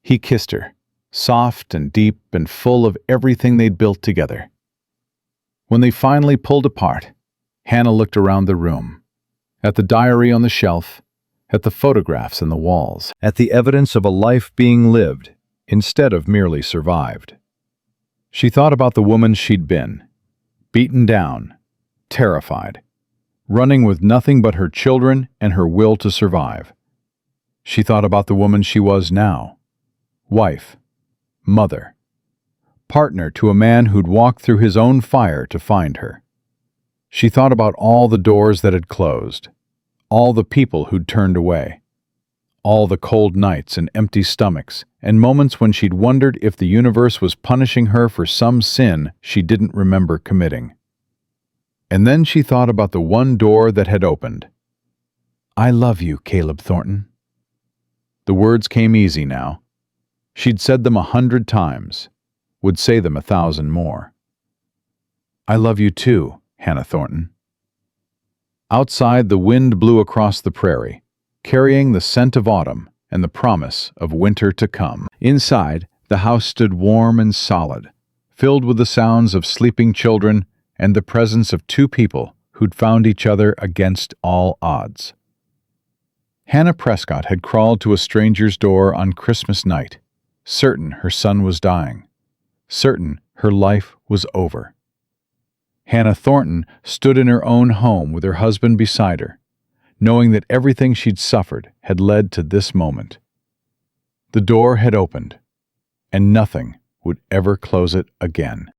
He kissed her, soft and deep and full of everything they'd built together. When they finally pulled apart, Hannah looked around the room, at the diary on the shelf, at the photographs in the walls, at the evidence of a life being lived instead of merely survived. She thought about the woman she'd been, beaten down, terrified, running with nothing but her children and her will to survive. She thought about the woman she was now, wife, mother, partner to a man who'd walked through his own fire to find her. She thought about all the doors that had closed, all the people who'd turned away, all the cold nights and empty stomachs, and moments when she'd wondered if the universe was punishing her for some sin she didn't remember committing. And then she thought about the one door that had opened. "I love you, Caleb Thornton." The words came easy now. She'd said them 100 times, would say them 1,000 more. "I love you too, Hannah Thornton." Outside, the wind blew across the prairie, carrying the scent of autumn and the promise of winter to come. Inside, the house stood warm and solid, filled with the sounds of sleeping children and the presence of two people who'd found each other against all odds. Hannah Prescott had crawled to a stranger's door on Christmas night, certain her son was dying, certain her life was over. Hannah Thornton stood in her own home with her husband beside her, knowing that everything she'd suffered had led to this moment. The door had opened, and nothing would ever close it again.